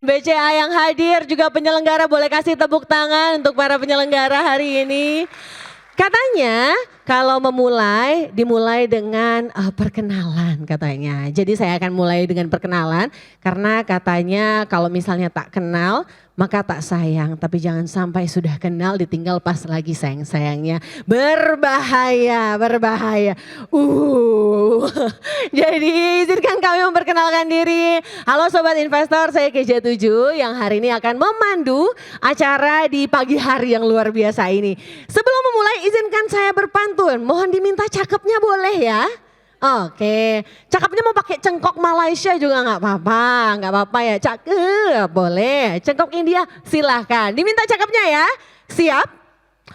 BCA yang hadir, juga penyelenggara, boleh kasih tepuk tangan untuk para penyelenggara hari ini. Katanya kalau dimulai dengan perkenalan katanya. Jadi saya akan mulai dengan perkenalan karena katanya kalau misalnya tak kenal maka tak sayang. Tapi jangan sampai sudah kenal ditinggal pas lagi sayang-sayangnya. Berbahaya, berbahaya. Jadi izinkan kami memperkenalkan diri. Halo Sobat Investor, saya KJ7 yang hari ini akan memandu acara di pagi hari yang luar biasa ini. Sebelum memulai izinkan saya berpantun, mohon diminta cakepnya boleh ya? Oke, cakepnya mau pakai cengkok Malaysia juga nggak apa-apa ya, cakep boleh. Cengkok India silahkan, diminta cakepnya ya, siap?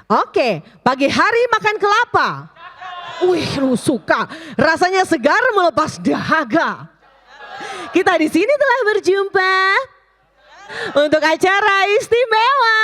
Oke, pagi hari makan kelapa. Wih, lu suka, rasanya segar melepas dahaga. Kita di sini telah berjumpa untuk acara istimewa.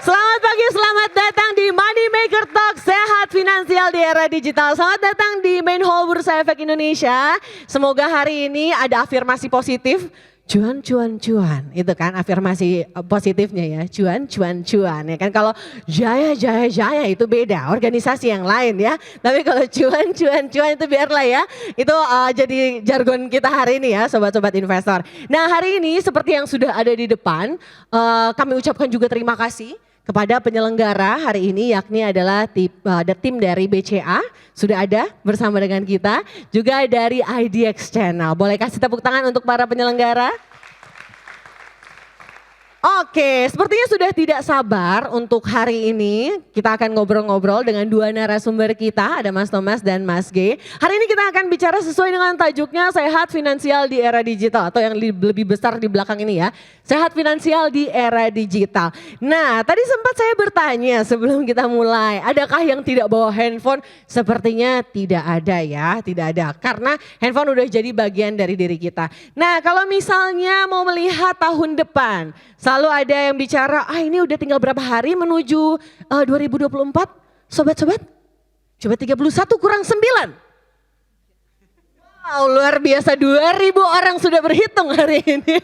Selamat pagi, selamat datang di Money Maker Talk, sehat finansial di era digital. Selamat datang di Main Hall Bursa Efek Indonesia. Semoga hari ini ada afirmasi positif. Cuan, cuan, cuan. Itu kan afirmasi positifnya ya. Cuan, cuan, cuan. Ya kan kalau jaya, jaya, jaya itu beda. Organisasi yang lain ya. Tapi kalau cuan, cuan, cuan itu biarlah ya. Itu jadi jargon kita hari ini ya sobat-sobat investor. Nah hari ini seperti yang sudah ada di depan. Kami ucapkan juga terima kasih kepada penyelenggara hari ini, yakni adalah tim dari BCA sudah ada bersama dengan kita, juga dari IDX Channel. Boleh kasih tepuk tangan untuk para penyelenggara? Oke, sepertinya sudah tidak sabar untuk hari ini kita akan ngobrol-ngobrol dengan dua narasumber kita, ada Mas Thomas dan Mas G. Hari ini kita akan bicara sesuai dengan tajuknya sehat finansial di era digital, atau yang lebih besar di belakang ini ya, sehat finansial di era digital. Nah, tadi sempat saya bertanya sebelum kita mulai, adakah yang tidak bawa handphone? Sepertinya tidak ada ya, tidak ada, karena handphone udah jadi bagian dari diri kita. Nah, kalau misalnya mau melihat tahun depan, selalu ada yang bicara, ini udah tinggal berapa hari menuju 2024, sobat-sobat? Coba 31 kurang 9. Wow, luar biasa, 2000 orang sudah berhitung hari ini.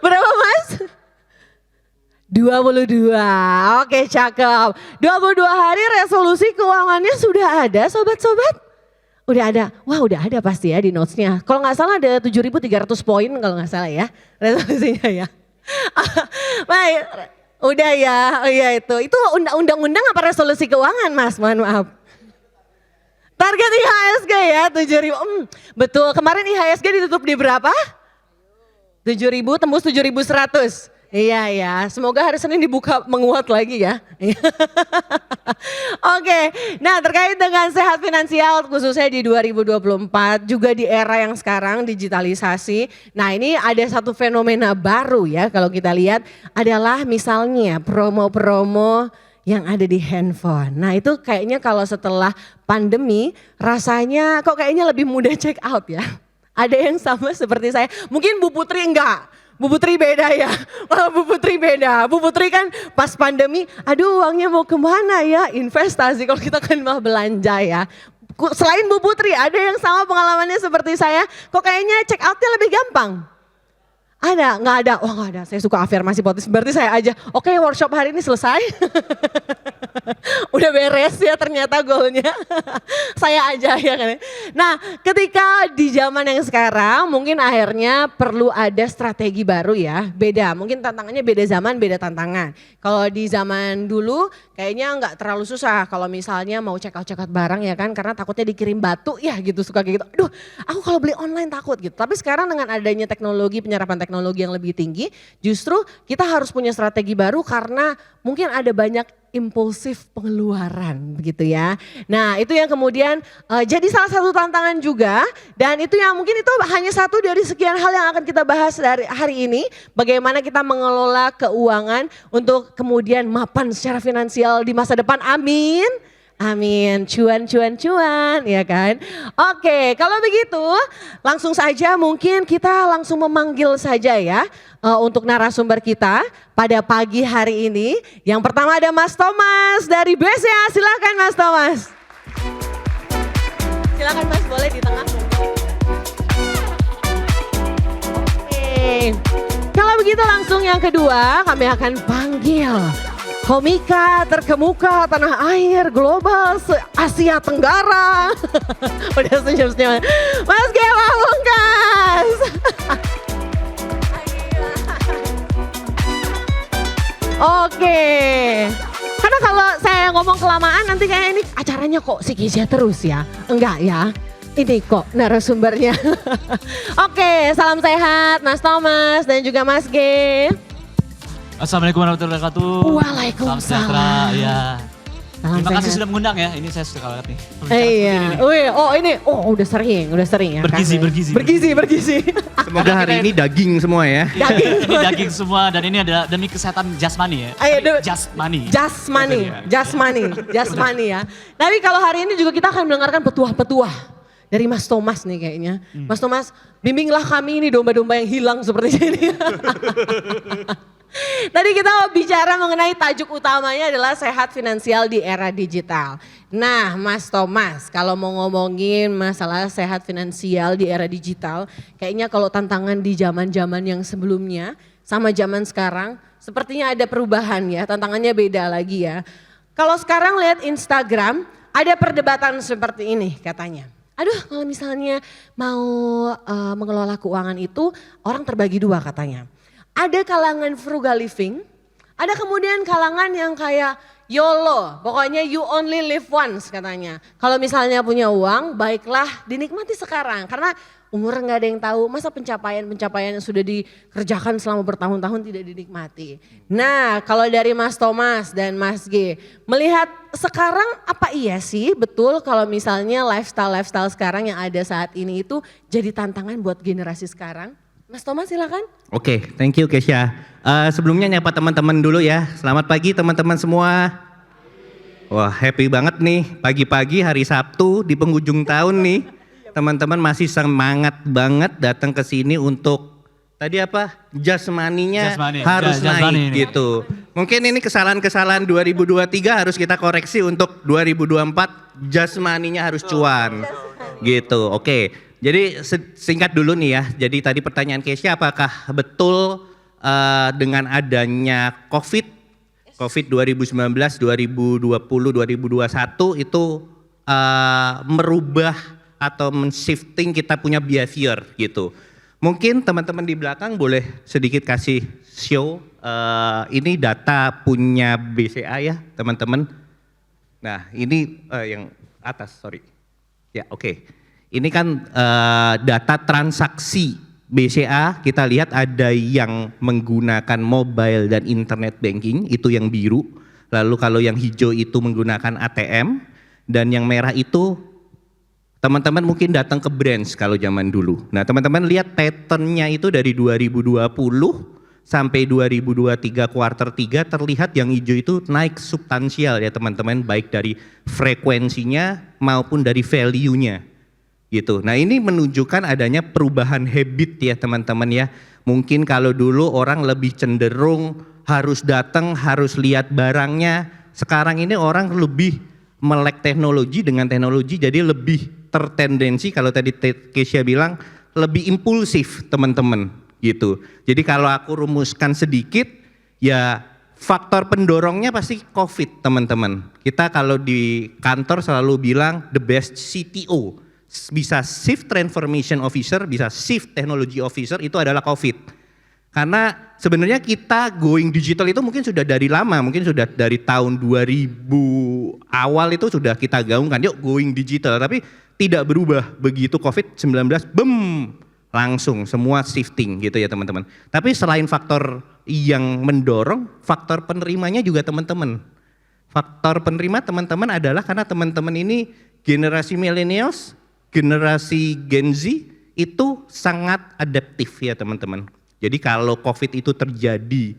Berapa Mas? 22, oke cakep. 22 hari resolusi keuangannya sudah ada sobat-sobat? Udah ada, wah udah ada pasti ya di notesnya. Kalau nggak salah ada 7.300 poin kalau nggak salah ya resolusinya ya. Baik, udah ya, oh iya itu undang-undang apa resolusi keuangan Mas, mohon maaf. Target IHSG ya 7.000, betul kemarin IHSG ditutup di berapa? 7.000 tembus 7.100. Iya ya, semoga hari Senin dibuka menguat lagi ya. Oke, nah terkait dengan sehat finansial khususnya di 2024 juga di era yang sekarang digitalisasi. Nah ini ada satu fenomena baru ya kalau kita lihat adalah misalnya promo-promo yang ada di handphone. Nah itu kayaknya kalau setelah pandemi rasanya kok kayaknya lebih mudah check out ya. Ada yang sama seperti saya, mungkin Bu Putri enggak. Bu Putri beda ya, Bu Putri beda. Bu Putri kan pas pandemi, aduh uangnya mau kemana ya, investasi, kalau kita kan malah belanja ya. Selain Bu Putri, ada yang sama pengalamannya seperti saya, kok kayaknya check outnya lebih gampang? Ada? Nggak ada? Oh nggak ada, saya suka afirmasi positif, berarti saya aja, oke workshop hari ini selesai. Udah beres ya ternyata goalnya. Saya aja ya kan. Nah ketika di zaman yang sekarang mungkin akhirnya perlu ada strategi baru ya. Beda, mungkin tantangannya beda zaman, beda tantangan. Kalau di zaman dulu kayaknya nggak terlalu susah kalau misalnya mau check out barang ya kan. Karena takutnya dikirim batu ya gitu, suka kayak gitu. Aduh aku kalau beli online takut gitu. Tapi sekarang dengan adanya teknologi, penyerapan teknologi yang lebih tinggi, justru kita harus punya strategi baru karena mungkin ada banyak impulsif pengeluaran begitu ya. Nah itu yang kemudian jadi salah satu tantangan juga, dan itu yang mungkin itu hanya satu dari sekian hal yang akan kita bahas dari hari ini. Bagaimana kita mengelola keuangan untuk kemudian mapan secara finansial di masa depan, amin. Amin, cuan, cuan, cuan, ya kan? Oke, kalau begitu langsung saja mungkin kita langsung memanggil saja ya untuk narasumber kita pada pagi hari ini. Yang pertama ada Mas Thomas dari BCA, silakan Mas Thomas. Silakan Mas, boleh di tengah. Oke, kalau begitu begitu langsung yang kedua kami akan panggil komika terkemuka tanah air global Asia Tenggara. Udah senyum-senyum. Mas G Pamungkas. Oke. Karena kalau saya ngomong kelamaan nanti kayak ini acaranya kok si Keisha terus ya. Enggak ya. Ini kok narasumbernya. Oke, salam sehat Mas Thomas dan juga Mas G. Assalamualaikum warahmatullahi wabarakatuh. Waalaikumsalam. Salam sejahtera, ya. Salam Terima kasih sehat. sudah mengundang ya, ini saya suka banget nih. Iya, udah sering ya. Bergizi, kan? bergizi. Bergizi. Semoga hari ini daging semua ya. Daging. Ini daging semua dan ini adalah demi kesehatan jasmani ya. Jasmani. Jasmani ya. Tapi kalau hari ini juga kita akan mendengarkan petuah-petuah dari Mas Thomas nih kayaknya. Mas Thomas, bimbinglah kami ini domba-domba yang hilang seperti ini. Tadi kita bicara mengenai tajuk utamanya adalah sehat finansial di era digital. Nah Mas Thomas, kalau mau ngomongin masalah sehat finansial di era digital, kayaknya kalau tantangan di zaman-zaman yang sebelumnya sama zaman sekarang, sepertinya ada perubahan ya, tantangannya beda lagi ya. Kalau sekarang lihat Instagram, ada perdebatan seperti ini katanya. Aduh kalau misalnya mau mengelola keuangan itu orang terbagi dua katanya. Ada kalangan frugal living, ada kemudian kalangan yang kayak YOLO, pokoknya you only live once katanya. Kalau misalnya punya uang, baiklah dinikmati sekarang. Karena umur nggak ada yang tahu, masa pencapaian yang sudah dikerjakan selama bertahun-tahun tidak dinikmati. Nah kalau dari Mas Thomas dan Mas G, melihat sekarang apa iya sih betul kalau misalnya lifestyle sekarang yang ada saat ini itu jadi tantangan buat generasi sekarang? Mas Thomas silakan. Oke, thank you Keisha. Sebelumnya nyapa teman-teman dulu ya. Selamat pagi teman-teman semua. Wah happy banget nih pagi-pagi hari Sabtu di penghujung tahun nih. Teman-teman masih semangat banget datang ke sini untuk tadi apa? Jasmaninya harus naik gitu. Mungkin ini kesalahan-kesalahan 2023 harus kita koreksi untuk 2024 jasmaninya harus cuan. Gitu, oke. Jadi singkat dulu nih ya, jadi tadi pertanyaan Keisha apakah betul dengan adanya COVID 2019, 2020, 2021 itu merubah atau men-shifting kita punya behavior gitu. Mungkin teman-teman di belakang boleh sedikit kasih show, ini data punya BCA ya teman-teman. Nah ini yang atas sorry, ya oke. Ini kan data transaksi BCA, kita lihat ada yang menggunakan mobile dan internet banking, itu yang biru. Lalu kalau yang hijau itu menggunakan ATM, dan yang merah itu teman-teman mungkin datang ke branch kalau zaman dulu. Nah teman-teman lihat patternnya itu dari 2020 sampai 2023 kuartal 3 terlihat yang hijau itu naik substansial ya teman-teman, baik dari frekuensinya maupun dari value-nya. Gitu. Nah ini menunjukkan adanya perubahan habit ya teman-teman ya. Mungkin kalau dulu orang lebih cenderung harus datang, harus lihat barangnya. Sekarang ini orang lebih melek teknologi, dengan teknologi jadi lebih tertendensi kalau tadi Keisha bilang lebih impulsif teman-teman gitu. Jadi kalau aku rumuskan sedikit ya faktor pendorongnya pasti COVID teman-teman. Kita kalau di kantor selalu bilang the best CTO. Bisa Chief Transformation Officer, bisa Chief Technology Officer, itu adalah COVID. Karena sebenarnya kita going digital itu mungkin sudah dari lama, mungkin sudah dari tahun 2000 awal itu sudah kita gaungkan, yuk going digital. Tapi tidak berubah, begitu COVID-19, boom, langsung semua shifting gitu ya teman-teman. Tapi selain faktor yang mendorong, faktor penerimanya juga teman-teman. Faktor penerima teman-teman adalah karena teman-teman ini generasi millennials, generasi Gen Z itu sangat adaptif ya teman-teman. Jadi kalau COVID itu terjadi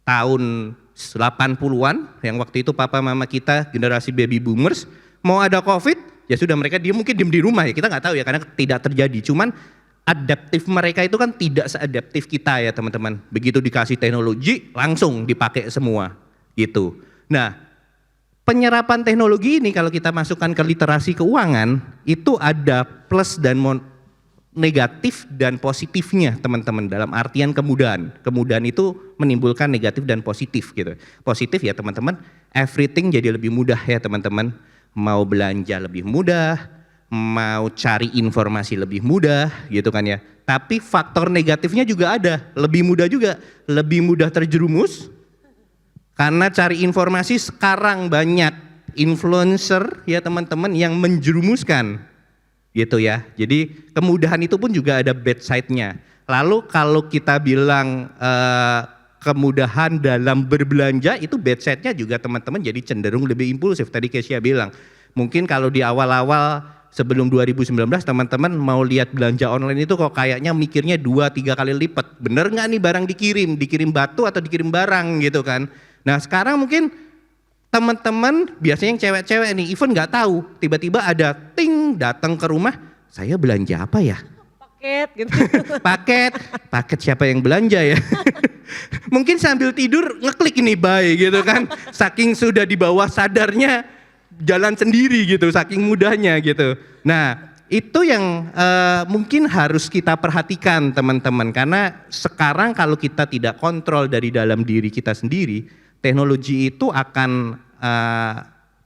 tahun 80-an, yang waktu itu papa mama kita generasi baby boomers, mau ada COVID, ya sudah mereka dia mungkin diem di rumah ya, kita nggak tahu ya karena tidak terjadi. Cuman adaptif mereka itu kan tidak seadaptif kita ya teman-teman. Begitu dikasih teknologi langsung dipakai semua gitu. Nah penyerapan teknologi ini kalau kita masukkan ke literasi keuangan itu ada plus dan negatif dan positifnya teman-teman, dalam artian kemudahan. Kemudahan itu menimbulkan negatif dan positif gitu. Positif ya teman-teman, everything jadi lebih mudah ya teman-teman. Mau belanja lebih mudah, mau cari informasi lebih mudah gitu kan ya. Tapi faktor negatifnya juga ada, lebih mudah juga, lebih mudah terjerumus. Karena cari informasi sekarang banyak influencer ya teman-teman yang menjerumuskan gitu ya. Jadi kemudahan itu pun juga ada bad side-nya. Lalu kalau kita bilang kemudahan dalam berbelanja itu bad side-nya juga teman-teman jadi cenderung lebih impulsif. Tadi Kesia bilang mungkin kalau di awal-awal sebelum 2019 teman-teman mau lihat belanja online itu kok kayaknya mikirnya 2-3 kali lipat. Bener nggak nih barang dikirim batu atau dikirim barang gitu kan. Nah sekarang mungkin teman-teman biasanya yang cewek-cewek nih even nggak tahu tiba-tiba ada ting datang ke rumah, saya belanja apa ya? Paket gitu. paket siapa yang belanja ya? Mungkin sambil tidur ngeklik ini buy gitu kan, saking sudah di bawah sadarnya jalan sendiri gitu, saking mudahnya gitu. Nah itu yang mungkin harus kita perhatikan teman-teman, karena sekarang kalau kita tidak kontrol dari dalam diri kita sendiri, teknologi itu akan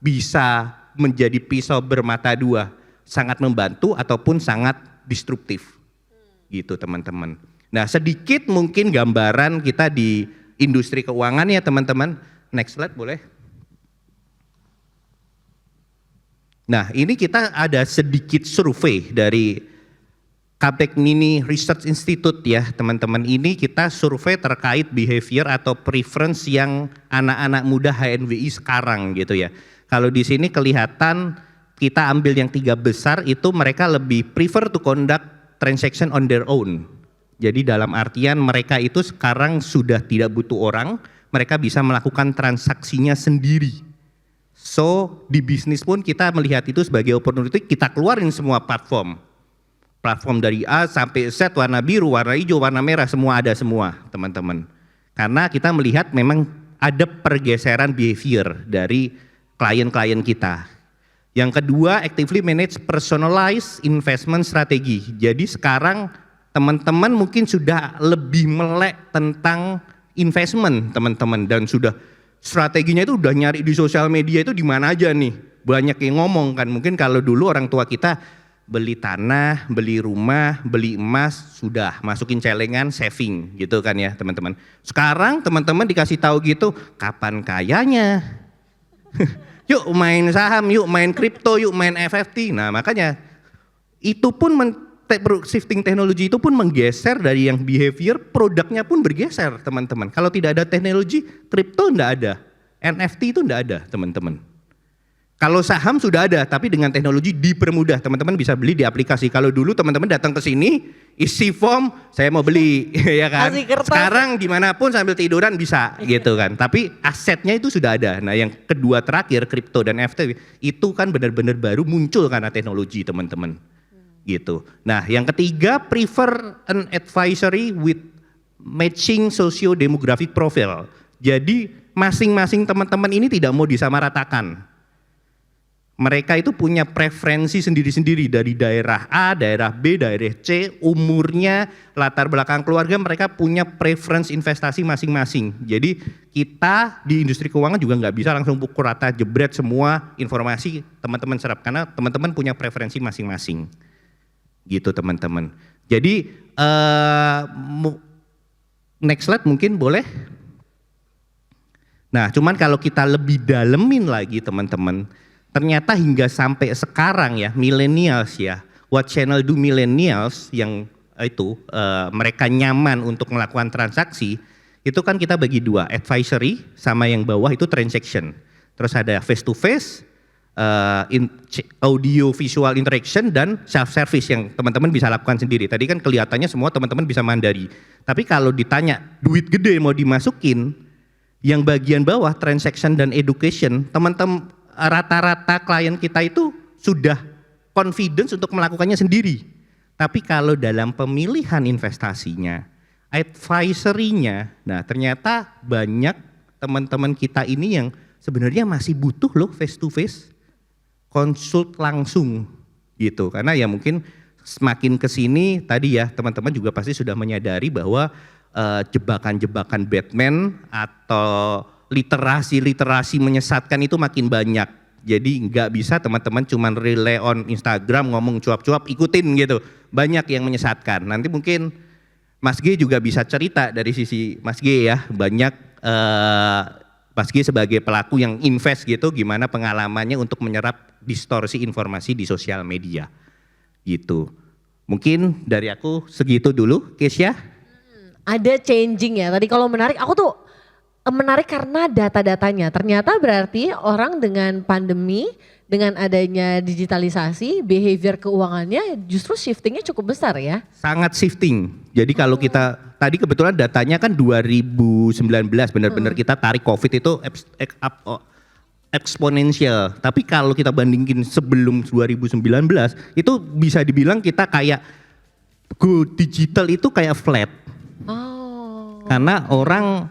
bisa menjadi pisau bermata dua, sangat membantu ataupun sangat destruktif gitu teman-teman. Nah sedikit mungkin gambaran kita di industri keuangan ya teman-teman. Next slide boleh. Nah ini kita ada sedikit survei dari Capgemini Research Institute ya teman-teman. Ini kita survei terkait behavior atau preference yang anak-anak muda HNWI sekarang gitu ya. Kalau di sini kelihatan kita ambil yang 3 besar itu mereka lebih prefer to conduct transaction on their own. Jadi dalam artian mereka itu sekarang sudah tidak butuh orang, mereka bisa melakukan transaksinya sendiri. So di bisnis pun kita melihat itu sebagai opportunity, kita keluarin semua platform dari A sampai Z, warna biru, warna hijau, warna merah, semua ada semua teman-teman. Karena kita melihat memang ada pergeseran behavior dari klien-klien kita. Yang kedua, actively manage personalized investment strategy. Jadi sekarang teman-teman mungkin sudah lebih melek tentang investment teman-teman, dan sudah strateginya itu udah nyari di sosial media itu di mana aja nih. Banyak yang ngomong kan, mungkin kalau dulu orang tua kita beli tanah, beli rumah, beli emas, sudah masukin celengan saving gitu kan ya teman-teman. Sekarang teman-teman dikasih tahu gitu, kapan kayanya? Yuk main saham, yuk main kripto, yuk main FFT. Nah makanya itu pun shifting teknologi itu pun menggeser dari yang behavior, produknya pun bergeser teman-teman. Kalau tidak ada teknologi, kripto enggak ada, NFT itu enggak ada teman-teman. Kalau saham sudah ada, tapi dengan teknologi dipermudah, teman-teman bisa beli di aplikasi. Kalau dulu teman-teman datang ke sini, isi form, saya mau beli, ya kan. Sekarang dimanapun sambil tiduran bisa, gitu kan. Tapi asetnya itu sudah ada. Nah yang kedua terakhir, kripto dan NFT, itu kan benar-benar baru muncul karena teknologi teman-teman. Gitu. Nah yang ketiga, prefer an advisory with matching socio-demographic profile. Jadi masing-masing teman-teman ini tidak mau disamaratakan. Mereka itu punya preferensi sendiri-sendiri dari daerah A, daerah B, daerah C, umurnya, latar belakang keluarga, mereka punya preferensi investasi masing-masing. Jadi kita di industri keuangan juga nggak bisa langsung pukul rata jebret semua informasi teman-teman serap, karena teman-teman punya preferensi masing-masing. Gitu teman-teman. Jadi next slide mungkin boleh. Nah cuman kalau kita lebih dalemin lagi teman-teman, ternyata hingga sampai sekarang ya millennials ya, what channel do millennials yang itu mereka nyaman untuk melakukan transaksi, itu kan kita bagi dua, advisory sama yang bawah itu transaction. Terus ada face to face, audio visual interaction, dan self service yang teman-teman bisa lakukan sendiri. Tadi kan kelihatannya semua teman-teman bisa mandiri. Tapi kalau ditanya duit gede mau dimasukin, yang bagian bawah transaction dan education, teman-teman rata-rata klien kita itu sudah confidence untuk melakukannya sendiri. Tapi kalau dalam pemilihan investasinya, advisory-nya, nah ternyata banyak teman-teman kita ini yang sebenarnya masih butuh loh face to face, konsult langsung gitu. Karena ya mungkin semakin kesini tadi ya teman-teman juga pasti sudah menyadari bahwa jebakan-jebakan Batman atau literasi menyesatkan itu makin banyak. Jadi nggak bisa teman-teman cuman rely on Instagram ngomong cuap-cuap ikutin gitu. Banyak yang menyesatkan. Nanti mungkin Mas G juga bisa cerita dari sisi Mas G ya. Banyak Mas G sebagai pelaku yang invest gitu gimana pengalamannya untuk menyerap distorsi informasi di sosial media gitu. Mungkin dari aku segitu dulu, Kesya. Ada changing ya. Tadi kalau menarik, aku tuh menarik karena data-datanya. Ternyata berarti orang dengan pandemi, dengan adanya digitalisasi, behavior keuangannya justru shiftingnya cukup besar ya. Sangat shifting. Jadi kalau kita, tadi kebetulan datanya kan 2019 benar-benar kita tarik COVID itu eksponensial. Tapi kalau kita bandingin sebelum 2019, itu bisa dibilang kita kayak go digital itu kayak flat. Oh. Karena orang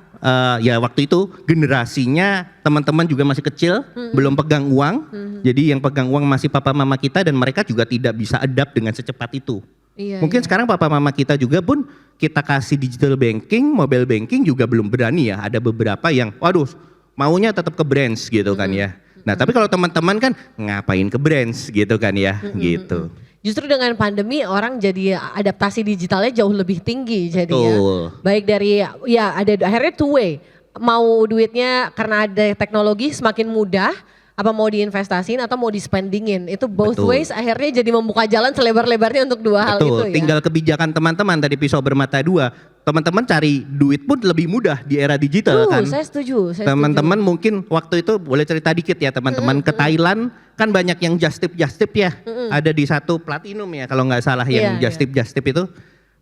ya waktu itu generasinya teman-teman juga masih kecil, belum pegang uang. Jadi yang pegang uang masih papa mama kita dan mereka juga tidak bisa adapt dengan secepat itu. Iya, Mungkin sekarang papa mama kita juga pun kita kasih digital banking, mobile banking juga belum berani ya. Ada beberapa yang waduh maunya tetap ke branch gitu kan ya. Nah tapi kalau teman-teman kan ngapain ke branch gitu kan ya gitu. Justru dengan pandemi orang jadi adaptasi digitalnya jauh lebih tinggi jadinya. Betul. Baik dari ya ada akhirnya two way. Mau duitnya karena ada teknologi semakin mudah, apa mau diinvestasiin atau mau dispendingin. Itu both Betul. ways akhirnya jadi membuka jalan selebar-lebarnya untuk dua hal itu Betul, ya. tinggal kebijakan teman-teman tadi pisau bermata dua. Teman-teman cari duit pun lebih mudah di era digital kan. Saya setuju. Teman-teman mungkin waktu itu boleh cerita dikit ya teman-teman ke Thailand kan banyak yang just tip ya. Ada di satu platinum ya kalau nggak salah yang Iya, just tip itu.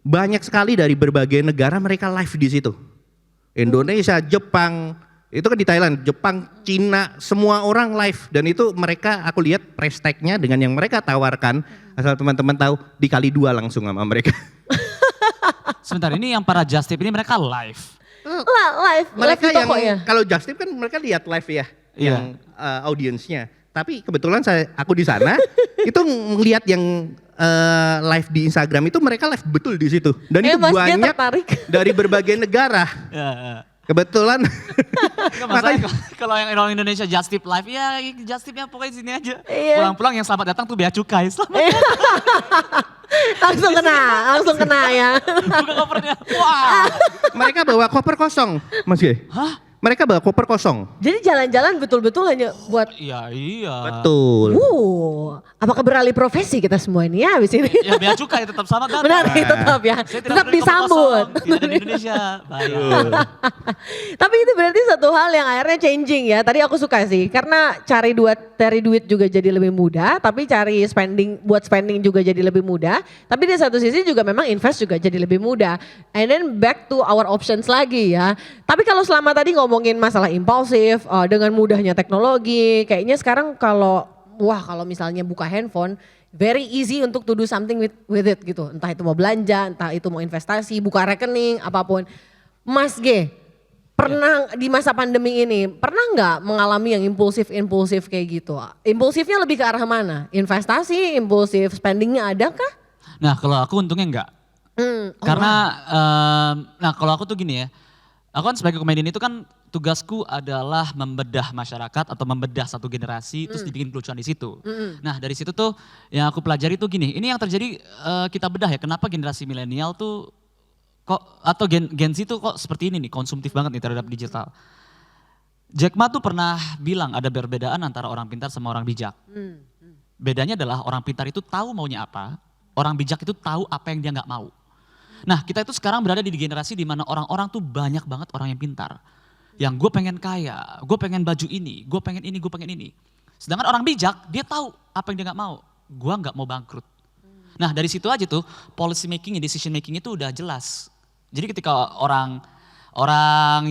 Banyak sekali dari berbagai negara mereka live di situ. Indonesia, Jepang, itu kan di Thailand, Jepang, Cina, semua orang live dan itu mereka aku lihat price tag-nya dengan yang mereka tawarkan asal teman-teman tahu dikali 2 langsung sama mereka. Sebentar, ini yang para just tip ini mereka live. Live Mereka di yang toko ya. kalau just tip kan mereka lihat live ya, Iya. yang audiensnya. Tapi kebetulan aku di sana itu ngelihat yang live di Instagram itu mereka live betul di situ dan itu Mas dia banyak tertarik. dari berbagai negara. Ya, ya. Kebetulan Nggak masalah kalau yang orang Indonesia just tip live ya just tipnya pokoknya sini aja. Iya. Pulang-pulang yang selamat datang tuh bea cukai. Selamat langsung kena ya. buka kopernya. Wah. mereka bawa koper kosong, Mas G. Hah? Mereka bawa koper kosong. Jadi jalan-jalan betul-betul hanya buat Iya. Betul. apakah beralih profesi kita semua ini ya habis ini? Ya bea cukai tetap selamat datang. Benar tetap ya. Saya tidak Tetap beli koper disambut. kosong, tidak ada di Indonesia. Bayar. Tapi itu berarti satu hal yang akhirnya changing ya. Tadi aku suka sih karena cari duit juga jadi lebih mudah, tapi cari spending juga jadi lebih mudah. Tapi di satu sisi juga memang invest juga jadi lebih mudah. And then back to our options lagi ya. Tapi kalau selama tadi ngomongin masalah impulsif dengan mudahnya teknologi, kayaknya sekarang kalau misalnya buka handphone very easy untuk to do something with it gitu. Entah itu mau belanja, entah itu mau investasi, buka rekening, apapun. Mas G, pernah di masa pandemi ini, pernah nggak mengalami yang impulsif kayak gitu? Impulsifnya lebih ke arah mana? Investasi, impulsif spendingnya ada kah? Nah kalau aku untungnya enggak. Karena kalau aku tuh gini ya. Aku kan sebagai komedian itu kan tugasku adalah membedah masyarakat atau membedah satu generasi terus dibikin kelucuan di situ. Nah dari situ tuh yang aku pelajari tuh gini, ini yang terjadi kita bedah ya kenapa generasi milenial tuh kok atau Gen Z tuh kok seperti ini nih konsumtif banget nih terhadap digital. Jack Ma tuh pernah bilang ada perbedaan antara orang pintar sama orang bijak. Bedanya adalah orang pintar itu tahu maunya apa, orang bijak itu tahu apa yang dia nggak mau. Nah kita itu sekarang berada di generasi di mana orang-orang tuh banyak banget orang yang pintar. Yang gue pengen kaya, gue pengen baju ini, gue pengen ini, gue pengen ini. Sedangkan orang bijak dia tahu apa yang dia gak mau, gue gak mau bangkrut. Nah dari situ aja tuh policy making, decision making itu udah jelas. Jadi ketika orang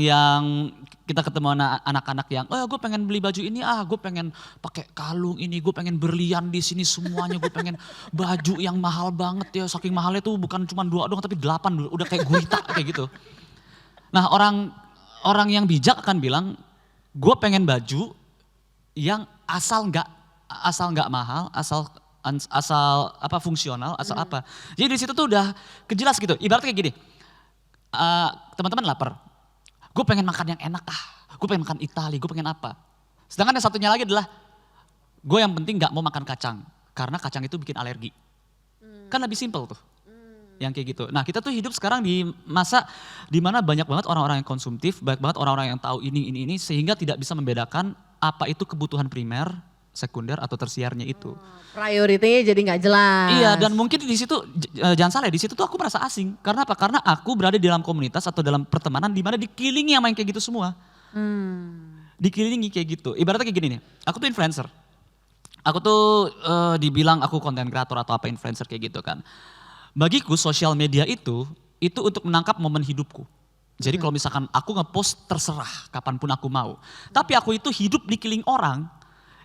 yang kita ketemu anak-anak yang, oh ya gue pengen beli baju ini, gue pengen pakai kalung ini, gue pengen berlian di sini semuanya, gue pengen baju yang mahal banget ya, saking mahalnya tuh bukan cuma 2 doang tapi 8 dulu, udah kayak gurita kayak gitu. Nah orang yang bijak akan bilang, gue pengen baju yang asal nggak mahal, asal asal apa fungsional, asal apa. Jadi di situ tuh udah kejelas gitu. Ibaratnya kayak gini, teman-teman lapar, gue pengen makan yang enak gue pengen makan Itali, gue pengen apa. Sedangkan yang satunya lagi adalah, gue yang penting gak mau makan kacang, karena kacang itu bikin alergi. Kan lebih simpel tuh. Yang kayak gitu. Nah kita tuh hidup sekarang di masa dimana banyak banget orang-orang yang konsumtif, banyak banget orang-orang yang tahu ini, sehingga tidak bisa membedakan apa itu kebutuhan primer, sekunder atau tersiernya itu. Prioritinya jadi nggak jelas. Iya, dan mungkin di situ jangan salah ya, di situ tuh aku merasa asing. Karena apa? Karena aku berada di dalam komunitas atau dalam pertemanan di mana dikelilingi sama yang kayak gitu semua. Dikelilingi kayak gitu. Ibaratnya kayak gini nih, aku tuh influencer. Aku tuh dibilang aku konten kreator atau apa influencer kayak gitu kan. Bagiku sosial media itu untuk menangkap momen hidupku. Jadi kalau misalkan aku ngepost terserah kapanpun aku mau. Tapi aku itu hidup dikeliling orang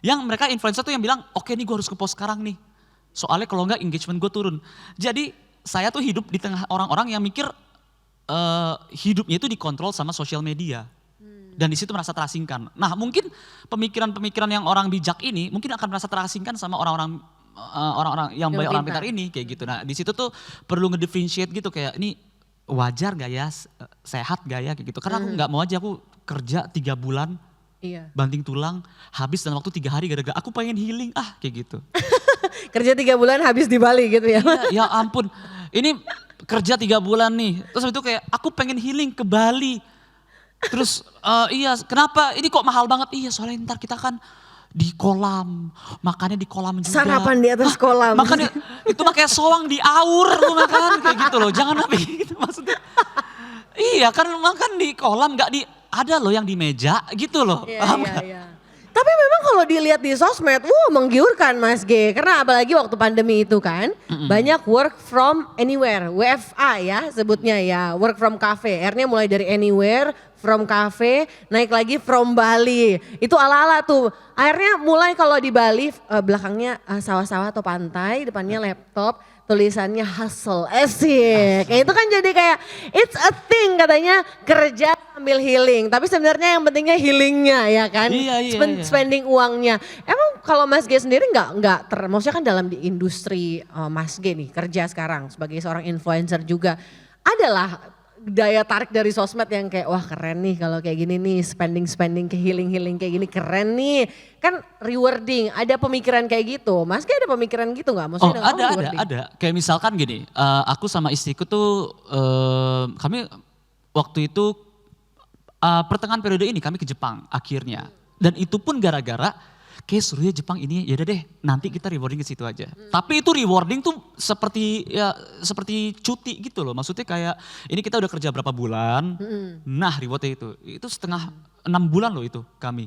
yang mereka influencer tuh yang bilang, oke nih gue harus ngepost sekarang nih. Soalnya kalau enggak engagement gue turun. Jadi saya tuh hidup di tengah orang-orang yang mikir hidupnya itu dikontrol sama sosial media. Dan di situ merasa terasingkan. Nah mungkin pemikiran-pemikiran yang orang bijak ini mungkin akan merasa terasingkan sama orang-orang yang banyak orang pintar ini kayak gitu. Nah di situ tuh perlu ngedifferentiate gitu kayak ini wajar gak ya, sehat gak ya kayak gitu. Karena aku gak mau aja aku kerja 3 bulan, banting tulang, habis dalam waktu 3 hari gara-gara aku pengen healing kayak gitu. Kerja 3 bulan habis di Bali gitu ya. Ya ampun, ini kerja 3 bulan nih, terus habis itu kayak aku pengen healing ke Bali. Terus iya kenapa ini kok mahal banget, iya soalnya ntar kita kan di kolam, makannya di kolam juga. Sarapan di atas kolam. Makannya itu mah kayak soang di aur lu makan kayak gitu loh. Jangan apa gitu maksudnya. Iya kan makan di kolam gak di ada loh yang di meja gitu loh. Paham gak? Tapi memang kalau dilihat di sosmed, menggiurkan Mas G. Karena apalagi waktu pandemi itu kan, banyak work from anywhere, WFA ya sebutnya ya, work from cafe. Akhirnya mulai dari anywhere, from cafe, naik lagi from Bali. Itu ala-ala tuh. Akhirnya mulai kalau di Bali, belakangnya sawah-sawah atau pantai, depannya laptop, tulisannya hustle, asik. Itu kan jadi kayak it's a thing katanya kerja sambil healing. Tapi sebenarnya yang pentingnya healingnya ya kan. Iya. Spending uangnya. Emang kalau Mas G sendiri maksudnya kan dalam di industri Mas G nih kerja sekarang sebagai seorang influencer juga. Adalah daya tarik dari sosmed yang kayak wah keren nih kalau kayak gini nih spending ke healing kayak gini keren nih. Kan rewarding, ada pemikiran kayak gitu. Mas G ada pemikiran gitu gak? Maksudnya ada. Kayak misalkan gini, aku sama istriku tuh kami waktu itu pertengahan periode ini kami ke Jepang akhirnya. Dan itu pun gara-gara kayak serunya Jepang ini ya udah deh nanti kita rewarding ke situ aja. Tapi itu rewarding tuh seperti cuti gitu loh. Maksudnya kayak ini kita udah kerja berapa bulan. Nah rewardnya itu setengah 6 bulan loh itu kami.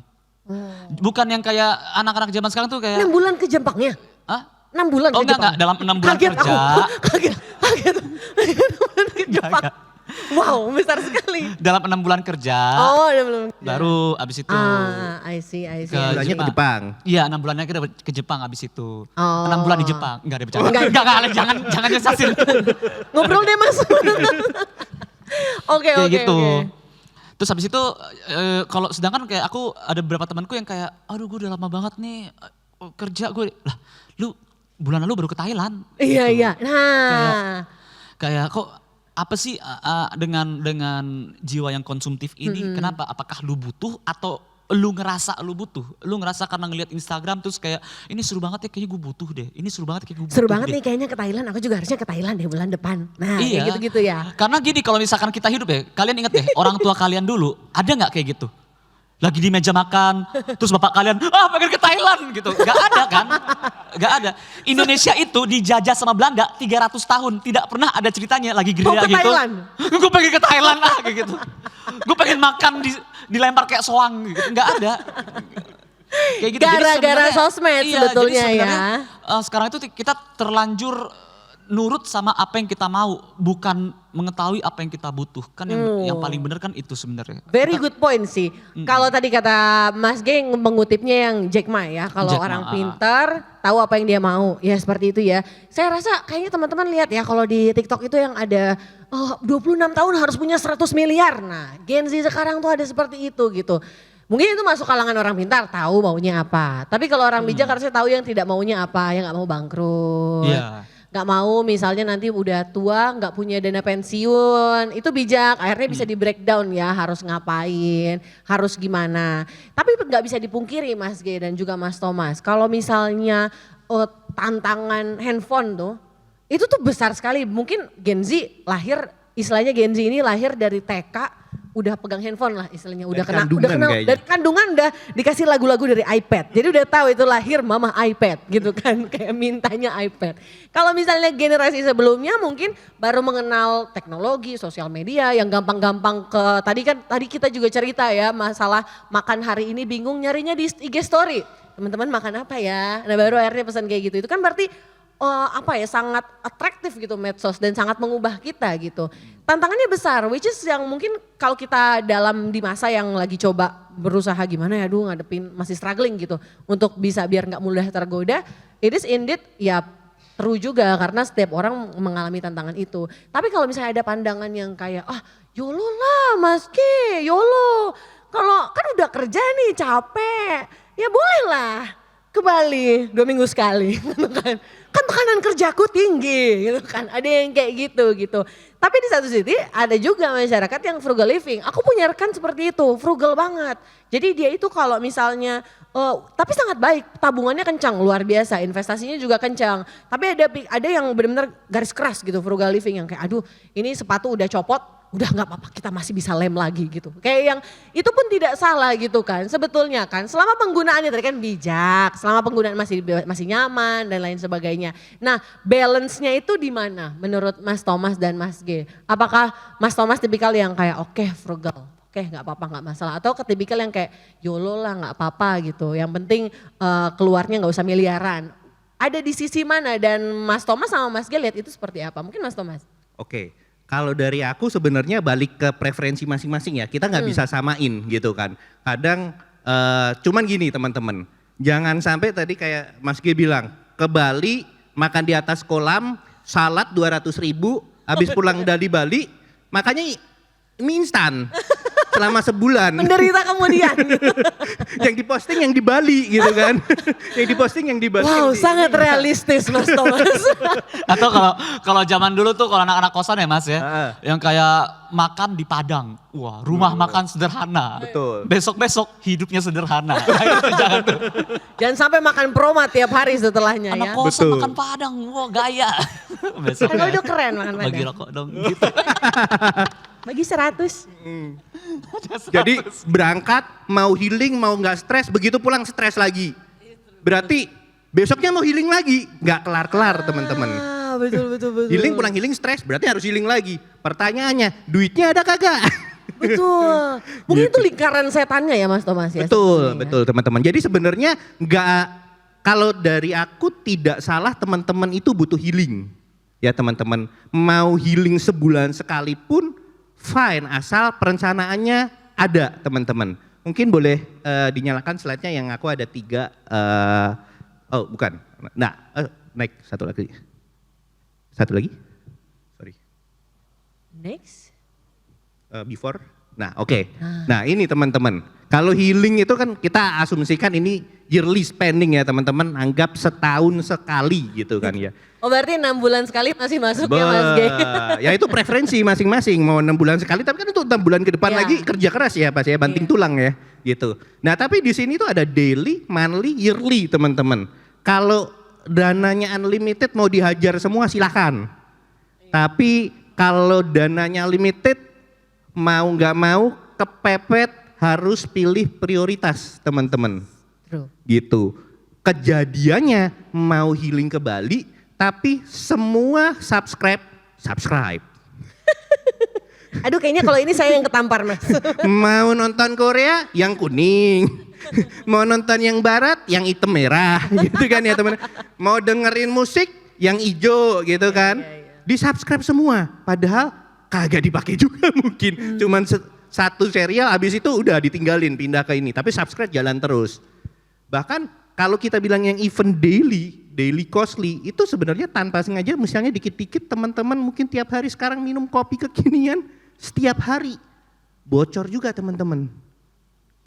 Bukan yang kayak anak-anak zaman sekarang tuh kayak 6 bulan ke Jepangnya? 6 bulan ke Jepang? Enggak, dalam 6 bulan kaget kerja. Kaget. 6 bulan ke Jepang. Wow, besar sekali. Dalam 6 bulan kerja. Oh, belum. Baru abis itu. I see. Bulannya ke Jepang. Iya, 6 bulannya kita ke Jepang abis itu. 6 Oh. bulan di Jepang. Enggak ada bercanda. Enggak, jangan nyesasin. Ngobrol deh Mas. Oke. Gitu. Terus habis itu kalau sedangkan kayak aku ada beberapa temanku yang kayak aduh gue udah lama banget nih kerja gue. Lah lu bulan lalu baru ke Thailand. Iya. Nah. Kayak kok apa sih dengan jiwa yang konsumtif ini kenapa? Apakah lu butuh atau lu ngerasa lu butuh? Lu ngerasa karena ngelihat Instagram terus kayak ini seru banget ya kayaknya gue butuh deh. Ini seru banget kayak gue butuh. Seru banget deh. nih kayaknya ke Thailand. Aku juga harusnya ke Thailand deh bulan depan. Nah Iya. kayak gitu-gitu ya. Karena gini kalau misalkan kita hidup ya, kalian inget deh orang tua kalian dulu ada gak kayak gitu? Lagi di meja makan, terus bapak kalian, pengen ke Thailand gitu. Gak ada kan? Gak ada. Indonesia itu dijajah sama Belanda 300 tahun. Tidak pernah ada ceritanya lagi gerilya gitu. Gue pengen ke Thailand kayak gitu. Gue pengen makan dilempar kayak soang gitu. Gak ada. Kayak gitu. Gara-gara sosmed sebetulnya ya. Sekarang itu kita terlanjur nurut sama apa yang kita mau, bukan mengetahui apa yang kita butuh. Kan yang paling benar kan itu sebenarnya. Very good point sih. Kalau tadi kata Mas G mengutipnya yang Jack Ma ya. Kalau orang pintar tahu apa yang dia mau. Ya seperti itu ya. Saya rasa kayaknya teman-teman lihat ya kalau di TikTok itu yang ada 26 tahun harus punya 100 miliar. Nah Gen Z sekarang tuh ada seperti itu gitu. Mungkin itu masuk kalangan orang pintar, tahu maunya apa. Tapi kalau orang bijak harusnya tahu yang tidak maunya apa, yang nggak mau bangkrut. Iya. Nggak mau misalnya nanti udah tua nggak punya dana pensiun, itu bijak, akhirnya bisa di breakdown ya, harus ngapain, harus gimana. Tapi nggak bisa dipungkiri Mas G dan juga Mas Thomas, kalau misalnya tantangan handphone tuh, itu tuh besar sekali. Mungkin Gen Z lahir, istilahnya Gen Z ini lahir dari TK, udah pegang handphone lah istilahnya, udah kenal, dari kandungan udah dikasih lagu-lagu dari iPad. Jadi udah tahu itu lahir mama iPad gitu kan, kayak mintanya iPad. Kalau misalnya generasi sebelumnya mungkin baru mengenal teknologi, sosial media yang gampang-gampang tadi kita juga cerita ya masalah makan hari ini bingung nyarinya di IG story. Teman-teman makan apa ya? Nah baru akhirnya pesan kayak gitu. Itu kan berarti sangat atraktif gitu medsos dan sangat mengubah kita gitu. Tantangannya besar, which is yang mungkin kalau kita di masa yang lagi coba berusaha gimana ya, ngadepin masih struggling gitu untuk bisa biar nggak mudah tergoda, it is indeed ya true juga karena setiap orang mengalami tantangan itu. Tapi kalau misalnya ada pandangan yang kayak YOLO lah Mas K, YOLO. Kalau kan udah kerja nih capek, ya boleh lah ke Bali 2 minggu sekali kan tekanan kerjaku tinggi gitu kan, ada yang kayak gitu. Tapi di satu sisi ada juga masyarakat yang frugal living. Aku punya rekan seperti itu, frugal banget. Jadi dia itu kalau misalnya, tapi sangat baik, tabungannya kencang, luar biasa, investasinya juga kencang. Tapi ada yang benar-benar garis keras gitu, frugal living yang kayak aduh ini sepatu udah copot, udah nggak apa-apa kita masih bisa lem lagi gitu. Kayak yang itu pun tidak salah gitu kan sebetulnya kan. Selama penggunaannya tadi kan bijak, selama penggunaan masih nyaman dan lain sebagainya. Nah balance-nya itu di mana menurut Mas Thomas dan Mas G? Apakah Mas Thomas tipikal yang kayak oke, frugal, oke nggak apa-apa nggak masalah. Atau tipikal yang kayak YOLO lah nggak apa-apa gitu. Yang penting keluarnya nggak usah miliaran. Ada di sisi mana dan Mas Thomas sama Mas G lihat itu seperti apa? Mungkin Mas Thomas. Oke. Kalau dari aku sebenarnya balik ke preferensi masing-masing ya, kita nggak bisa samain gitu kan. Kadang cuman gini teman-teman, jangan sampai tadi kayak Mas G bilang, ke Bali makan di atas kolam, salad 200.000, habis pulang dari Bali, makanya mie instan selama sebulan. Menderita kemudian. Yang diposting yang di Bali gitu kan. Yang diposting yang di Bali. Wow, sangat realistis Mas Thomas. Atau kalau zaman dulu tuh kalau anak-anak kosan ya Mas ya, yang kayak makan di Padang. Wah, rumah makan sederhana. Betul. Besok-besok hidupnya sederhana. Itu jangan tuh. Jangan sampai makan proma tiap hari setelahnya Anak ya. kosan Betul. makan Padang, wah gaya. Besok Kan udah keren makan Padang. bagi rokok dong gitu. Bagi 100. Jadi berangkat mau healing mau nggak stres, begitu pulang stres lagi. Berarti besoknya mau healing lagi, nggak kelar-kelar teman-teman. Betul. Healing pulang healing stres, berarti harus healing lagi. Pertanyaannya, duitnya ada kagak? Betul. Mungkin itu lingkaran setannya ya Mas Thomas ya. Betul teman-teman. Jadi sebenarnya nggak, kalau dari aku tidak salah teman-teman itu butuh healing. Ya teman-teman, mau healing sebulan sekalipun fine, asal perencanaannya ada teman-teman. Mungkin boleh dinyalakan slide-nya yang aku ada 3, oh bukan, nah naik satu lagi. Sorry. Next. Before. Nah oke. Nah ini teman-teman, kalau healing itu kan kita asumsikan ini yearly spending ya teman-teman, anggap setahun sekali gitu kan ya. Oh berarti 6 bulan sekali masih masuk ya Mas G. Ya itu preferensi masing-masing, mau 6 bulan sekali, tapi kan itu 6 bulan ke depan lagi kerja keras ya Pak ya, banting tulang ya gitu. Nah tapi di sini tuh ada daily, monthly, yearly teman-teman. Kalau dananya unlimited mau dihajar semua silahkan. Tapi kalau dananya limited mau nggak mau kepepet harus pilih prioritas teman-teman. True. Gitu. Kejadiannya mau healing ke Bali tapi semua subscribe. Aduh kayaknya kalau ini saya yang ketampar Mas. Mau nonton Korea yang kuning. Mau nonton yang barat yang hitam merah gitu kan ya teman. Mau dengerin musik yang hijau gitu kan. Di subscribe semua padahal kagak dipakai juga mungkin. Cuman satu serial habis itu udah ditinggalin pindah ke ini. Tapi subscribe jalan terus. Bahkan kalau kita bilang yang event daily costly itu sebenarnya tanpa sengaja misalnya dikit-dikit teman-teman mungkin tiap hari sekarang minum kopi kekinian setiap hari bocor juga teman-teman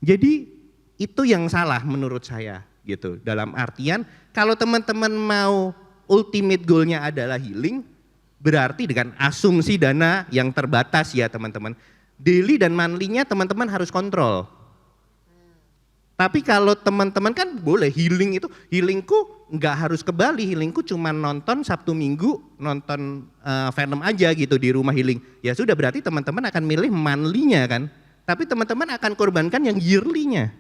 Jadi itu yang salah menurut saya gitu. Dalam artian kalau teman-teman mau ultimate goalnya adalah healing, berarti dengan asumsi dana yang terbatas ya teman-teman. Daily dan monthly-nya teman-teman harus kontrol. Tapi kalau teman-teman kan boleh healing itu, healingku nggak harus ke Bali, healingku cuma nonton Sabtu Minggu, nonton film aja gitu di rumah healing. Ya sudah berarti teman-teman akan milih monthly-nya kan. Tapi teman-teman akan korbankan yang yearly-nya.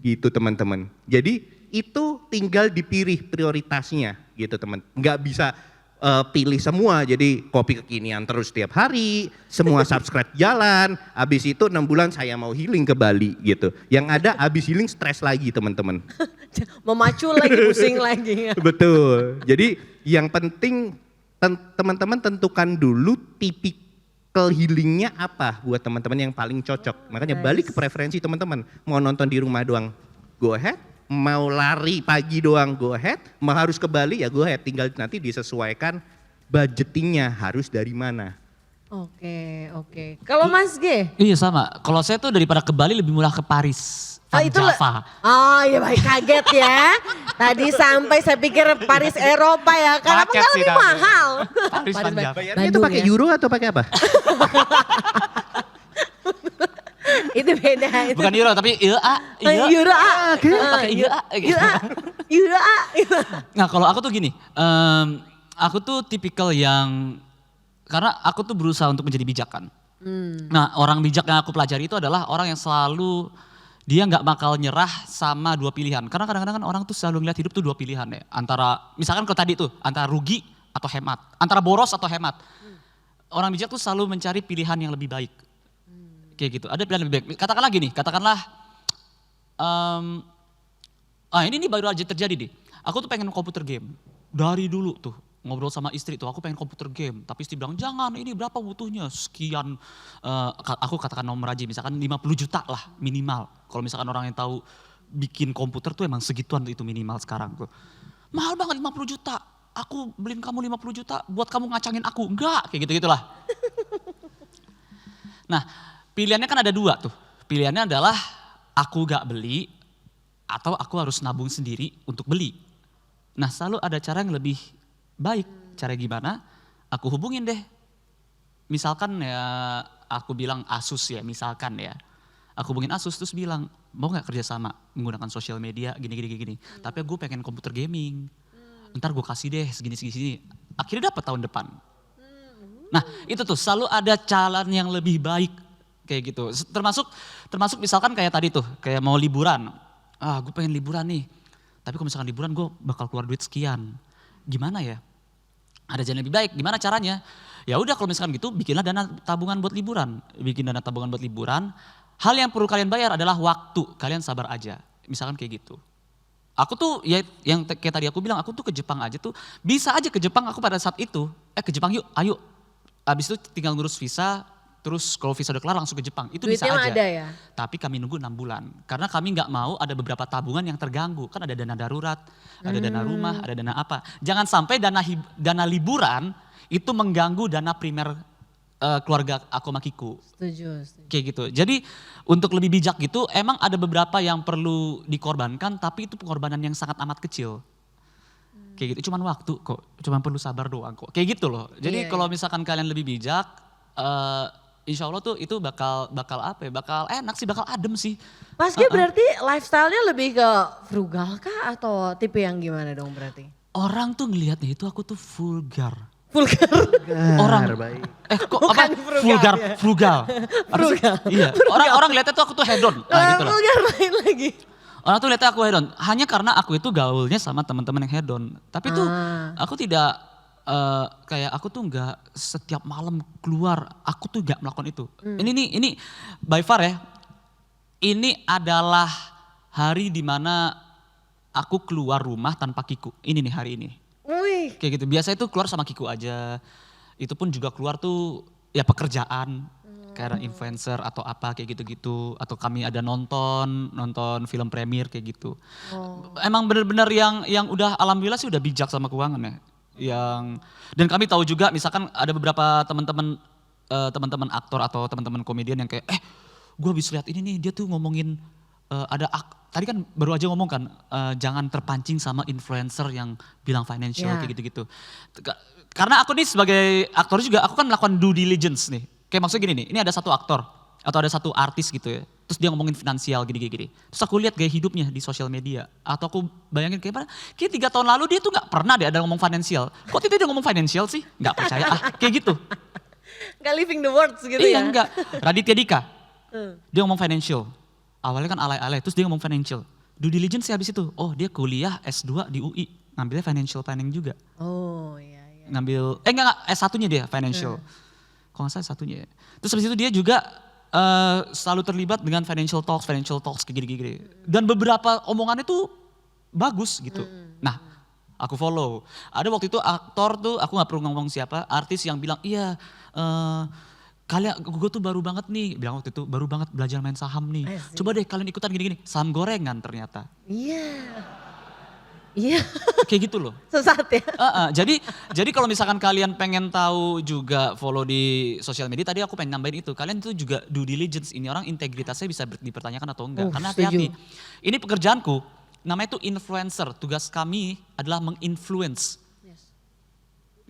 Gitu teman-teman. Jadi itu tinggal dipilih prioritasnya gitu teman. Nggak bisa pilih semua, jadi kopi kekinian terus tiap hari, semua subscribe jalan, habis itu 6 bulan saya mau healing ke Bali gitu. Yang ada habis healing stres lagi teman-teman. Memacu lagi, pusing lagi. Betul, jadi yang penting teman-teman tentukan dulu tipikal healingnya apa buat teman-teman yang paling cocok. Makanya balik ke preferensi teman-teman, mau nonton di rumah doang, go ahead. Mau lari pagi doang go ahead, mau harus ke Bali ya go ahead, tinggal nanti disesuaikan budgetingnya harus dari mana. Oke. Kalau Mas G? Iya sama, kalau saya tuh daripada ke Bali lebih murah ke Paris, Van Java. Oh iya baik, kaget ya. Tadi sampai saya pikir Paris Eropa ya, karena Macet sih lebih tapi. mahal. Paris Van Java. Bayarnya itu Bandung pakai ya? euro atau pakai apa? Itu beda. Bukan euro tapi iya. Euro A. Pakai iya. Euro A. Nah kalau aku tuh gini, aku tuh tipikal yang, karena aku tuh berusaha untuk menjadi bijak kan. Nah orang bijak yang aku pelajari itu adalah orang yang selalu, dia nggak bakal nyerah sama dua pilihan. Karena kadang-kadang kan orang tuh selalu ngeliat hidup tuh dua pilihan ya. Antara, misalkan kalau tadi tuh, antara rugi atau hemat. Antara boros atau hemat. Orang bijak tuh selalu mencari pilihan yang lebih baik. Kayak gitu, ada pilihan lebih baik. Katakanlah gini, ini baru aja terjadi deh. Aku tuh pengen komputer game. Dari dulu tuh, ngobrol sama istri tuh, aku pengen komputer game. Tapi istri bilang, jangan ini berapa butuhnya, sekian. Aku katakan nomor aja, misalkan 50 juta lah minimal. Kalau misalkan orang yang tahu bikin komputer tuh emang segituan itu minimal sekarang tuh. Mahal banget 50 juta, aku beliin kamu 50 juta buat kamu ngacangin aku. Enggak, kayak gitu-gitulah. Nah, pilihannya kan ada dua tuh. Pilihannya adalah aku gak beli atau aku harus nabung sendiri untuk beli. Nah selalu ada cara yang lebih baik. Cara gimana? Aku hubungin deh. Misalkan ya aku bilang Asus ya misalkan ya. Aku hubungin Asus terus bilang mau gak kerjasama menggunakan sosial media gini. Tapi gue pengen komputer gaming. Ntar gue kasih deh segini. Akhirnya dapat tahun depan. Nah itu tuh selalu ada jalan yang lebih baik. Kayak gitu, termasuk misalkan kayak tadi tuh, kayak mau liburan. Gue pengen liburan nih, tapi kalau misalkan liburan gue bakal keluar duit sekian. Gimana ya? Ada jalan lebih baik, gimana caranya? Ya udah kalau misalkan gitu, bikinlah dana tabungan buat liburan. Hal yang perlu kalian bayar adalah waktu, kalian sabar aja. Misalkan kayak gitu. Aku tuh, ya yang kayak tadi aku bilang, aku tuh ke Jepang aja tuh, bisa aja ke Jepang aku pada saat itu, ke Jepang yuk, ayo. Abis itu tinggal ngurus visa, terus kalau visa udah kelar langsung ke Jepang, itu Duitnya bisa aja. ada ya? Tapi kami nunggu 6 bulan. Karena kami nggak mau ada beberapa tabungan yang terganggu. Kan ada dana darurat, ada dana rumah, ada dana apa. Jangan sampai dana liburan itu mengganggu dana primer keluarga aku sama Kiku. Setuju. Kayak gitu. Jadi untuk lebih bijak gitu emang ada beberapa yang perlu dikorbankan tapi itu pengorbanan yang sangat amat kecil. Kayak gitu, cuman waktu kok, cuman perlu sabar doang kok. Kayak gitu loh. Jadi kalau misalkan kalian lebih bijak, insya Allah tuh itu bakal apa ya, bakal enak sih, bakal adem sih. Mas G berarti lifestyle-nya lebih ke frugal kah atau tipe yang gimana dong berarti? Orang tuh ngelihatnya itu aku tuh vulgar. Vulgar? Orang, Baik. kok Bukan apa? frugal ya. Frugal. Iya, orang lihatnya tuh aku tuh hedon. Nah gitu lah. Vulgar lain lagi. Orang tuh lihatnya aku hedon, hanya karena aku itu gaulnya sama teman-teman yang hedon. Tapi tuh aku tidak kayak aku tuh nggak setiap malam keluar, aku tuh nggak melakukan itu. Ini by far ya, ini adalah hari dimana aku keluar rumah tanpa Kiku. Ini nih hari ini. Wih. Kayak gitu, biasa itu keluar sama Kiku aja. Itu pun juga keluar tuh ya pekerjaan. Kayak influencer atau apa kayak gitu-gitu. Atau kami ada nonton film premier kayak gitu. Emang bener-bener yang udah alhamdulillah sih udah bijak sama keuangan ya. Dan kami tahu juga misalkan ada beberapa teman-teman aktor atau teman-teman komedian yang kayak gue habis lihat ini nih, dia tuh ngomongin tadi kan baru aja ngomong kan, jangan terpancing sama influencer yang bilang financial kayak gitu-gitu. Karena aku nih sebagai aktor juga, aku kan melakukan due diligence nih. Kayak maksudnya gini nih, ini ada satu aktor atau ada satu artis gitu ya. Terus dia ngomongin finansial gini-gini. Terus aku lihat gaya hidupnya di sosial media. Atau aku bayangin kayak 3 tahun lalu dia tuh gak pernah deh ada ngomong financial. Kok tiba-tiba dia ngomong financial sih? Gak percaya kayak gitu. Gak living the words gitu Iya ya? enggak. Raditya Dika, dia ngomong financial. Awalnya kan alay-alay, terus dia ngomong financial. Due diligence sih habis itu, oh dia kuliah S2 di UI, ngambilnya financial planning juga. Oh iya. Ngambil, enggak, S1-nya dia financial. Kalau nggak salah S1-nya ya. Terus habis itu dia juga selalu terlibat dengan financial talks kayak gini-gini. Dan beberapa omongannya tuh bagus gitu. Nah, aku follow. Ada waktu itu aktor tuh, aku gak perlu ngomong siapa, artis yang bilang, iya gue tuh baru banget nih, bilang waktu itu baru banget belajar main saham nih. Coba deh kalian ikutan gini-gini, saham gorengan ternyata. Iya. Kayak gitu loh. Sesat ya? Jadi kalau misalkan kalian pengen tahu juga follow di sosial media, tadi aku pengen nambahin itu. Kalian itu juga due diligence, ini orang integritasnya bisa dipertanyakan atau enggak. Karena hati-hati, ini pekerjaanku, namanya itu influencer. Tugas kami adalah menginfluence.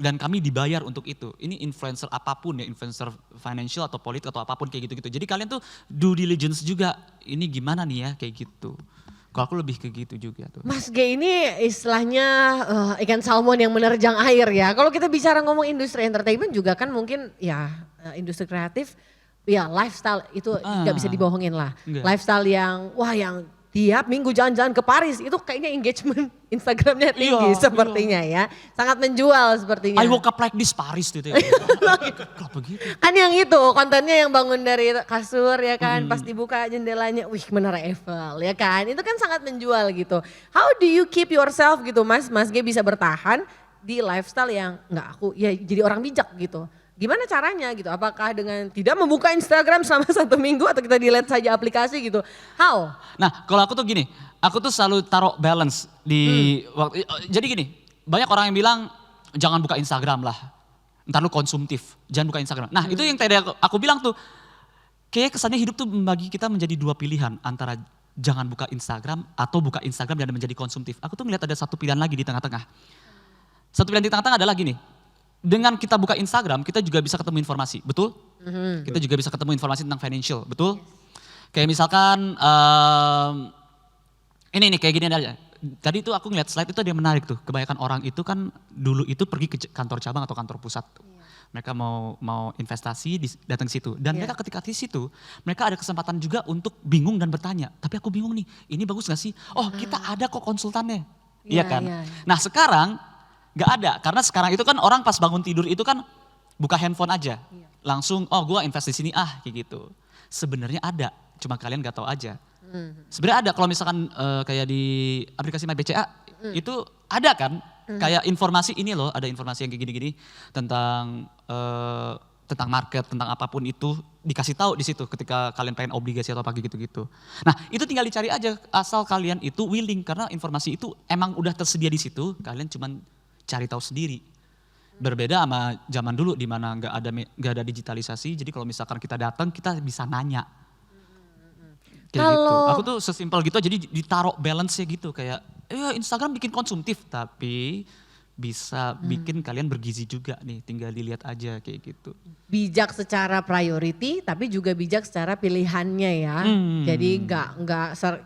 Dan kami dibayar untuk itu. Ini influencer apapun ya, influencer financial atau politik atau apapun kayak gitu-gitu. Jadi kalian tuh due diligence juga, ini gimana nih ya kayak gitu. Kalau aku lebih ke gitu juga tuh. Mas G ini istilahnya ikan salmon yang menerjang air ya. Kalau kita bicara ngomong industri entertainment juga kan mungkin ya industri kreatif, ya lifestyle itu nggak bisa dibohongin lah. Enggak. Lifestyle yang yang tiap minggu jalan-jalan ke Paris itu kayaknya engagement Instagramnya tinggi sepertinya ya. Sangat menjual sepertinya. I woke up like this Paris gitu ya. Kenapa gitu? Kan yang itu kontennya yang bangun dari kasur ya kan, pas dibuka jendelanya, wih Menara Eiffel ya kan. Itu kan sangat menjual gitu. How do you keep yourself gitu Mas G bisa bertahan di lifestyle yang aku ya jadi orang bijak gitu. Gimana caranya gitu? Apakah dengan tidak membuka Instagram selama 1 minggu atau kita delete saja aplikasi gitu? How? Nah kalau aku tuh gini, aku tuh selalu taruh balance di waktu. Jadi gini, banyak orang yang bilang jangan buka Instagram lah. Ntar lu konsumtif, jangan buka Instagram. Nah itu yang tadi aku bilang tuh, kayak kesannya hidup tuh membagi kita menjadi 2 pilihan. Antara jangan buka Instagram atau buka Instagram dan menjadi konsumtif. Aku tuh ngeliat ada satu pilihan lagi di tengah-tengah. Satu pilihan di tengah-tengah adalah gini, dengan kita buka Instagram kita juga bisa ketemu informasi, betul? Kita juga bisa ketemu informasi tentang financial, betul? Kayak misalkan ini nih kayak gini aja. Tadi tuh aku ngeliat slide itu ada yang menarik tuh. Kebanyakan orang itu kan dulu itu pergi ke kantor cabang atau kantor pusat. Mereka mau investasi datang ke situ. Dan mereka ketika di situ, mereka ada kesempatan juga untuk bingung dan bertanya. Tapi aku bingung nih, ini bagus gak sih? Oh kita ada kok konsultannya. Iya kan? Nah sekarang gak ada, karena sekarang itu kan orang pas bangun tidur itu kan buka handphone aja. Langsung, oh gue invest di sini kayak gitu. Sebenarnya ada, cuma kalian gak tahu aja. Sebenarnya ada kalau misalkan kayak di aplikasi MyBCA itu ada kan kayak informasi ini loh, ada informasi yang kayak gini-gini tentang market, tentang apapun itu dikasih tahu di situ ketika kalian pengen obligasi atau apa gitu-gitu. Nah, itu tinggal dicari aja asal kalian itu willing, karena informasi itu emang udah tersedia di situ, kalian cuman cari tahu sendiri. Berbeda sama zaman dulu di mana nggak ada digitalisasi, jadi kalau misalkan kita datang kita bisa nanya. Kayak gitu. Aku tuh sesimpel gitu, jadi ditaruh balance-nya gitu kayak Instagram bikin konsumtif tapi bisa bikin kalian bergizi juga nih, tinggal dilihat aja kayak gitu. Bijak secara priority tapi juga bijak secara pilihannya ya. Jadi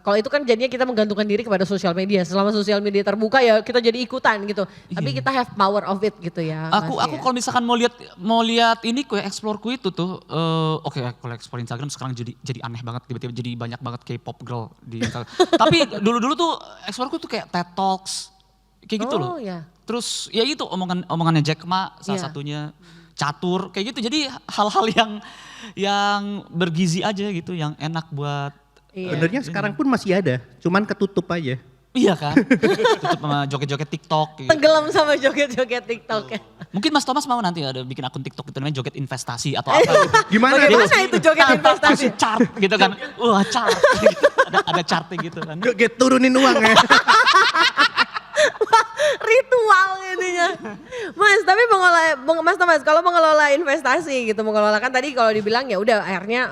kalau itu kan jadinya kita menggantungkan diri kepada sosial media. Selama sosial media terbuka ya kita jadi ikutan gitu. Tapi kita have power of it gitu ya. Aku kalau misalkan mau lihat ini explore itu tuh oke, kalau explore Instagram sekarang jadi aneh banget, tiba-tiba jadi banyak banget K-pop girl di Instagram. Tapi dulu tuh explore tuh kayak TED Talks kayak gitu loh. Iya. Terus ya itu omongannya Jack Ma salah satunya, catur kayak gitu. Jadi hal-hal yang bergizi aja gitu, yang enak buat. Sebenarnya sekarang pun masih ada, cuman ketutup aja. Iya kan, tutup sama joget-joget TikTok. Gitu. Tenggelam sama joget-joget TikTok ya. Mungkin Mas Thomas mau nanti ada bikin akun TikTok itu namanya joget investasi atau apa gitu. Gimana itu joget investasi? Chart gitu kan, wah chart. Ada chartnya gitu kan. Joget turunin uang ya. Ritual intinya. Mas, tapi Mas Thomas, kalau mengelola investasi gitu, mengelola kan tadi kalau dibilang ya udah akhirnya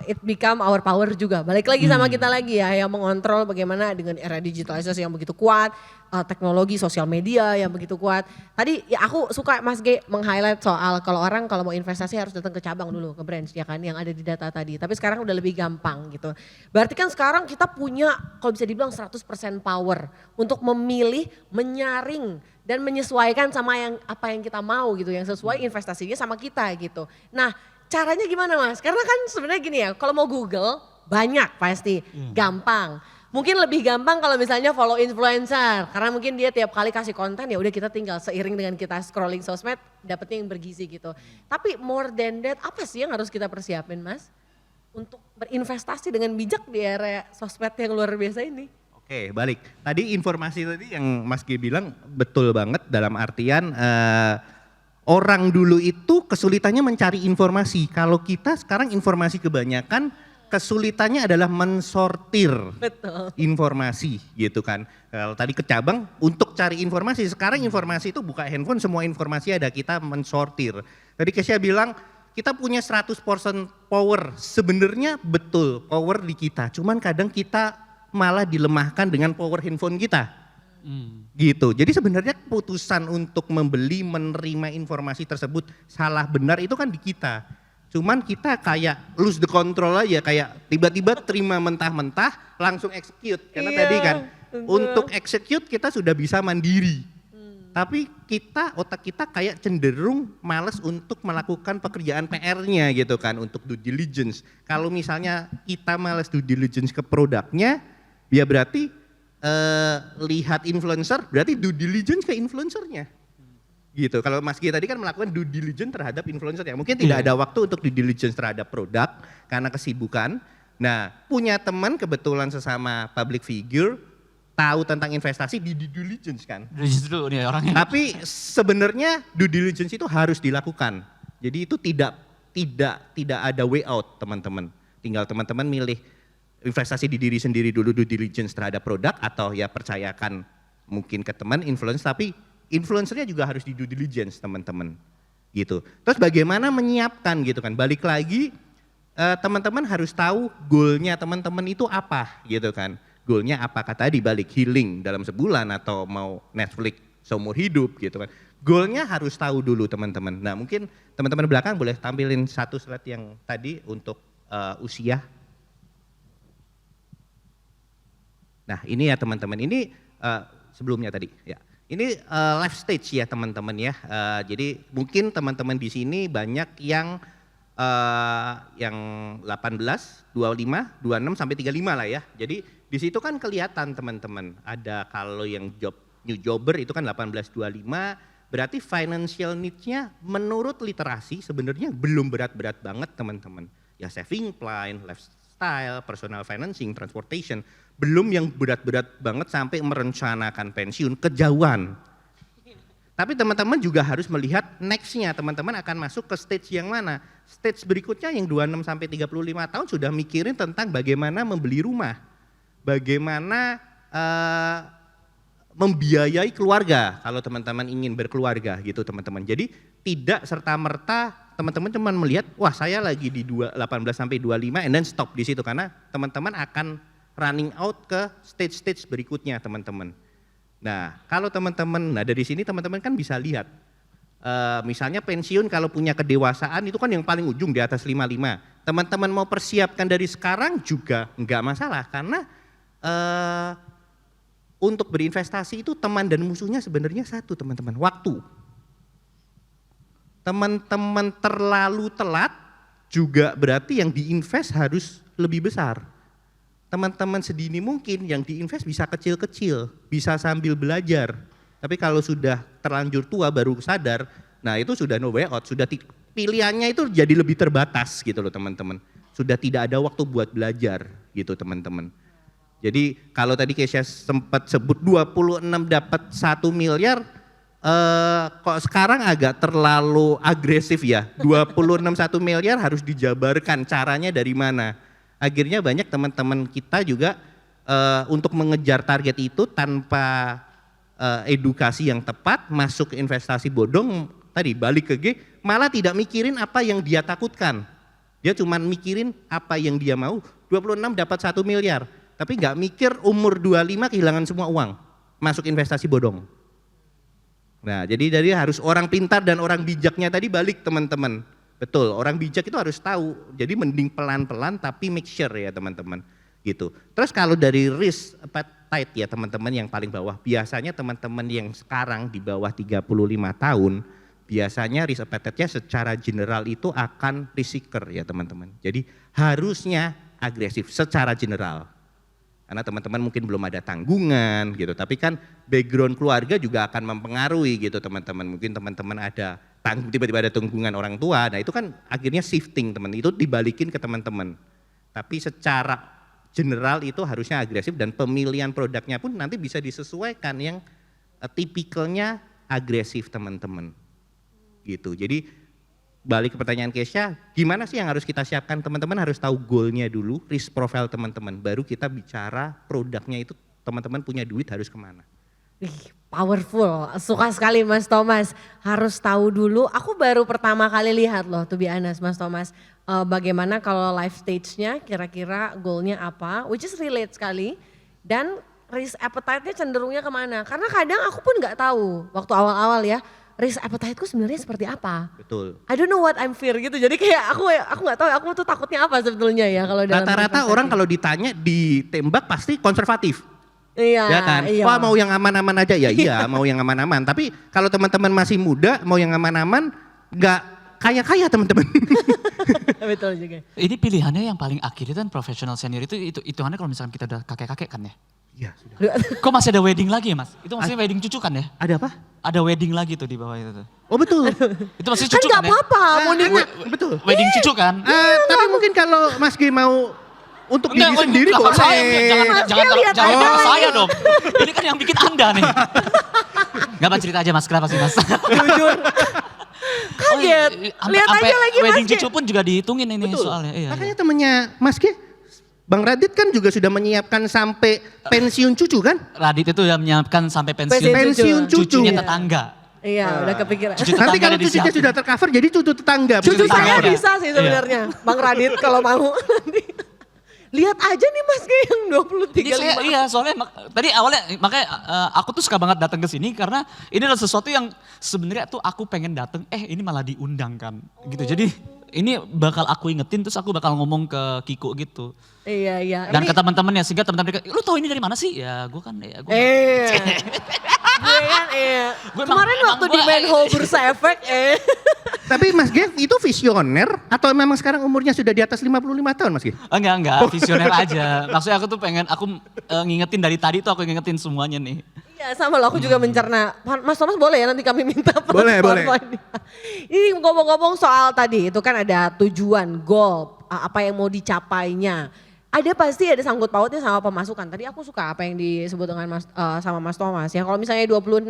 it become our power juga. Balik lagi sama kita lagi ya yang mengontrol bagaimana dengan era digitalisasi yang begitu kuat, teknologi sosial media yang begitu kuat. Tadi ya aku suka Mas G meng-highlight soal kalau orang kalau mau investasi harus datang ke cabang dulu, ke branch ya kan yang ada di data tadi. Tapi sekarang udah lebih gampang gitu. Berarti kan sekarang kita punya kalau bisa dibilang 100% power untuk memilih, menyaring dan menyesuaikan sama apa yang kita mau gitu, yang sesuai investasinya sama kita gitu. Nah, caranya gimana Mas? Karena kan sebenarnya gini ya, kalau mau Google banyak pasti, gampang. Mungkin lebih gampang kalau misalnya follow influencer, karena mungkin dia tiap kali kasih konten ya udah kita tinggal seiring dengan kita scrolling sosmed dapetnya yang bergizi gitu. Tapi more than that, apa sih yang harus kita persiapin Mas? Untuk berinvestasi dengan bijak di era sosmed yang luar biasa ini. Oke, balik. Tadi informasi tadi yang Mas G bilang betul banget dalam artian orang dulu itu kesulitannya mencari informasi. Kalau kita sekarang informasi kebanyakan kesulitannya adalah mensortir informasi gitu kan. Kalau tadi ke cabang untuk cari informasi, sekarang informasi itu buka handphone semua informasi ada, kita mensortir. Tadi Kesya bilang kita punya 100% power, sebenarnya betul power di kita, cuman kadang kita malah dilemahkan dengan power handphone kita. Gitu. Jadi sebenarnya keputusan untuk membeli, menerima informasi tersebut salah benar itu kan di kita. Cuman kita kayak lose the control aja, kayak tiba-tiba terima mentah-mentah langsung execute. Karena tadi kan untuk execute kita sudah bisa mandiri. Tapi otak kita kayak cenderung males untuk melakukan pekerjaan PR-nya gitu kan, untuk due diligence. Kalau misalnya kita males due diligence ke produknya, ya berarti lihat influencer, berarti due diligence ke influencernya. Gitu. Kalau Mas G tadi kan melakukan due diligence terhadap influencer ya. Mungkin tidak ada waktu untuk due diligence terhadap produk karena kesibukan. Nah, punya teman kebetulan sesama public figure tahu tentang investasi di due diligence kan. Justru nih orangnya. Tapi sebenarnya due diligence itu harus dilakukan. Jadi itu tidak ada way out teman-teman. Tinggal teman-teman milih investasi di diri sendiri dulu, due diligence terhadap produk, atau ya percayakan mungkin ke teman influence, tapi influencernya juga harus di due diligence teman-teman gitu. Terus bagaimana menyiapkan gitu kan, balik lagi teman-teman harus tahu goalnya teman-teman itu apa gitu kan. Goalnya apakah tadi balik healing dalam sebulan atau mau Netflix seumur hidup gitu kan. Goalnya harus tahu dulu teman-teman. Nah mungkin teman-teman belakang boleh tampilin satu slide yang tadi untuk usia. Nah ini ya teman-teman, ini sebelumnya tadi ya. Ini life stage ya teman-teman ya. Jadi mungkin teman-teman di sini banyak yang 18, 25, 26 sampai 35 lah ya. Jadi di situ kan kelihatan teman-teman. Ada kalau yang new jobber itu kan 18, 25, berarti financial needs-nya menurut literasi sebenarnya belum berat-berat banget teman-teman. Ya saving plan, lifestyle, personal financing, transportation, belum yang berat-berat banget sampai merencanakan pensiun, kejauhan. Tapi teman-teman juga harus melihat next-nya, teman-teman akan masuk ke stage yang mana. Stage berikutnya yang 26 sampai 35 tahun sudah mikirin tentang bagaimana membeli rumah, bagaimana membiayai keluarga kalau teman-teman ingin berkeluarga gitu teman-teman. Jadi tidak serta-merta teman-teman cuma melihat, wah saya lagi di 18 sampai 25 and then stop di situ, karena teman-teman akan running out ke stage-stage berikutnya teman-teman. Nah kalau teman-teman, nah dari sini teman-teman kan bisa lihat, misalnya pensiun kalau punya kedewasaan itu kan yang paling ujung di atas 55. Teman-teman mau persiapkan dari sekarang juga enggak masalah, karena untuk berinvestasi itu teman dan musuhnya sebenarnya satu teman-teman, waktu. Teman-teman terlalu telat juga berarti yang diinvest harus lebih besar. Teman-teman sedini mungkin yang diinvest bisa kecil-kecil, bisa sambil belajar. Tapi kalau sudah terlanjur tua baru sadar, nah itu sudah no way out, sudah pilihannya itu jadi lebih terbatas gitu loh teman-teman. Sudah tidak ada waktu buat belajar gitu teman-teman. Jadi kalau tadi Kesya sempat sebut 26 dapat 1 miliar, kok sekarang agak terlalu agresif ya. 26 1 miliar harus dijabarkan caranya dari mana. Akhirnya banyak teman-teman kita juga untuk mengejar target itu tanpa edukasi yang tepat, masuk ke investasi bodong, tadi balik ke G, malah tidak mikirin apa yang dia takutkan. Dia cuma mikirin apa yang dia mau, 26 dapat 1 miliar, tapi nggak mikir umur 25 kehilangan semua uang, masuk investasi bodong. Nah jadi harus orang pintar dan orang bijaknya tadi balik teman-teman. Betul, orang bijak itu harus tahu, jadi mending pelan-pelan tapi make sure ya teman-teman. Gitu. Terus kalau dari risk appetite ya teman-teman yang paling bawah, biasanya teman-teman yang sekarang di bawah 35 tahun, biasanya risk appetite-nya secara general itu akan risk seeker ya teman-teman. Jadi harusnya agresif secara general. Karena teman-teman mungkin belum ada tanggungan gitu, tapi kan background keluarga juga akan mempengaruhi gitu teman-teman. Mungkin teman-teman ada tiba-tiba ada tanggungan orang tua, nah itu kan akhirnya shifting teman, itu dibalikin ke teman-teman. Tapi secara general itu harusnya agresif dan pemilihan produknya pun nanti bisa disesuaikan yang tipikalnya agresif teman-teman. Gitu. Jadi balik ke pertanyaan Kesha, gimana sih yang harus kita siapkan? Teman-teman harus tahu goalnya dulu, risk profile teman-teman, baru kita bicara produknya itu teman-teman punya duit harus kemana. Powerful, suka sekali Mas Thomas. Harus tahu dulu, aku baru pertama kali lihat loh to be honest Mas Thomas. Bagaimana kalau life stage-nya kira-kira goalnya apa, which is relate sekali. Dan risk appetite-nya cenderungnya kemana. Karena kadang aku pun gak tahu waktu awal-awal ya, risk appetite-ku sebenarnya seperti apa. Betul. I don't know what I'm fear gitu, jadi kayak aku gak tahu aku tuh takutnya apa sebetulnya ya kalau dalam rata-rata orang kalau ditanya ditembak pasti konservatif. Iya, Ya kan, iya. wah mau yang aman-aman aja ya, iya mau yang aman-aman. Tapi kalau teman-teman masih muda, mau yang aman-aman, nggak kaya-kaya teman-teman. Betul juga. Ini pilihannya yang paling akhir itu kan professional senior itu hitungannya kalau misalkan kita udah kakek-kakek kan ya. Iya sudah. Kok masih ada wedding lagi ya Mas? Itu maksudnya wedding cucu kan ya? Ada apa? Ada wedding lagi tuh di bawah itu tuh. Oh betul. Itu masih Kan cucu gak kan ya? apa-apa, mau Betul. Wedding cucu kan? Tapi mungkin kalau Mas G mau untuk diri Enggak, sendiri enggak, boleh. Mas, lihat jangan aja ke lagi. saya dong. Ini kan yang bikin Anda nih. Gak apa cerita aja Mas, kenapa sih Mas? Jujur. Kaget, lihat aja lagi Mas. Wedding Ge. cucu pun juga dihitungin ini Betul. soalnya. Iya, Makanya temennya Mas G, Bang Radit kan juga sudah menyiapkan sampai pensiun cucu kan? Radit itu udah menyiapkan sampai pensiun, Pensiun cucu. cucunya tetangga. Iya, udah kepikiran. Cucu Nanti tetangga kalau udah cucunya disiapin. sudah tercover jadi cucu tetangga. Cucu bukan saya tetangga. bisa sih sebenarnya, Bang Radit kalau mau. Lihat aja nih Mas Ge yang 23 Ini saya, iya soalnya tadi awalnya makanya aku tuh suka banget datang ke sini karena ini adalah sesuatu yang sebenarnya tuh aku pengen datang, ini malah diundang kan gitu. Jadi ini bakal aku ingetin terus aku bakal ngomong ke Kiko gitu. Iya, iya. Dan Ini- ke teman-temannya sehingga teman-teman lu tahu ini dari mana sih? Ya gue kan ya gue. Gue kan Gue kemarin emang waktu gue- di Manhole Bursa Efek Tapi Mas G itu visioner atau memang sekarang umurnya sudah di atas 55 tahun Mas G? Enggak, visioner aja. Maksudnya aku tuh pengen, aku ngingetin dari tadi tuh aku ngingetin semuanya nih. Iya sama loh, aku juga mencerna. Mas Thomas boleh ya nanti kami minta Boleh, boleh. poin-poinnya. Ini ngomong-ngomong soal tadi, itu kan ada tujuan, goal, apa yang mau dicapainya. Ada pasti ada sangkut pautnya sama pemasukan. Tadi aku suka apa yang disebut dengan sama Mas Thomas. Ya kalau misalnya 26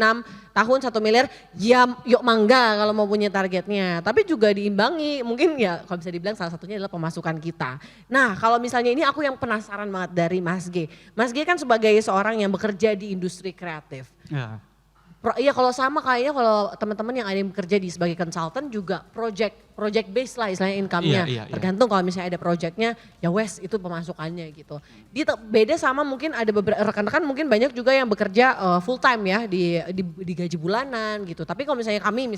tahun 1 miliar, ya yuk mangga kalau mau punya targetnya. Tapi juga diimbangi, mungkin ya kalau bisa dibilang salah satunya adalah pemasukan kita. Nah kalau misalnya ini aku yang penasaran banget dari Mas G. Mas G kan sebagai seorang yang bekerja di industri kreatif. Ya. Iya kalau sama kayaknya kalau teman-teman yang ada yang bekerja di sebagai consultant juga project based lah istilahnya income-nya. Iya. Tergantung kalau misalnya ada projectnya ya wes itu pemasukannya gitu. Dia beda sama mungkin ada beberapa rekan-rekan mungkin banyak juga yang bekerja full time ya di gaji bulanan gitu. Tapi kalau misalnya kami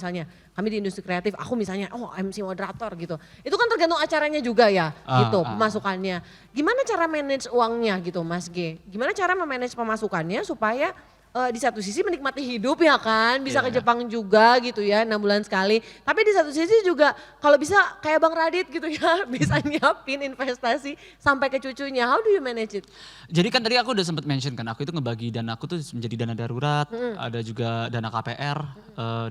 di industri kreatif, aku misalnya MC moderator gitu. Itu kan tergantung acaranya juga ya gitu pemasukannya. Gimana cara manage uangnya gitu Mas G? Gimana cara memanage pemasukannya supaya di satu sisi menikmati hidup ya kan, bisa ke Jepang juga gitu ya 6 bulan sekali. Tapi di satu sisi juga kalau bisa kayak Bang Radit gitu ya, bisa nyiapin investasi sampai ke cucunya. How do you manage it? Jadi kan tadi aku udah sempat mention kan, aku itu ngebagi dana aku tuh menjadi dana darurat, ada juga dana KPR,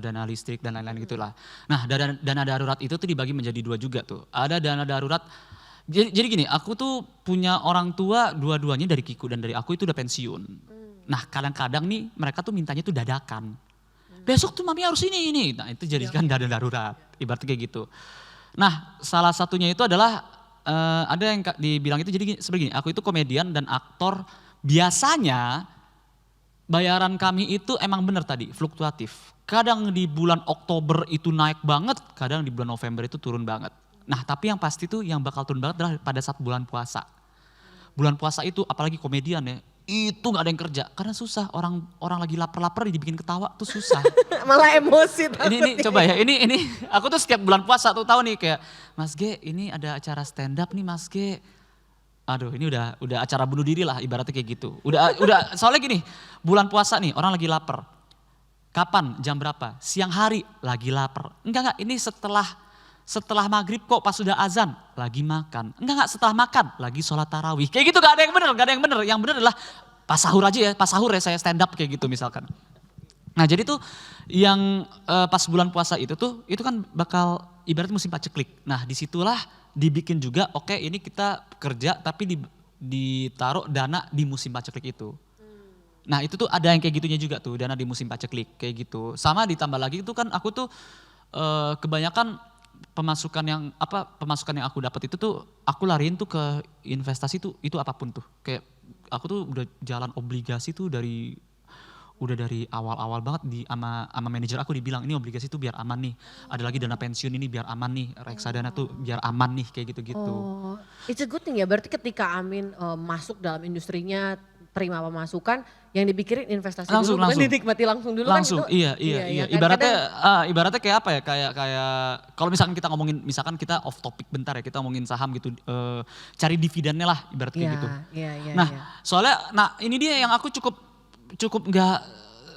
dana listrik dan lain-lain gitulah. Nah dana darurat itu tuh dibagi menjadi 2 juga tuh. Ada dana darurat, jadi gini, aku tuh punya orang tua dua-duanya dari Kiku dan dari aku itu udah pensiun. Nah kadang-kadang nih mereka tuh mintanya tuh dadakan. Besok tuh mami harus ini. Nah itu jadikan dana darurat, ibaratnya kayak gitu. Nah salah satunya itu adalah ada yang dibilang itu jadi seperti gini, aku itu komedian dan aktor biasanya bayaran kami itu emang bener tadi, fluktuatif. Kadang di bulan Oktober itu naik banget, kadang di bulan November itu turun banget. Nah tapi yang pasti tuh yang bakal turun banget adalah pada saat bulan puasa. Bulan puasa itu apalagi komedian ya, itu gak ada yang kerja. Karena susah, orang lagi lapar-lapar dibikin ketawa tuh susah. Malah emosi. Ini coba ya, ini aku tuh setiap bulan puasa tuh tahu nih kayak, Mas G ini ada acara stand up nih Mas G. Aduh ini udah acara bunuh diri lah ibaratnya kayak gitu. Udah soalnya gini, bulan puasa nih orang lagi lapar. Kapan? Jam berapa? Siang hari lagi lapar. Enggak ini setelah maghrib kok pas sudah azan lagi makan. Enggak setelah makan lagi sholat tarawih. Kayak gitu gak ada yang bener. Yang bener adalah pas sahur aja ya, pas sahur ya saya stand up kayak gitu misalkan. Nah jadi tuh yang pas bulan puasa itu kan bakal ibarat musim paceklik. Nah disitulah dibikin juga oke ini kita kerja tapi ditaruh dana di musim paceklik itu. Nah itu tuh ada yang kayak gitunya juga tuh dana di musim paceklik kayak gitu. Sama ditambah lagi itu kan aku tuh kebanyakan pemasukan yang aku dapat itu tuh aku lariin tuh ke investasi tuh itu apapun tuh. Kayak aku tuh udah jalan obligasi tuh dari awal-awal banget sama manajer aku dibilang ini obligasi tuh biar aman nih. Ada lagi dana pensiun ini biar aman nih. Reksadana tuh biar aman nih kayak gitu-gitu. Oh, it's a good thing ya. Berarti ketika Amin masuk dalam industrinya, terima pemasukan, yang dipikirin investasi langsung, dulu, bukan dinikmati langsung dulu langsung, kan itu. Iya. Kan? Ibaratnya kayak apa ya? Kayak kalau misalkan kita misalkan kita off topic bentar ya, kita ngomongin saham gitu, cari dividennya lah ibarat kayak gitu. Iya. Nah, soalnya ini dia yang aku cukup nggak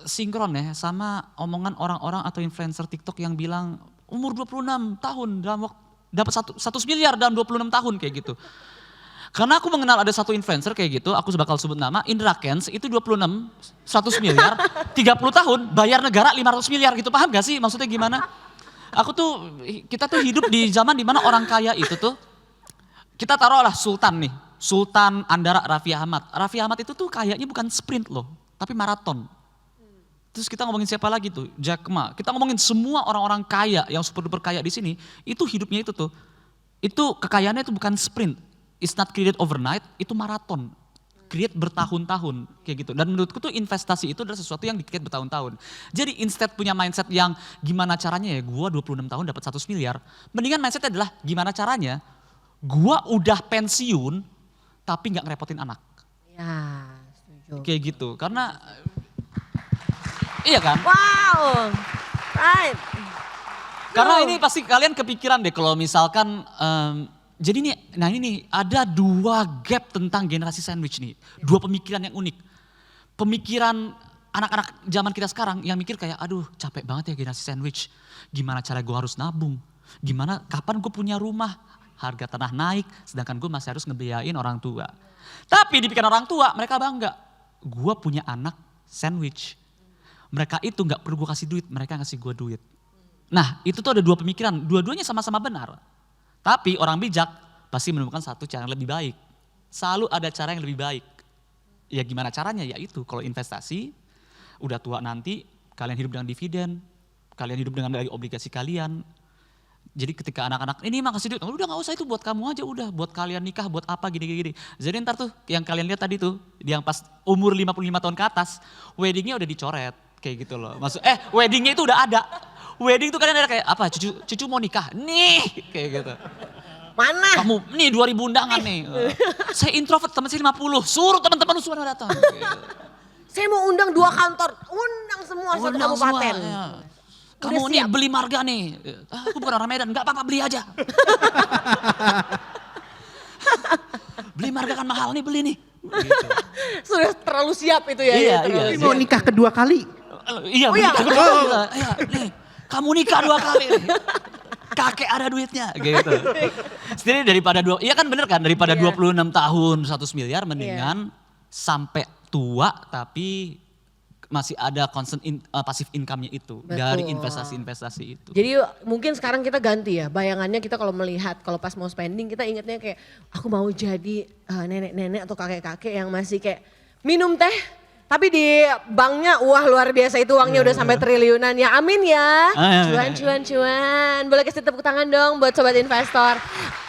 sinkron ya sama omongan orang-orang atau influencer TikTok yang bilang umur 26 tahun dapat 1 miliar dalam 26 tahun kayak gitu. Karena aku mengenal ada satu influencer kayak gitu, aku bakal sebut nama, Indra Kents itu 26, 100 miliar, 30 tahun bayar negara 500 miliar gitu, paham gak sih maksudnya gimana? Kita tuh hidup di zaman dimana orang kaya itu tuh, kita taruhlah Sultan nih, Sultan Andara Raffi Ahmad. Raffi Ahmad itu tuh kayaknya bukan sprint loh, tapi maraton. Terus kita ngomongin siapa lagi tuh? Jack Ma. Kita ngomongin semua orang-orang kaya yang super duper kaya di sini, itu hidupnya itu tuh. Itu kekayaannya itu bukan sprint. It's not created overnight, itu maraton. Create bertahun-tahun kayak gitu. Dan menurutku tuh investasi itu adalah sesuatu yang di-create bertahun-tahun. Jadi instead punya mindset yang gimana caranya ya gua 26 tahun dapat 100 miliar. Mendingan mindsetnya adalah gimana caranya gua udah pensiun tapi gak ngerepotin anak. Ya, setuju. Kayak gitu. Karena iya kan? Wow, right. Karena ini pasti kalian kepikiran deh kalau misalkan jadi nih, nah ini nih ada 2 gap tentang generasi sandwich nih. 2 pemikiran yang unik. Pemikiran anak-anak zaman kita sekarang yang mikir kayak aduh capek banget ya generasi sandwich. Gimana cara gue harus nabung? Kapan gue punya rumah? Harga tanah naik sedangkan gue masih harus ngebiayain orang tua. Tapi di pikiran orang tua mereka bangga. Gue punya anak sandwich. Mereka itu gak perlu gue kasih duit, mereka ngasih gue duit. Nah itu tuh ada 2 pemikiran, dua-duanya sama-sama benar. Tapi orang bijak pasti menemukan satu cara yang lebih baik. Selalu ada cara yang lebih baik. Ya gimana caranya? Yaitu kalau investasi, udah tua nanti kalian hidup dengan dividen, kalian hidup dengan dari obligasi kalian. Jadi ketika anak-anak ini mah kasih duit, udah gak usah itu buat kamu aja udah. Buat kalian nikah, buat apa gini-gini. Jadi ntar tuh yang kalian lihat tadi tuh, yang pas umur 55 tahun ke atas, weddingnya udah dicoret. Kayak gitu loh. Weddingnya itu udah ada. Wedding tuh kalian ada kayak apa, cucu mau nikah, nih kayak gitu. Mana? Kamu, nih 2000 undangan nih. Saya introvert, teman saya 50, suruh teman-teman semua datang. Gitu. Saya mau undang 2 kantor, undang semua satu kabupaten. Ya. Kamu nih beli marga nih, aku bukan orang Medan, gak apa-apa beli aja. Beli marga kan mahal nih, beli nih. Gitu. Sudah terlalu siap itu ya. Iya. Mau nikah kedua kali. Iya, nikah kedua kali. Iya, nih, kamu nikah 2 kali nih. Kakek ada duitnya gitu. Jadi daripada iya kan bener kan, daripada 26 tahun 100 miliar mendingan sampai tua tapi masih ada constant passive income-nya itu. Betul. Dari investasi-investasi itu. Jadi mungkin sekarang kita ganti ya, bayangannya kita kalau melihat, kalau pas mau spending kita ingatnya kayak aku mau jadi nenek-nenek atau kakek-kakek yang masih kayak minum teh, tapi di banknya wah luar biasa itu uangnya udah sampai triliunan ya, amin ya. Cuan. Boleh kasih tepuk tangan dong buat sobat investor.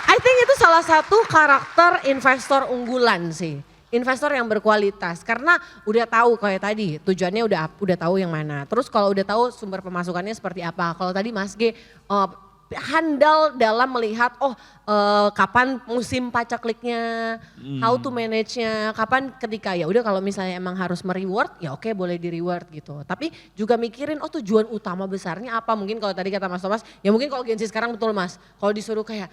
I think itu salah satu karakter investor unggulan sih. investor yang berkualitas karena udah tahu kayak tadi tujuannya udah tahu yang mana. Terus kalau udah tahu sumber pemasukannya seperti apa. Kalau tadi Mas G handal dalam melihat kapan musim pacak kliknya, how to manage-nya, kapan ketika ya udah kalau misalnya emang harus mereward ya oke boleh di reward gitu. Tapi juga mikirin tujuan utama besarnya apa. Mungkin kalau tadi kata Mas Thomas ya mungkin kalau Gen Z sekarang betul Mas. Kalau disuruh kayak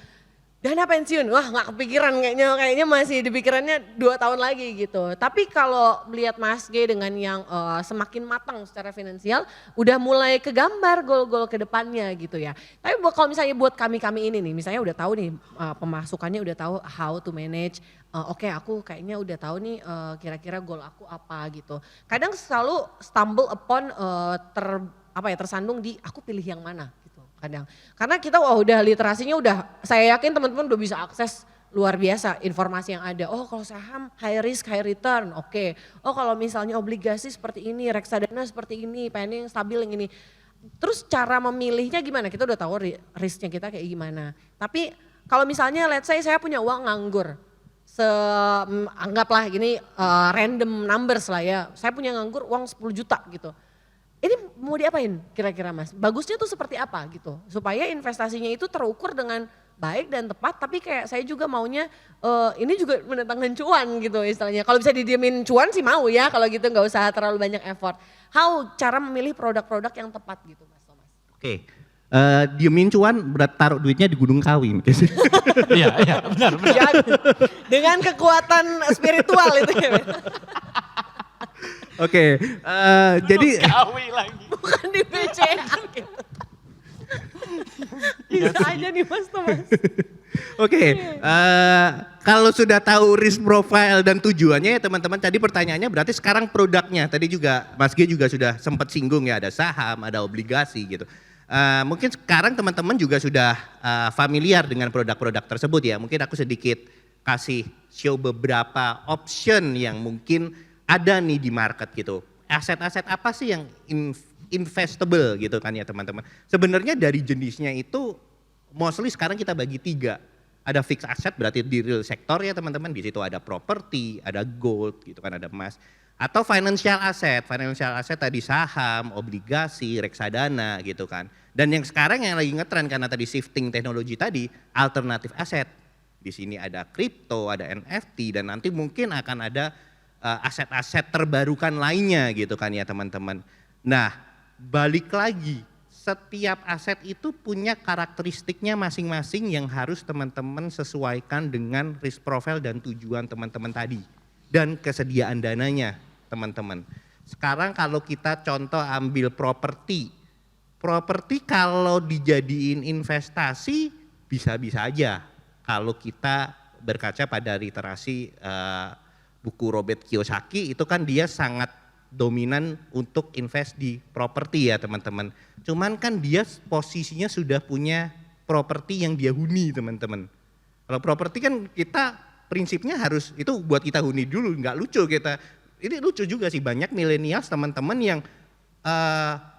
dana pensiun, wah nggak kepikiran kayaknya masih dipikirannya 2 tahun lagi gitu. Tapi kalau melihat Mas G dengan yang semakin matang secara finansial, udah mulai kegambar gol-gol ke depannya gitu ya. Tapi kalau misalnya buat kami-kami ini nih, misalnya udah tahu nih pemasukannya udah tahu how to manage, oke aku kayaknya udah tahu nih kira-kira gol aku apa gitu. Kadang selalu stumble upon tersandung di aku pilih yang mana. Kadang. Karena kita udah literasinya saya yakin teman-teman udah bisa akses luar biasa informasi yang ada. Oh kalau saham high risk high return, oke. Oh kalau misalnya obligasi seperti ini, reksadana seperti ini, pengen yang stabil yang ini. Terus cara memilihnya gimana? Kita udah tahu risknya kita kayak gimana. Tapi kalau misalnya let's say saya punya uang nganggur. Anggaplah gini random numbers lah ya. Saya punya nganggur uang 10 juta gitu. Ini mau diapain kira-kira Mas? Bagusnya tuh seperti apa gitu? Supaya investasinya itu terukur dengan baik dan tepat tapi kayak saya juga maunya ini juga mendatangkan cuan gitu istilahnya. Kalau bisa didiemin cuan sih mau ya kalau gitu nggak usah terlalu banyak effort. How cara memilih produk-produk yang tepat gitu Mas Thomas? Oke, diemin cuan berat taruh duitnya di Gunung Kawi. Iya benar. Dengan kekuatan spiritual itu ya. Oke, jadi Kawi lagi. Bukan di BCA gitu. Bisa aja nih Mas Thomas. Oke, kalau sudah tahu risk profile dan tujuannya ya teman-teman, tadi pertanyaannya berarti sekarang produknya, tadi juga Mas G juga sudah sempat singgung ya, ada saham, ada obligasi gitu. Mungkin sekarang teman-teman juga sudah familiar dengan produk-produk tersebut ya, mungkin aku sedikit kasih show beberapa option yang mungkin ada nih di market gitu. Aset-aset apa sih yang investable gitu kan ya teman-teman. Sebenarnya dari jenisnya itu mostly sekarang kita bagi 3. Ada fixed asset berarti di real sector ya teman-teman. Di situ ada property, ada gold gitu kan, ada emas. Atau financial asset. Financial asset tadi saham, obligasi, reksadana gitu kan. Dan yang sekarang yang lagi ngetren karena tadi shifting teknologi tadi, alternative asset. Di sini ada crypto, ada NFT dan nanti mungkin akan ada aset-aset terbarukan lainnya gitu kan ya teman-teman. Nah balik lagi, setiap aset itu punya karakteristiknya masing-masing yang harus teman-teman sesuaikan dengan risk profile dan tujuan teman-teman tadi. Dan kesediaan dananya teman-teman. Sekarang kalau kita contoh ambil properti kalau dijadiin investasi bisa-bisa aja. Kalau kita berkaca pada literasi buku Robert Kiyosaki itu kan dia sangat dominan untuk invest di properti ya teman-teman. Cuman kan dia posisinya sudah punya properti yang dia huni teman-teman. Kalau properti kan kita prinsipnya harus itu buat kita huni dulu, nggak lucu kita. Ini lucu juga sih banyak milenials teman-teman yang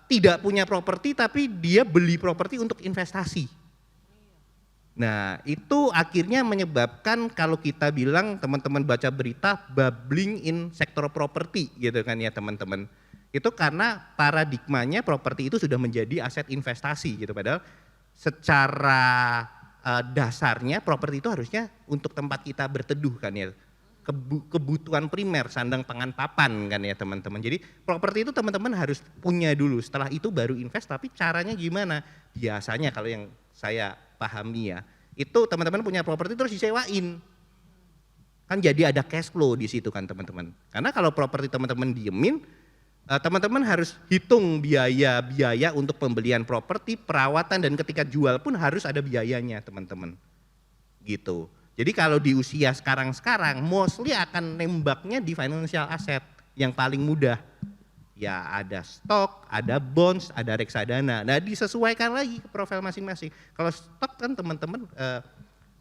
tidak punya properti tapi dia beli properti untuk investasi. Nah itu akhirnya menyebabkan kalau kita bilang teman-teman baca berita bubbling in sektor properti gitu kan ya teman-teman. Itu karena paradigmanya properti itu sudah menjadi aset investasi gitu. Padahal secara dasarnya properti itu harusnya untuk tempat kita berteduh kan ya. Kebutuhan primer, sandang pangan papan kan ya teman-teman. Jadi properti itu teman-teman harus punya dulu, setelah itu baru invest tapi caranya gimana? Biasanya kalau yang saya pahami ya, itu teman-teman punya properti terus disewain. Kan jadi ada cash flow di situ kan teman-teman. Karena kalau properti teman-teman diemin, teman-teman harus hitung biaya untuk pembelian properti, perawatan dan ketika jual pun harus ada biayanya teman-teman. Gitu. Jadi kalau di usia sekarang mostly akan nembaknya di financial asset yang paling mudah. Ya ada stok, ada bonds, ada reksadana. Nah disesuaikan lagi ke profil masing-masing. Kalau stok kan teman-teman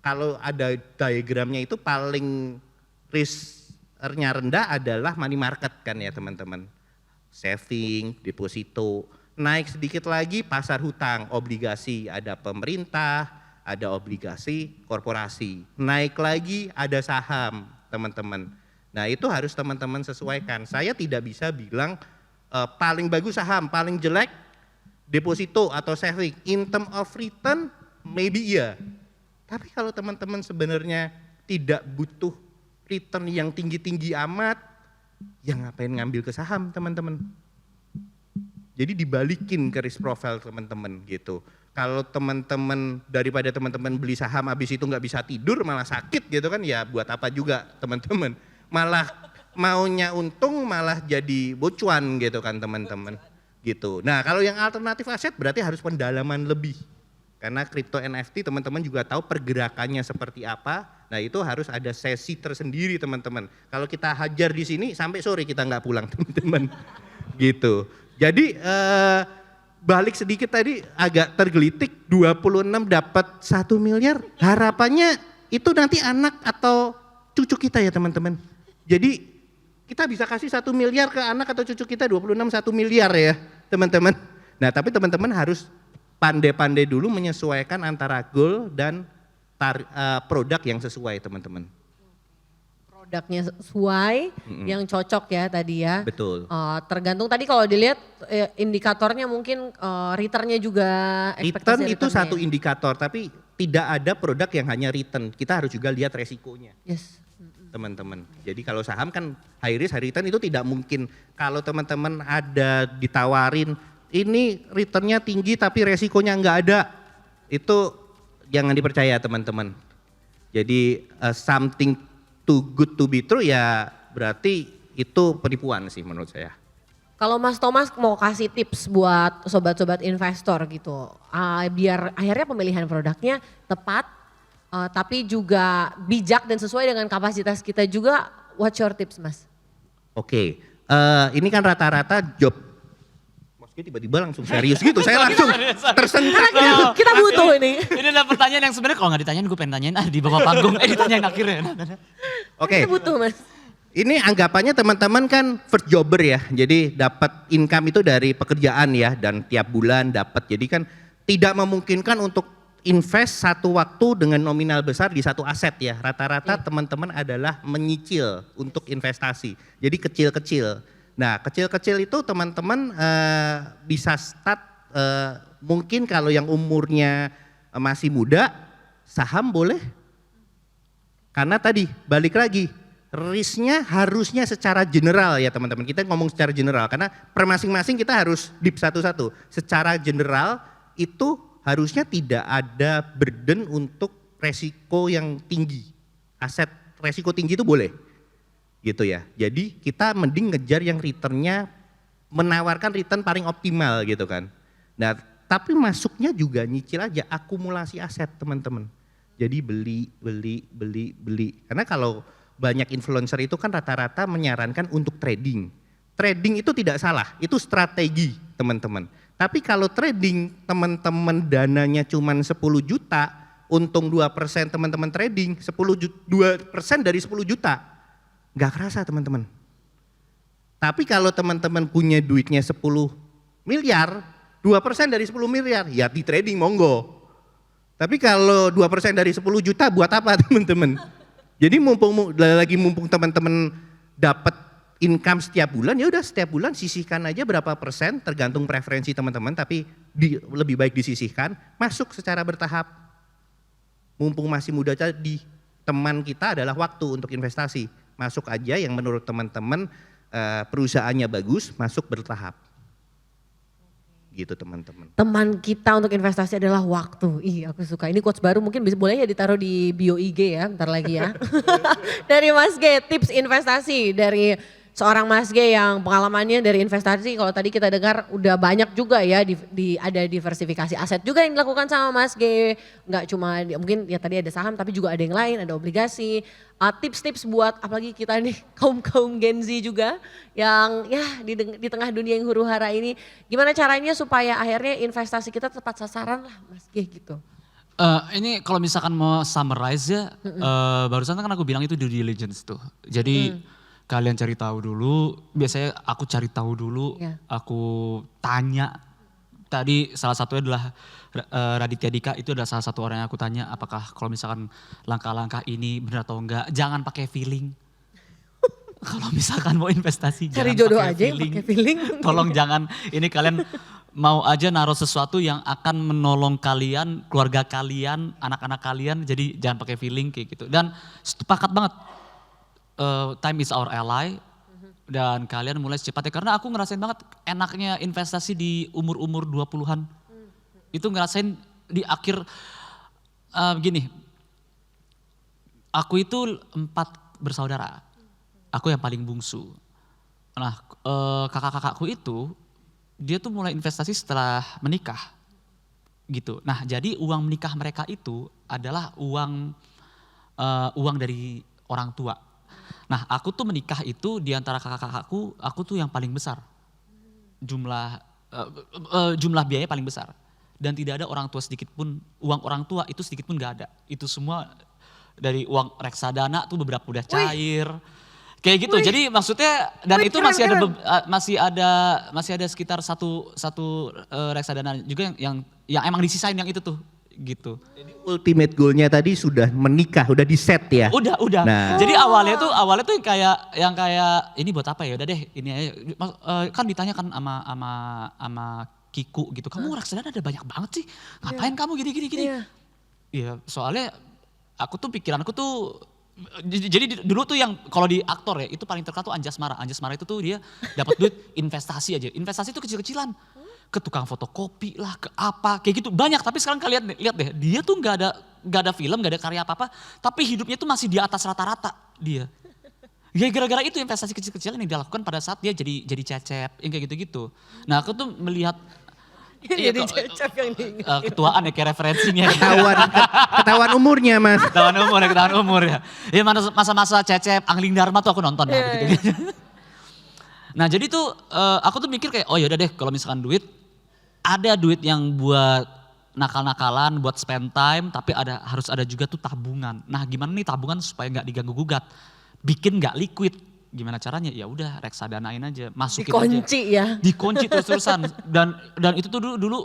kalau ada diagramnya itu paling risk-nya rendah adalah money market kan ya teman-teman. Saving, deposito. Naik sedikit lagi pasar hutang, obligasi, ada pemerintah, ada obligasi korporasi. Naik lagi ada saham teman-teman. Nah itu harus teman-teman sesuaikan. Saya tidak bisa bilang paling bagus saham, paling jelek deposito atau saving. In term of return maybe iya. Tapi kalau teman-teman sebenarnya tidak butuh return yang tinggi-tinggi amat, ya ngapain ngambil ke saham teman-teman. Jadi dibalikin ke risk profile teman-teman gitu. Kalau teman-teman daripada teman-teman beli saham habis itu nggak bisa tidur malah sakit gitu kan, ya buat apa juga teman-teman. Malah maunya untung malah jadi bocuan gitu kan teman-teman gitu. Nah kalau yang alternatif aset berarti harus pendalaman lebih. Karena crypto NFT teman-teman juga tahu pergerakannya seperti apa. Nah itu harus ada sesi tersendiri teman-teman. Kalau kita hajar di sini sampai sore kita nggak pulang teman-teman gitu. Jadi balik sedikit tadi agak tergelitik 26 dapat 1 miliar. Harapannya itu nanti anak atau cucu kita ya teman-teman. Jadi kita bisa kasih 1 miliar ke anak atau cucu kita 26 1 miliar ya teman-teman. Nah tapi teman-teman harus pandai-pandai dulu menyesuaikan antara goal dan produk yang sesuai teman-teman. Produknya sesuai, yang cocok ya tadi ya. Betul. Tergantung tadi kalau dilihat indikatornya mungkin returnnya juga. Return ekspektasi itu returnnya satu ya. indikator, tapi tidak ada produk yang hanya return. Kita harus juga lihat resikonya. Yes. Teman-teman. Jadi kalau saham kan high risk, high return itu tidak mungkin. Kalau teman-teman ada ditawarin, ini returnnya tinggi tapi resikonya nggak ada, itu jangan dipercaya teman-teman. Jadi something too good to be true ya berarti itu penipuan sih menurut saya. Kalau Mas Thomas mau kasih tips buat sobat-sobat investor gitu, biar akhirnya pemilihan produknya tepat, tapi juga bijak dan sesuai dengan kapasitas kita juga, what's your tips Mas? Oke, ini kan rata-rata job, Moski tiba-tiba langsung serius gitu, saya langsung tersentak gitu. Kita butuh ini. Ini adalah pertanyaan yang sebenarnya kalau nggak ditanyain gue pengen tanyain di bawah panggung, ditanyain akhirnya. Oke. Kita butuh Mas. Ini anggapannya teman-teman kan first jobber ya, jadi dapat income itu dari pekerjaan ya dan tiap bulan dapat. Jadi kan tidak memungkinkan untuk invest satu waktu dengan nominal besar di satu aset ya. Rata-rata teman-teman adalah menyicil untuk investasi. Jadi kecil-kecil. Nah kecil-kecil itu teman-teman bisa start mungkin kalau yang umurnya masih muda saham boleh. Karena tadi balik lagi. Risknya harusnya secara general ya teman-teman, kita ngomong secara general karena per masing-masing kita harus deep satu-satu. Secara general itu harusnya tidak ada burden untuk resiko yang tinggi. Aset resiko tinggi itu boleh gitu ya. Jadi kita mending ngejar yang returnnya menawarkan return paling optimal gitu kan. Nah tapi masuknya juga nyicil aja akumulasi aset teman-teman. Jadi beli. Karena kalau banyak influencer itu kan rata-rata menyarankan untuk trading. Trading itu tidak salah, itu strategi teman-teman. Tapi kalau trading teman-teman dananya cuma 10 juta, untung 2% teman-teman trading, 2% dari 10 juta. Nggak kerasa teman-teman. Tapi kalau teman-teman punya duitnya 10 miliar, 2% dari 10 miliar, ya di trading monggo. Tapi kalau 2% dari 10 juta buat apa teman-teman? Jadi mumpung teman-teman dapat income setiap bulan, ya udah setiap bulan sisihkan aja berapa persen tergantung preferensi teman-teman, tapi lebih baik disisihkan, masuk secara bertahap. Mumpung masih muda tadi, teman kita adalah waktu untuk investasi. Masuk aja yang menurut teman-teman perusahaannya bagus, masuk bertahap. Gitu teman-teman. Teman kita untuk investasi adalah waktu. Ih aku suka. Ini quotes baru mungkin boleh ya ditaruh di bio IG ya bentar lagi ya. Dari Mas G, tips investasi dari seorang Mas G yang pengalamannya dari investasi kalau tadi kita dengar udah banyak juga ya ada diversifikasi aset juga yang dilakukan sama Mas G. Enggak cuma mungkin ya tadi ada saham tapi juga ada yang lain, ada obligasi. Tips-tips buat apalagi kita nih kaum Gen Z juga yang ya di tengah dunia yang huru hara ini. Gimana caranya supaya akhirnya investasi kita tepat sasaran lah Mas G gitu. Ini kalau misalkan mau summarize ya, barusan kan aku bilang itu due diligence tuh. Jadi kalian cari tahu dulu, biasanya aku cari tahu dulu, aku tanya. Tadi salah satunya adalah Raditya Dika, itu adalah salah satu orang yang aku tanya apakah kalau misalkan langkah-langkah ini benar atau enggak, jangan pakai feeling. kalau misalkan mau investasi Cari jangan jodoh pakai aja yang pakai feeling. Tolong jangan, ini kalian mau aja naruh sesuatu yang akan menolong kalian, keluarga kalian, anak-anak kalian, jadi jangan pakai feeling kayak gitu. Dan sepakat banget, time is our ally, dan kalian mulai secepatnya. Karena aku ngerasain banget enaknya investasi di umur-umur 20-an. Itu ngerasain di akhir, gini, aku itu 4 bersaudara, aku yang paling bungsu. Nah kakak-kakakku itu, dia tuh mulai investasi setelah menikah gitu. Nah jadi uang menikah mereka itu adalah uang dari orang tua. Nah aku tuh menikah itu di antara kakak-kakakku, aku tuh yang paling besar. Jumlah biaya paling besar. Dan tidak ada orang tua sedikit pun, uang orang tua itu sedikit pun gak ada. Itu semua dari uang reksadana tuh beberapa udah cair. Kayak gitu. Jadi maksudnya dan itu masih ada sekitar satu reksadana juga yang emang disisain yang itu tuh gitu. Jadi ultimate goalnya tadi sudah menikah, udah di set ya. Udah. Nah. Jadi awalnya tuh yang kayak ini buat apa ya? Udah deh, ini aja. Kan ditanya kan sama Kiku gitu. Kamu reksadana ada banyak banget sih. Ngapain kamu gini? Iya, soalnya pikiranku tuh jadi dulu tuh yang kalau di aktor ya itu paling terkenal tuh Anjasmara. Anjasmara itu tuh dia dapat duit investasi aja. Investasi itu kecil-kecilan. Ke tukang fotokopi lah, ke apa, kayak gitu banyak. Tapi sekarang kalian lihat deh, dia tuh nggak ada film, nggak ada karya apa-apa, tapi hidupnya tuh masih di atas rata-rata dia. Ya gara-gara itu investasi kecil-kecilan yang dilakukan pada saat dia jadi cecep, yang kayak gitu-gitu. Nah aku tuh melihat Jadi cecep yang diingat. ketuaan ya kayak referensinya. Ketahuan umurnya Mas. Ketahuan umur ya. Ya masa-masa cecep, Angling Dharma tuh aku nonton lah gitu-gitu. Nah jadi tuh aku tuh mikir kayak oh yaudah deh kalau misalkan ada duit yang buat nakal-nakalan, buat spend time, tapi harus ada juga tuh tabungan. Nah gimana nih tabungan supaya nggak diganggu-gugat, bikin nggak liquid, gimana caranya? Ya udah reksadanain aja, masukin Dikunci aja. ya. Dikunci terus-terusan. Dan itu tuh dulu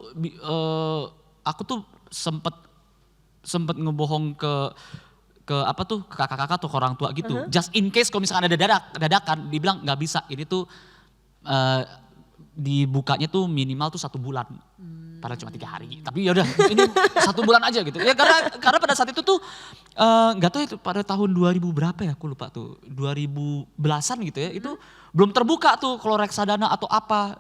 aku tuh sempet ngebohong ke apa tuh ke kakak-kakak tuh ke orang tua gitu. Just in case kalau misalkan ada dadakan, dibilang nggak bisa. Ini tuh dibukanya tuh minimal tuh 1 bulan. Padahal cuma 3 hari. Tapi ya udah ini 1 bulan aja gitu. Ya karena pada saat itu tuh nggak tahu itu pada tahun 2000 berapa ya aku lupa tuh. 2010-an gitu ya. Itu belum terbuka tuh kalau reksadana atau apa.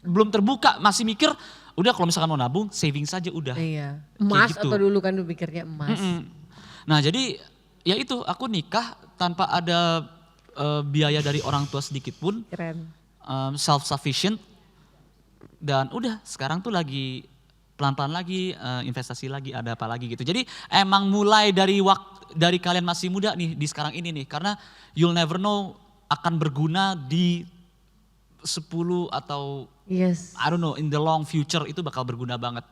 Belum terbuka, masih mikir udah kalau misalkan mau nabung saving saja udah. Iya. Emas gitu. atau dulu kan pikirnya emas. Nah jadi ya itu aku nikah tanpa ada biaya dari orang tua sedikit pun. Keren. Self sufficient dan udah sekarang tuh lagi pelan-pelan lagi investasi lagi ada apa lagi gitu. Jadi emang mulai dari kalian masih muda nih di sekarang ini nih karena you'll never know akan berguna di 10 atau Yes. I don't know in the long future itu bakal berguna banget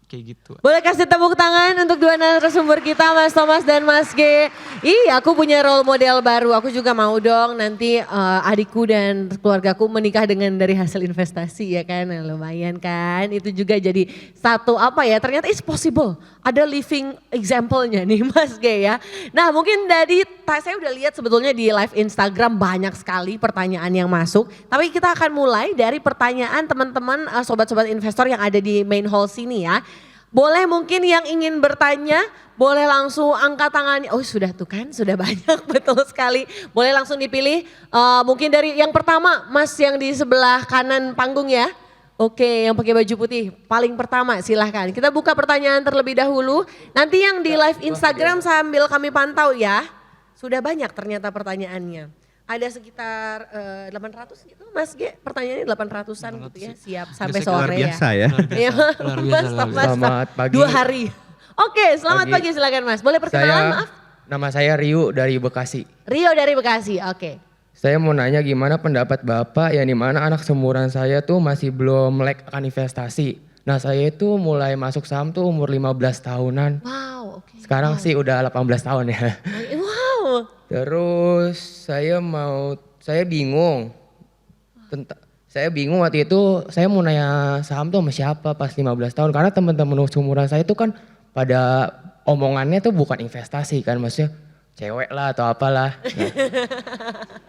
kayak gitu. Boleh kasih tepuk tangan untuk 2 narasumber kita, Mas Thomas dan Mas G. Aku punya role model baru. Aku juga mau dong nanti adikku dan keluargaku menikah dengan dari hasil investasi ya kan. Nah, lumayan kan. Itu juga jadi satu ternyata it's possible. Ada living example-nya nih Mas G ya. Nah mungkin saya udah lihat sebetulnya di live Instagram banyak sekali pertanyaan yang masuk. Tapi kita akan mulai dari pertanyaan teman-teman sobat-sobat investor yang ada di main hall sini ya. Boleh mungkin yang ingin bertanya, boleh langsung angkat tangannya. Oh sudah tuh kan, sudah banyak betul sekali. Boleh langsung dipilih, mungkin dari yang pertama Mas yang di sebelah kanan panggung ya. Oke yang pakai baju putih, paling pertama silahkan. Kita buka pertanyaan terlebih dahulu. Nanti yang di live Instagram sambil kami pantau ya. Sudah banyak ternyata pertanyaannya. Ada sekitar 800 gitu Mas G, pertanyaannya 800-an gitu ya, siap sampai sore luar biasa ya. Iya, Selamat pagi. 2 hari. Oke, selamat pagi silakan Mas. Boleh perkenalan maaf? Nama saya Rio dari Bekasi. Rio dari Bekasi, oke. Saya mau nanya gimana pendapat Bapak yang dimana anak seumuran saya tuh masih belum melek akan investasi. Nah saya itu mulai masuk saham tuh umur 15 tahunan. Wow, oke. Sekarang sih udah 18 tahun ya. Wow. Terus saya bingung. Saya bingung waktu itu saya mau nanya saham tuh sama siapa pas 15 tahun. Karena teman-teman seumuran saya itu kan pada omongannya tuh bukan investasi kan. Maksudnya cewek lah atau apalah.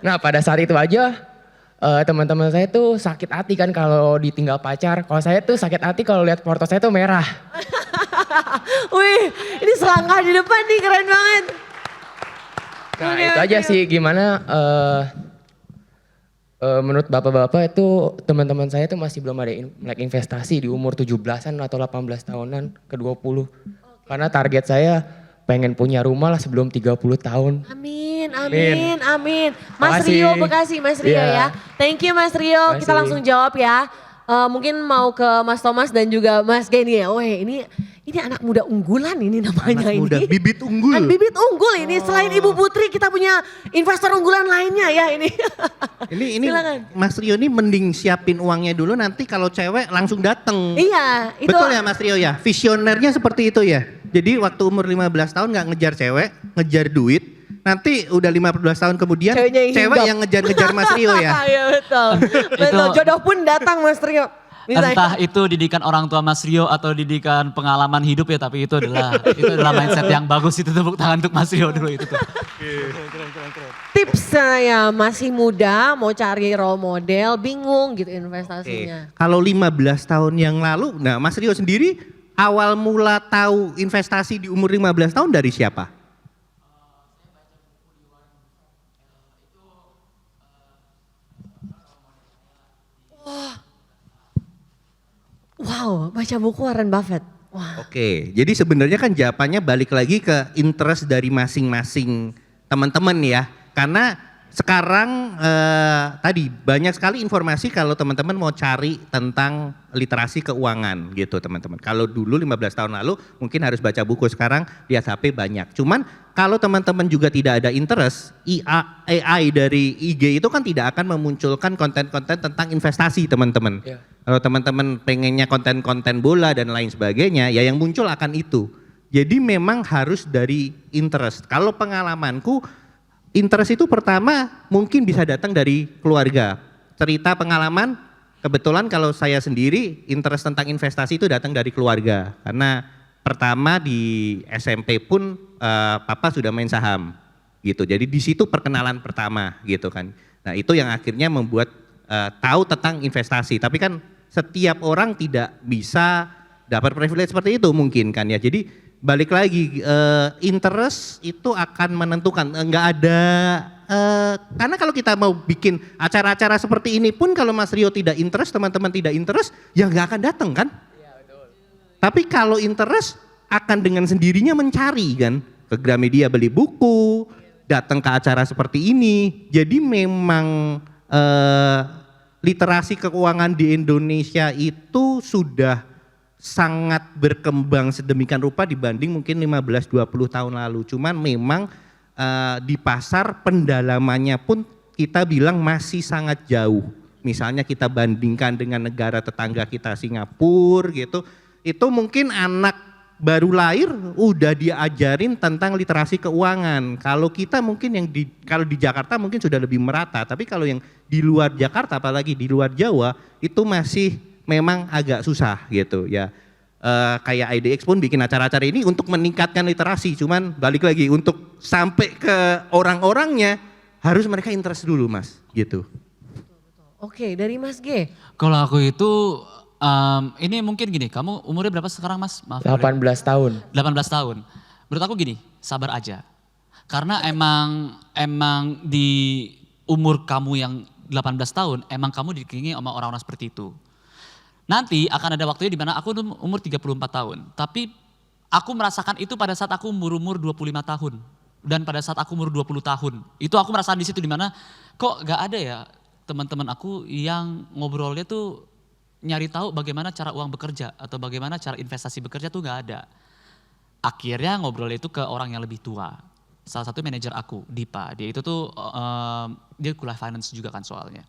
Nah pada saat itu aja teman-teman saya tuh sakit hati kan kalau ditinggal pacar. Kalau saya tuh sakit hati kalau lihat foto saya tuh merah. Wih, ini selangkah di depan nih, keren banget. Nah Oke, itu oke, aja sih gimana menurut bapak-bapak itu teman-teman saya tuh masih belum ada melek investasi di umur 17-an atau 18 tahunan ke 20. Karena target saya pengen punya rumah lah sebelum 30 tahun. Amin, amin, amin. Mas Makasih. Rio, bekasi Mas Rio Iya. ya. Thank you Mas Rio, kita Makasih. langsung jawab ya. Mungkin mau ke Mas Thomas dan juga Mas Geni ya. Weh, ini anak muda unggulan ini namanya Anak ini. muda, bibit unggul. Bibit unggul ini. Selain Ibu Putri kita punya investor unggulan lainnya ya ini. Ini Silakan. Mas Rio ini mending siapin uangnya dulu, nanti kalau cewek langsung dateng. Iya, itu. Betul ya Mas Rio ya? Visionernya seperti itu ya? Jadi waktu umur 15 tahun nggak ngejar cewek, ngejar duit. Nanti udah 15 tahun kemudian Ceweknya yang cewek hinggap. yang ngejar-ngejar Mas Rio ya? Iya betul. Betul, jodoh pun datang Mas Rio. Misalnya. Entah itu didikan orang tua Mas Rio atau didikan pengalaman hidup ya, tapi itu adalah mindset yang bagus. Itu tepuk tangan untuk Mas Rio dulu itu tuh. Tips saya masih muda, mau cari role model, bingung gitu investasinya. Kalau 15 tahun yang lalu, nah Mas Rio sendiri awal mula tahu investasi di umur 15 tahun dari siapa? Wow, baca buku Warren Buffett. Wah. Oke, jadi sebenarnya kan jawabannya balik lagi ke interest dari masing-masing teman-teman ya. Karena sekarang tadi banyak sekali informasi kalau teman-teman mau cari tentang literasi keuangan gitu teman-teman. Kalau dulu 15 tahun lalu mungkin harus baca buku, sekarang lihat HP banyak. Cuman kalau teman-teman juga tidak ada interest, AI dari IG itu kan tidak akan memunculkan konten-konten tentang investasi teman-teman. Iya. Kalau teman-teman pengennya konten-konten bola dan lain sebagainya, ya yang muncul akan itu. Jadi memang harus dari interest. Kalau pengalamanku, interest itu pertama mungkin bisa datang dari keluarga. Cerita pengalaman, kebetulan kalau saya sendiri interest tentang investasi itu datang dari keluarga. Karena pertama di SMP pun papa sudah main saham gitu. Jadi di situ perkenalan pertama gitu kan. Nah itu yang akhirnya membuat tahu tentang investasi. Tapi kan setiap orang tidak bisa dapat privilege seperti itu mungkin kan ya. Jadi balik lagi interest itu akan menentukan. Enggak ada karena kalau kita mau bikin acara-acara seperti ini pun kalau Mas Rio tidak interest, teman-teman tidak interest, ya nggak akan datang kan? Iya, betul. Tapi kalau interest akan dengan sendirinya mencari kan, ke Gramedia beli buku, datang ke acara seperti ini. Jadi memang literasi keuangan di Indonesia itu sudah sangat berkembang sedemikian rupa dibanding mungkin 15-20 tahun lalu. Cuman memang di pasar pendalamannya pun kita bilang masih sangat jauh. Misalnya kita bandingkan dengan negara tetangga kita Singapura gitu, itu mungkin anak baru lahir udah diajarin tentang literasi keuangan. Kalau kita mungkin kalau di Jakarta mungkin sudah lebih merata, tapi kalau yang di luar Jakarta apalagi di luar Jawa itu masih memang agak susah gitu ya. Kayak IDX pun bikin acara-acara ini untuk meningkatkan literasi, cuman balik lagi untuk sampai ke orang-orangnya harus mereka interest dulu Mas gitu. Oke, dari Mas G. Kalau aku itu ini mungkin gini, kamu umurnya berapa sekarang Mas? Maaf, 18 tahun. 18 tahun. Menurut aku gini, sabar aja. Karena emang di umur kamu yang 18 tahun, emang kamu dikelilingi sama orang-orang seperti itu. Nanti akan ada waktunya di mana aku umur 34 tahun. Tapi aku merasakan itu pada saat aku umur 25 tahun. Dan pada saat aku umur 20 tahun. Itu aku merasakan di situ di mana kok gak ada ya teman-teman aku yang ngobrolnya tuh nyari tahu bagaimana cara uang bekerja atau bagaimana cara investasi bekerja tuh gak ada. Akhirnya ngobrolnya itu ke orang yang lebih tua. Salah satu manajer aku, Dipa. Dia itu tuh dia kuliah finance juga kan soalnya.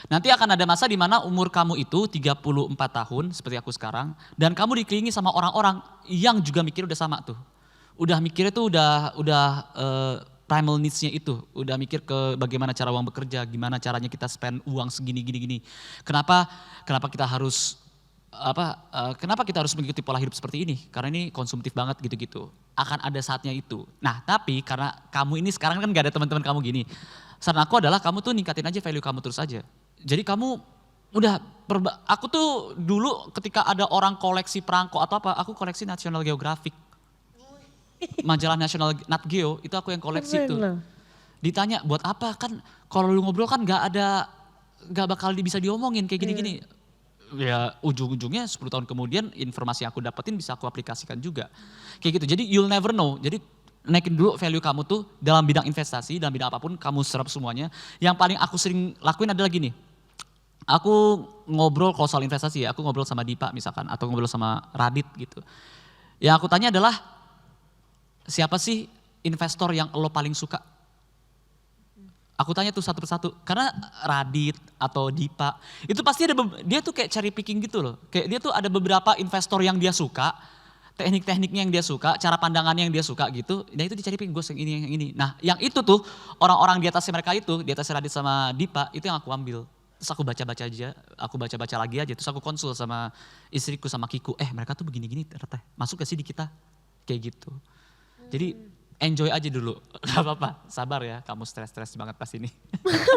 Nanti akan ada masa di mana umur kamu itu 34 tahun seperti aku sekarang dan kamu dikelilingi sama orang-orang yang juga mikir udah sama tuh. Udah mikirnya tuh udah primal needs-nya itu, udah mikir ke bagaimana cara uang bekerja, gimana caranya kita spend uang segini gini. Kenapa kita harus kenapa kita harus mengikuti pola hidup seperti ini? Karena ini konsumtif banget gitu-gitu. akan ada saatnya itu. Nah tapi karena kamu ini sekarang kan gak ada teman-teman kamu gini. Saran aku adalah kamu tuh ningkatin aja value kamu terus aja. Jadi kamu udah, aku tuh dulu ketika ada orang koleksi perangko atau apa, aku koleksi National Geographic. Majalah National Nat Geo itu aku yang koleksi tuh. Ditanya buat apa, kan kalau lu ngobrol kan gak bakal bisa diomongin kayak gini-gini. Ya ujung-ujungnya 10 tahun kemudian informasi yang aku dapetin bisa aku aplikasikan juga. Kayak gitu, jadi you'll never know. Jadi naikin dulu value kamu tuh dalam bidang investasi, dalam bidang apapun kamu serap semuanya. Yang paling aku sering lakuin adalah gini, aku ngobrol kalau soal investasi ya, aku ngobrol sama Dipa misalkan, atau ngobrol sama Radit gitu. Yang aku tanya adalah, siapa sih investor yang lo paling suka? Aku tanya tuh satu persatu, karena Radit atau Dipa, itu pasti ada, dia tuh kayak cherry picking gitu loh. Kayak dia tuh ada beberapa investor yang dia suka, teknik-tekniknya yang dia suka, cara pandangannya yang dia suka gitu. Dan itu dicari picking, gue yang ini. Nah yang itu tuh, orang-orang di atasnya mereka itu, di atasnya Radit sama Dipa, itu yang aku ambil. Terus aku baca-baca aja, aku baca-baca lagi aja, terus aku konsul sama istriku sama Kiku, mereka tuh begini-gini ternyata, masuk gak sih di kita? Kayak gitu. Jadi enjoy aja dulu, gak apa-apa, sabar ya, kamu stres-stres banget pas ini.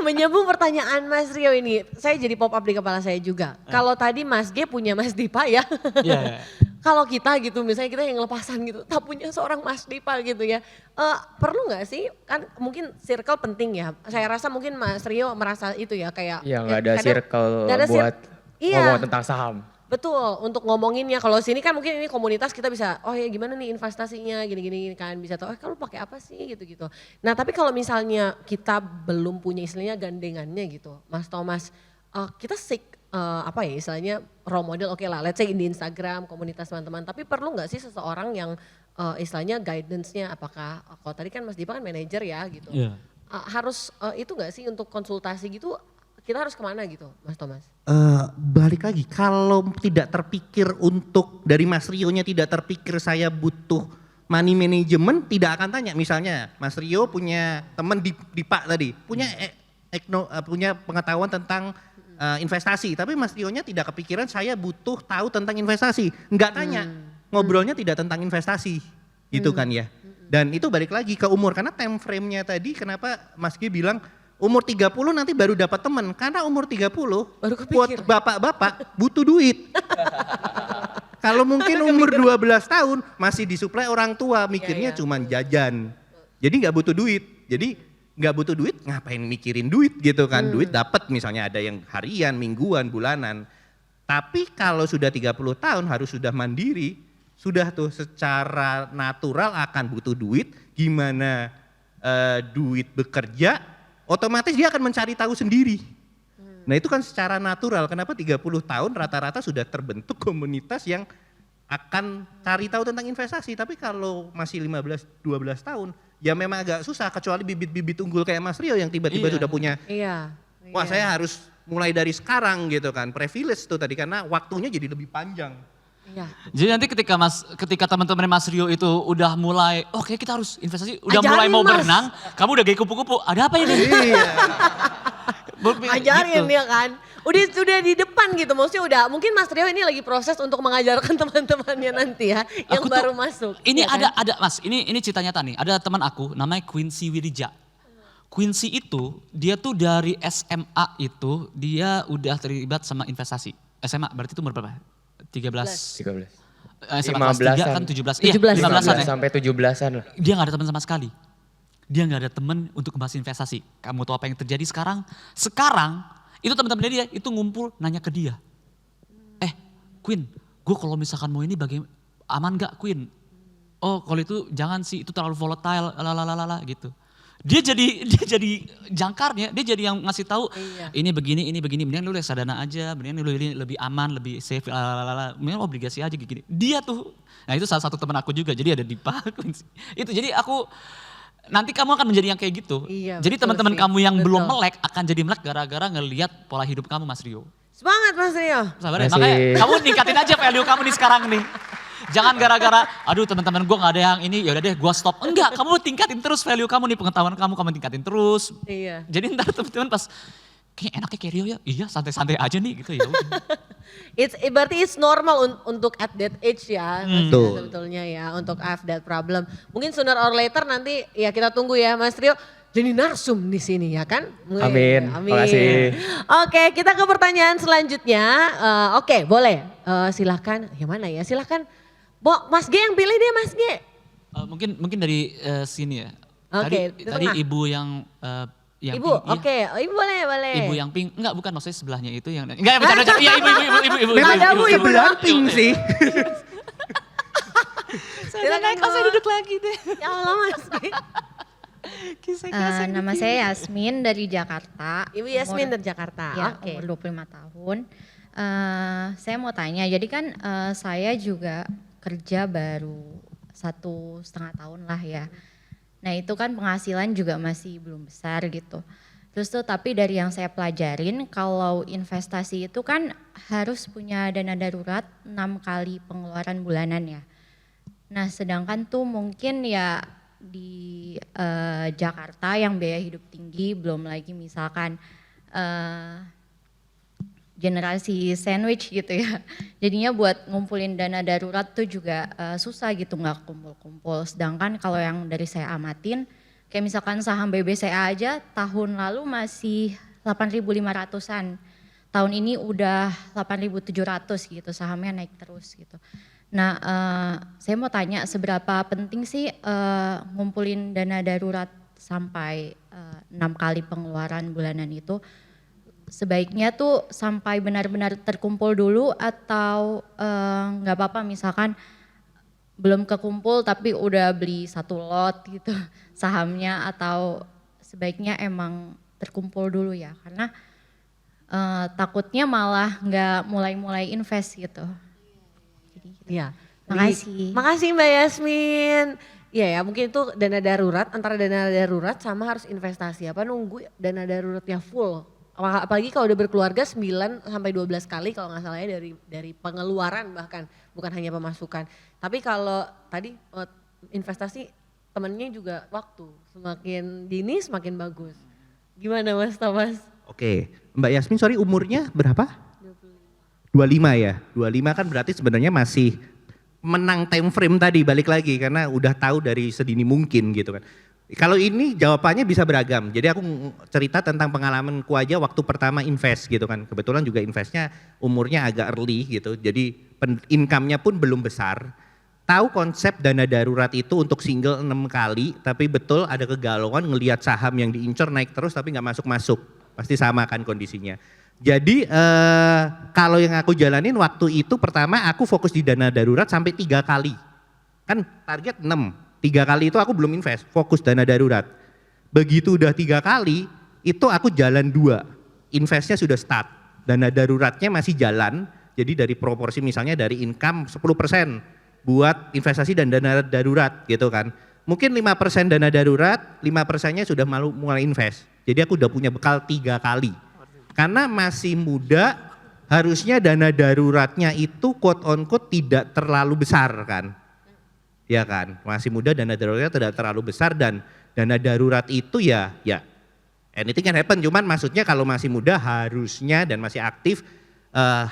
Menyambung pertanyaan Mas Rio ini, saya jadi pop up di kepala saya juga. Kalau tadi Mas G punya Mas Dipa ya, Iya. kalau kita gitu, misalnya kita yang lepasan gitu, tak punya seorang Mas Dipa gitu ya. Perlu gak sih, kan mungkin circle penting ya. Saya rasa mungkin Mas Rio merasa itu ya kayak. Iya nggak ada kadang circle nggak ada buat iya. ngomong tentang saham. Betul, untuk ngomonginnya. Kalau sini kan mungkin ini komunitas kita bisa, oh ya gimana nih investasinya, gini-gini kan. Bisa tahu, kalau pakai apa sih gitu-gitu. Nah tapi kalau misalnya kita belum punya istilahnya gandengannya gitu, Mas Thomas, kita seek apa ya istilahnya role model, oke lah, let's say di Instagram, komunitas teman-teman. Tapi perlu nggak sih seseorang yang istilahnya guidance-nya, apakah, kalau tadi kan Mas Dipa kan manajer ya gitu. Iya. Harus itu nggak sih untuk konsultasi gitu, kita harus kemana gitu Mas Thomas? Balik lagi, kalau tidak terpikir untuk, dari Mas Rio-nya tidak terpikir saya butuh money management, tidak akan tanya. Misalnya Mas Rio punya teman di Pak tadi, punya pengetahuan tentang investasi, tapi Mas Rio-nya tidak kepikiran saya butuh tahu tentang investasi. Enggak tanya, ngobrolnya tidak tentang investasi, gitu kan ya. Dan itu balik lagi ke umur, karena time frame-nya tadi kenapa Mas G bilang umur 30 nanti baru dapat teman, karena umur 30 Baru buat kepikir. bapak-bapak butuh duit. Kalau mungkin umur 12 tahun masih disuplai orang tua, mikirnya Iya. cuman jajan. Jadi nggak butuh duit. Jadi nggak butuh duit, ngapain mikirin duit gitu kan. Duit dapat, misalnya ada yang harian, mingguan, bulanan. Tapi kalau sudah 30 tahun harus sudah mandiri, sudah tuh secara natural akan butuh duit. Gimana duit bekerja, otomatis dia akan mencari tahu sendiri. Nah itu kan secara natural, kenapa 30 tahun rata-rata sudah terbentuk komunitas yang akan cari tahu tentang investasi. Tapi kalau masih 15-12 tahun, ya memang agak susah, kecuali bibit-bibit unggul kayak Mas Rio yang tiba-tiba Iya. sudah punya, Iya. wah saya harus mulai dari sekarang gitu kan, privilege tuh tadi karena waktunya jadi lebih panjang. Iya. Jadi nanti ketika teman-teman Mas Rio itu udah mulai, oke kita harus investasi, udah Ajarin, mulai mau Mas. berenang, kamu udah kayak kupu-kupu, ada apa ini? Iya. Ajarin Gitu. ya kan. Udah di depan gitu, maksudnya udah mungkin Mas Rio ini lagi proses untuk mengajarkan teman-temannya nanti ya yang Aku tuh- baru masuk. Ini ya kan? ada Mas, ini cerita nyata nih. Ada teman aku namanya Quincy Wirija. Quincy itu dia tuh dari SMA itu dia udah terlibat sama investasi. SMA berarti itu umur berapa? 13. 13. SMA kelas 3 kan 17. Iya, 17. 15-an ya. Sampai 17-an lah. Dia gak ada teman sama sekali. Dia gak ada teman untuk membahas investasi. Kamu tahu apa yang terjadi sekarang? Sekarang itu teman-temannya dia itu ngumpul nanya ke dia. Queen, gue kalau misalkan mau ini aman gak Queen? Oh kalau itu jangan sih, itu terlalu volatile, lalalala gitu. Dia jadi jangkarnya, dia jadi yang ngasih tahu Iya. ini begini, mendingan lu reksadana aja, mendingan lu ini lebih aman, lebih safe, lalalala, mendingan obligasi aja gini. Dia tuh, nah itu salah satu teman aku juga, jadi ada di Pak Quincy. Itu jadi aku, nanti kamu akan menjadi yang kayak gitu. Iya, Jadi betul teman-teman sih, kamu yang belum betul. melek akan jadi melek gara-gara ngelihat pola hidup kamu Mas Rio. Semangat Mas Rio. Sabar ya, Masih- makanya kamu ningkatin aja value kamu nih sekarang nih. Jangan gara-gara, aduh teman-teman gue gak ada yang ini, yaudah deh gue stop. Enggak, kamu tingkatin terus value kamu nih, pengetahuan kamu tingkatin terus. Iya. Jadi ntar teman-teman pas, kayak enaknya kayak Rio ya, iya santai-santai aja nih gitu ya udah. Berarti it's normal untuk at that age ya, Mas, Betul. sebetulnya ya, untuk have that problem. Mungkin sooner or later nanti ya kita tunggu ya Mas Rio jadi narsum di sini ya kan? Amin. Makasih. Oke, kita ke pertanyaan selanjutnya. Oke, boleh. Silahkan, yang mana ya? Silahkan. Mas G yang pilih deh Mas G. Mungkin dari sini ya. Oke, di Tadi tengah. ibu yang Ibu, pink, iya. oke. Ibu boleh. Ibu yang pink, enggak bukan maksudnya sebelahnya itu yang, enggak bercanda, iya ibu. Memang Ada Bu, ibu sebelah pink sih. Silakan Kok saya duduk lagi deh. Ya Allah Mas G. Nama saya Yasmin dari Jakarta. Ibu Yasmin dari Jakarta. Ya, Oke. umur 25 tahun. Saya mau tanya, jadi kan saya juga kerja baru 1,5 tahun lah ya. Nah itu kan penghasilan juga masih belum besar gitu. Terus tuh tapi dari yang saya pelajarin kalau investasi itu kan harus punya dana darurat 6 kali pengeluaran bulanan ya. Nah sedangkan tuh mungkin ya di Jakarta yang biaya hidup tinggi, belum lagi misalkan generasi sandwich gitu ya. Jadinya buat ngumpulin dana darurat tuh juga susah gitu, nggak kumpul-kumpul. Sedangkan kalau yang dari saya amatin, kayak misalkan saham BBCA aja tahun lalu masih 8.500-an. Tahun ini udah 8.700 gitu, sahamnya naik terus gitu. Nah saya mau tanya seberapa penting sih ngumpulin dana darurat sampai 6 kali pengeluaran bulanan itu? Sebaiknya tuh sampai benar-benar terkumpul dulu atau nggak apa-apa misalkan belum kekumpul tapi udah beli 1 lot gitu sahamnya, atau sebaiknya emang terkumpul dulu ya karena takutnya malah nggak mulai-mulai invest gitu. Jadi gitu. Iya. Makasih. Makasih Mbak Yasmin. Iya ya, mungkin itu dana darurat, antara dana darurat sama harus investasi. Apa nunggu dana daruratnya full. Apalagi kalau udah berkeluarga 9 sampai 12 kali kalau nggak salah ya dari pengeluaran bahkan, bukan hanya pemasukan. Tapi kalau tadi investasi temennya juga waktu, semakin dini semakin bagus. Gimana Mas Thomas? Oke, Mbak Yasmin sorry umurnya berapa? 25 ya, 25 kan berarti sebenarnya masih menang time frame tadi, balik lagi karena udah tahu dari sedini mungkin gitu kan. Kalau ini jawabannya bisa beragam, jadi aku cerita tentang pengalamanku aja waktu pertama invest gitu kan. Kebetulan juga investnya umurnya agak early gitu, jadi income-nya pun belum besar. Tahu konsep dana darurat itu untuk single 6 kali, tapi betul ada kegalauan ngelihat saham yang diincar naik terus tapi nggak masuk-masuk. Pasti sama kan kondisinya. Jadi kalau yang aku jalanin waktu itu pertama aku fokus di dana darurat sampai 3 kali. Kan target 6, 3 kali itu aku belum invest, fokus dana darurat. Begitu udah 3 kali, itu aku jalan 2, investnya sudah start. Dana daruratnya masih jalan, jadi dari proporsi misalnya dari income 10% buat investasi dan dana darurat gitu kan. Mungkin 5% dana darurat, 5%-nya sudah mulai invest. Jadi aku udah punya bekal 3 kali. Karena masih muda, harusnya dana daruratnya itu quote on quote tidak terlalu besar kan. Ya kan, masih muda dana daruratnya tidak terlalu besar dan dana darurat itu ya anything can happen, cuman maksudnya kalau masih muda harusnya dan masih aktif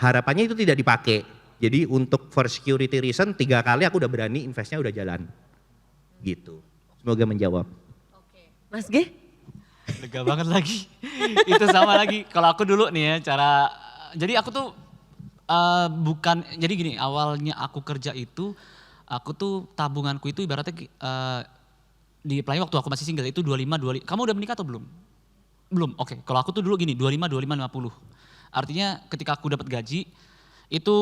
harapannya itu tidak dipakai. Jadi untuk for security reason 3 kali aku udah berani investnya udah jalan gitu. Semoga menjawab. Mas G? Lega banget lagi. Itu sama lagi. Kalau aku dulu nih ya cara, jadi aku tuh bukan, jadi gini awalnya aku kerja itu, aku tuh tabunganku itu ibaratnya di apalagi waktu aku masih single itu 25. Kamu udah menikah atau belum? Belum, oke. Kalau aku tuh dulu gini 25, 50. Artinya ketika aku dapat gaji itu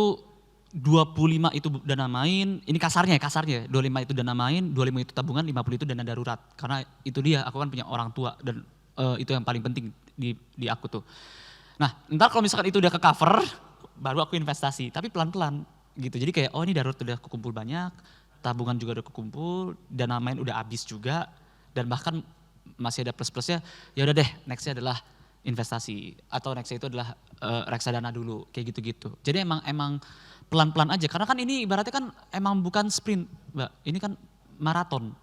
25 itu dana main, ini kasarnya 25 itu dana main, 25 itu tabungan, 50 itu dana darurat. Karena itu dia, aku kan punya orang tua dan itu yang paling penting di aku tuh. Nah ntar kalau misalkan itu udah ke cover, baru aku investasi, tapi pelan-pelan gitu. Jadi kayak oh ini darurat udah kekumpul banyak, tabungan juga udah kekumpul, dana main udah habis juga, dan bahkan masih ada plus-plusnya, ya udah deh nextnya adalah investasi atau nextnya itu adalah reksadana dulu kayak gitu-gitu. Jadi emang pelan-pelan aja karena kan ini ibaratnya kan emang bukan sprint Mbak, ini kan maraton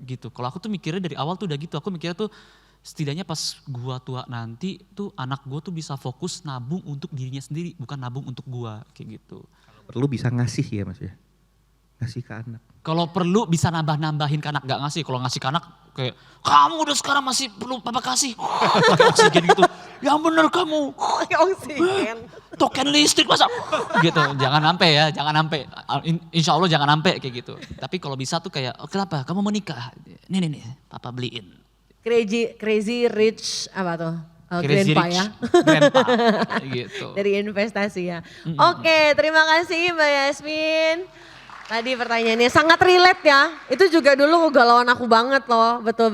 gitu. Kalau aku tuh mikirnya dari awal tuh udah gitu, aku mikirnya tuh setidaknya pas gua tua nanti tuh anak gua tuh bisa fokus nabung untuk dirinya sendiri, bukan nabung untuk gua kayak gitu. Perlu bisa ngasih ya Mas ya. Ngasih ke anak. Kalau perlu bisa nambah-nambahin ke anak, gak ngasih. Kalau ngasih ke anak kayak, kamu udah sekarang masih perlu papa kasih. Pakai oksigen gitu. Yang bener kamu. Oksigen. Token listrik masa. Gitu, jangan sampai ya, jangan sampai. Insya Allah jangan sampai kayak gitu. Tapi kalau bisa tuh kayak, oh, kenapa kamu mau nikah? Nih, papa beliin. Crazy rich apa tuh? Crazy Grandpa rich ya. grandpa, gitu. Dari investasi ya. Oke, terima kasih Mbak Yasmin. Tadi pertanyaannya sangat relate ya. Itu juga dulu galauan aku banget loh. Betul.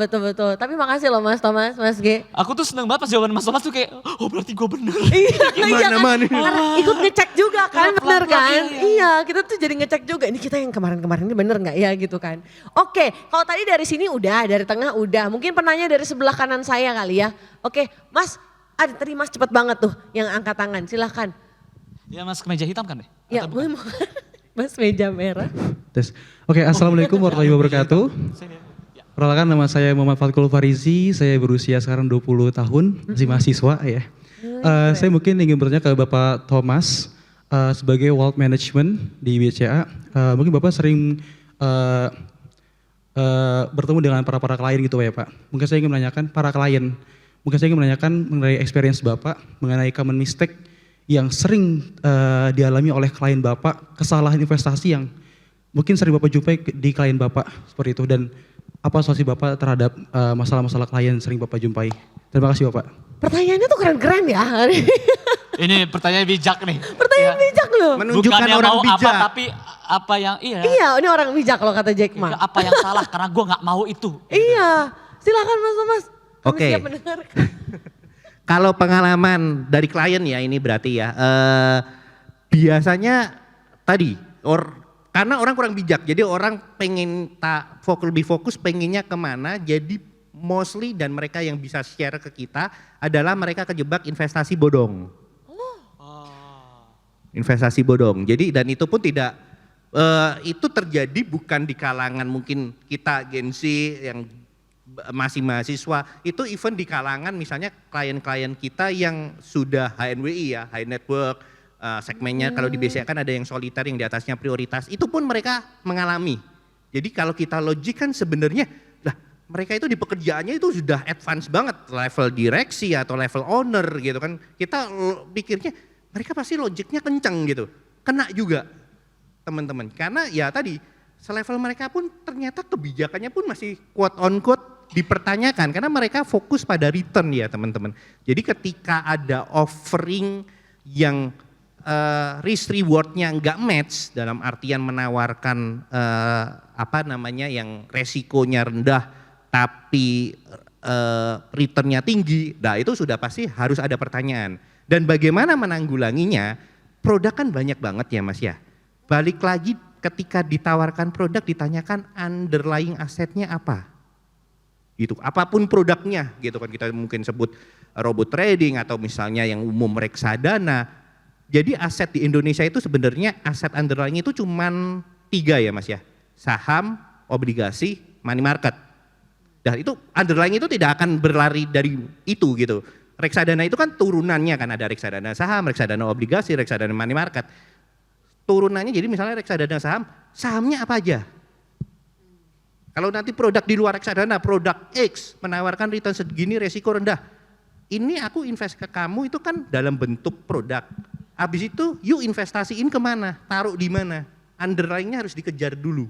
Tapi makasih loh Mas Thomas, Mas G. Aku tuh seneng banget pas jawaban Mas Thomas tuh kayak, oh berarti gue bener. Iya kan? nih? Karena ikut ngecek juga kan, Iya, bener pelan-pelan, kan? iya. Iya, kita tuh jadi ngecek juga. Ini kita yang kemarin-kemarin ini bener gak ya gitu kan. Oke, kalau tadi dari sini udah, dari tengah udah. Mungkin penanya dari sebelah kanan saya kali ya. Oke, Mas, tadi Mas cepet banget tuh yang angkat tangan, silahkan. Ya Mas kemeja hitam kan deh? Ya, boleh mau. Mas meja merah. Tes. Oke, Assalamualaikum warahmatullahi wabarakatuh. Perkenalkan nama saya Muhammad Fatkul Farizi, saya berusia sekarang 20 tahun, masih mahasiswa ya. Saya mungkin ingin bertanya ke Bapak Thomas, sebagai Wealth Management di BCA, mungkin Bapak sering bertemu dengan para klien gitu ya Pak. Mungkin saya ingin menanyakan mengenai experience Bapak, mengenai common mistake yang sering dialami oleh klien Bapak, kesalahan investasi yang mungkin sering Bapak jumpai di klien Bapak seperti itu, dan apa solusi Bapak terhadap masalah-masalah klien yang sering Bapak jumpai. Terima kasih Bapak. Pertanyaannya tuh keren-keren ya. Ini pertanyaan bijak nih. Pertanyaan bijak loh. Menunjukkan Bukannya orang mau bijak. apa, tapi apa yang Iya, ini orang bijak loh kata Jack Ma. apa yang salah karena gue nggak mau itu. Iya, silakan Mas Thomas. Kami Oke. siap mendengarkan. Kalau pengalaman dari klien ya ini berarti ya, biasanya tadi, karena orang kurang bijak, jadi orang pengen lebih fokus pengennya kemana, jadi mostly dan mereka yang bisa share ke kita adalah mereka kejebak investasi bodong. Investasi bodong, jadi dan itu pun tidak, itu terjadi bukan di kalangan mungkin kita Gen Z yang masih mahasiswa, itu even di kalangan misalnya klien-klien kita yang sudah HNWI ya, high network, segmennya kalau di BCA kan ada yang soliter yang di atasnya prioritas, itu pun mereka mengalami. Jadi kalau kita logik kan sebenarnya, lah mereka itu di pekerjaannya itu sudah advance banget, level direksi atau level owner gitu kan, kita pikirnya mereka pasti logiknya kenceng gitu, kena juga teman-teman, karena ya tadi selevel mereka pun ternyata kebijakannya pun masih quote on quote dipertanyakan karena mereka fokus pada return ya teman-teman. Jadi ketika ada offering yang risk rewardnya nggak match dalam artian menawarkan yang resikonya rendah tapi returnnya tinggi, nah itu sudah pasti harus ada pertanyaan. Dan bagaimana menanggulanginya? Produk kan banyak banget ya Mas ya. Balik lagi ketika ditawarkan produk ditanyakan underlying asetnya apa? Gitu, apapun produknya gitu kan, kita mungkin sebut robot trading atau misalnya yang umum reksadana. Jadi aset di Indonesia itu sebenarnya aset underlying itu cuman 3 ya Mas ya, saham, obligasi, money market. Dan itu underlying itu tidak akan berlari dari itu gitu. Reksadana itu kan turunannya kan, ada reksadana saham, reksadana obligasi, reksadana money market. Turunannya jadi misalnya reksadana saham, sahamnya apa aja? Kalau nanti produk di luar reksadana, produk X menawarkan return segini resiko rendah. Ini aku invest ke kamu itu kan dalam bentuk produk. Habis itu yuk investasiin kemana, taruh di mana. Underlying-nya harus dikejar dulu.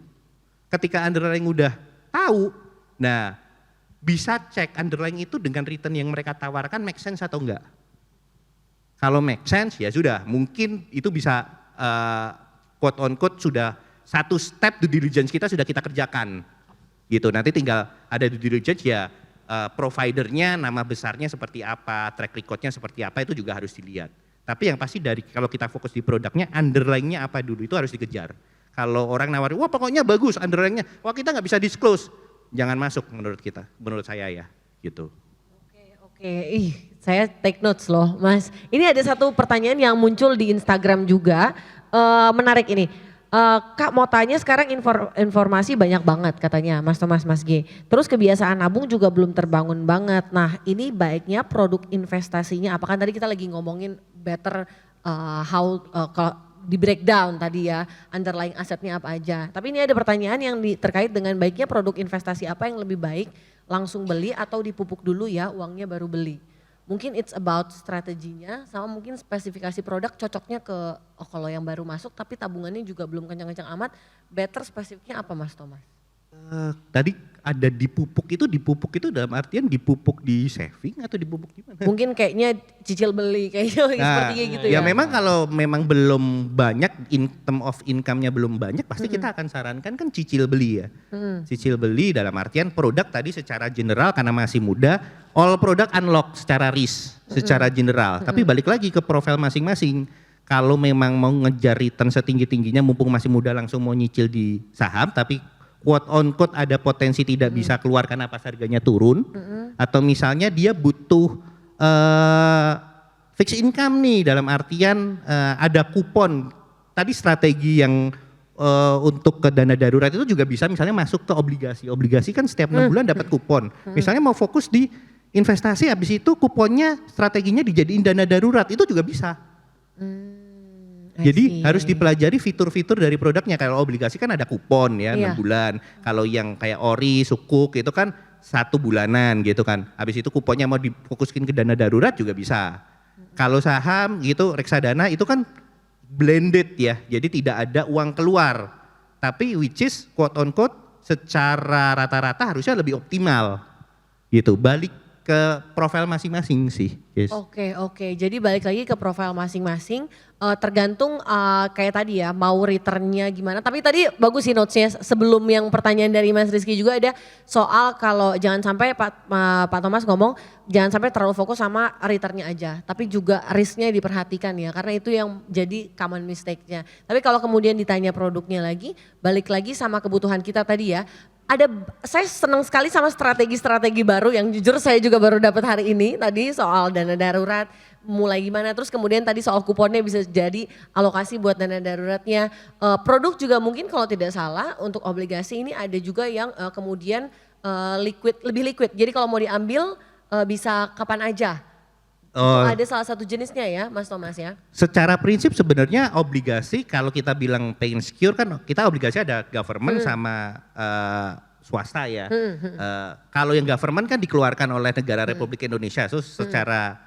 Ketika underlying udah tahu, nah bisa cek underlying itu dengan return yang mereka tawarkan make sense atau enggak. Kalau make sense ya sudah, mungkin itu bisa quote on quote sudah satu step due diligence kita sudah kita kerjakan. Gitu, nanti tinggal ada due diligence ya, providernya, nama besarnya seperti apa, track recordnya seperti apa, itu juga harus dilihat. Tapi yang pasti dari kalau kita fokus di produknya, underlying-nya apa dulu itu harus dikejar. Kalau orang nawarin, wah pokoknya bagus underlying-nya, wah kita nggak bisa disclose, jangan masuk menurut kita, menurut saya ya, gitu. Oke, saya take notes loh Mas. Ini ada satu pertanyaan yang muncul di Instagram juga, menarik ini. Kak mau tanya sekarang informasi banyak banget katanya Mas Thomas, Mas G. Terus kebiasaan nabung juga belum terbangun banget. Nah ini baiknya produk investasinya apa? Kan tadi kita lagi ngomongin better kalau di breakdown tadi ya, underlying asetnya apa aja. Tapi ini ada pertanyaan yang terkait dengan baiknya produk investasi apa yang lebih baik, langsung beli atau dipupuk dulu ya uangnya baru beli. Mungkin it's about strateginya sama mungkin spesifikasi produk cocoknya ke kalau yang baru masuk tapi tabungannya juga belum kencang-kencang amat, better spesifiknya apa Mas Thomas? Tadi ada dipupuk itu dalam artian dipupuk di saving atau dipupuk di mana? Mungkin kayaknya cicil beli kayaknya seperti gitu ya. Ya memang kalau memang belum banyak in term of income-nya belum banyak pasti kita akan sarankan kan cicil beli ya. Cicil beli dalam artian produk tadi secara general karena masih muda all product unlock secara risk secara general. Tapi balik lagi ke profil masing-masing. Kalau memang mau ngejar return setinggi-tingginya mumpung masih muda langsung mau nyicil di saham tapi quote on quote ada potensi tidak bisa keluar karena pas harganya turun atau misalnya dia butuh fixed income nih dalam artian ada kupon tadi strategi yang untuk ke dana darurat itu juga bisa misalnya masuk ke obligasi kan setiap 6 bulan dapat kupon misalnya mau fokus di investasi habis itu kuponnya strateginya dijadiin dana darurat itu juga bisa. Jadi harus dipelajari fitur-fitur dari produknya. Kalau obligasi kan ada kupon ya 6 bulan. Kalau yang kayak ori, sukuk itu kan 1 bulanan gitu kan. Habis itu kuponnya mau difokuskan ke dana darurat juga bisa. Kalau saham gitu reksadana itu kan blended ya. Jadi tidak ada uang keluar. Tapi which is quote on quote secara rata-rata harusnya lebih optimal. Gitu. Balik ke profil masing-masing sih. Yes. Oke. Jadi balik lagi ke profil masing-masing. Tergantung kayak tadi ya mau returnnya gimana. Tapi tadi bagus sih notesnya sebelum yang pertanyaan dari Mas Rizky juga ada soal kalau jangan sampai Pak Thomas ngomong jangan sampai terlalu fokus sama returnnya aja. Tapi juga risknya diperhatikan ya karena itu yang jadi common mistake-nya. Tapi kalau kemudian ditanya produknya lagi balik lagi sama kebutuhan kita tadi ya. Saya senang sekali sama strategi-strategi baru yang jujur saya juga baru dapat hari ini tadi soal dana darurat mulai gimana terus kemudian tadi soal kuponnya bisa jadi alokasi buat dana daruratnya. Produk juga mungkin kalau tidak salah untuk obligasi ini ada juga yang kemudian lebih liquid. Jadi kalau mau diambil bisa kapan aja. Itu ada salah satu jenisnya ya Mas Thomas ya. Secara prinsip sebenarnya obligasi kalau kita bilang pay and secure kan kita obligasi ada government sama swasta ya. Kalau yang government kan dikeluarkan oleh negara Republik Indonesia, so secara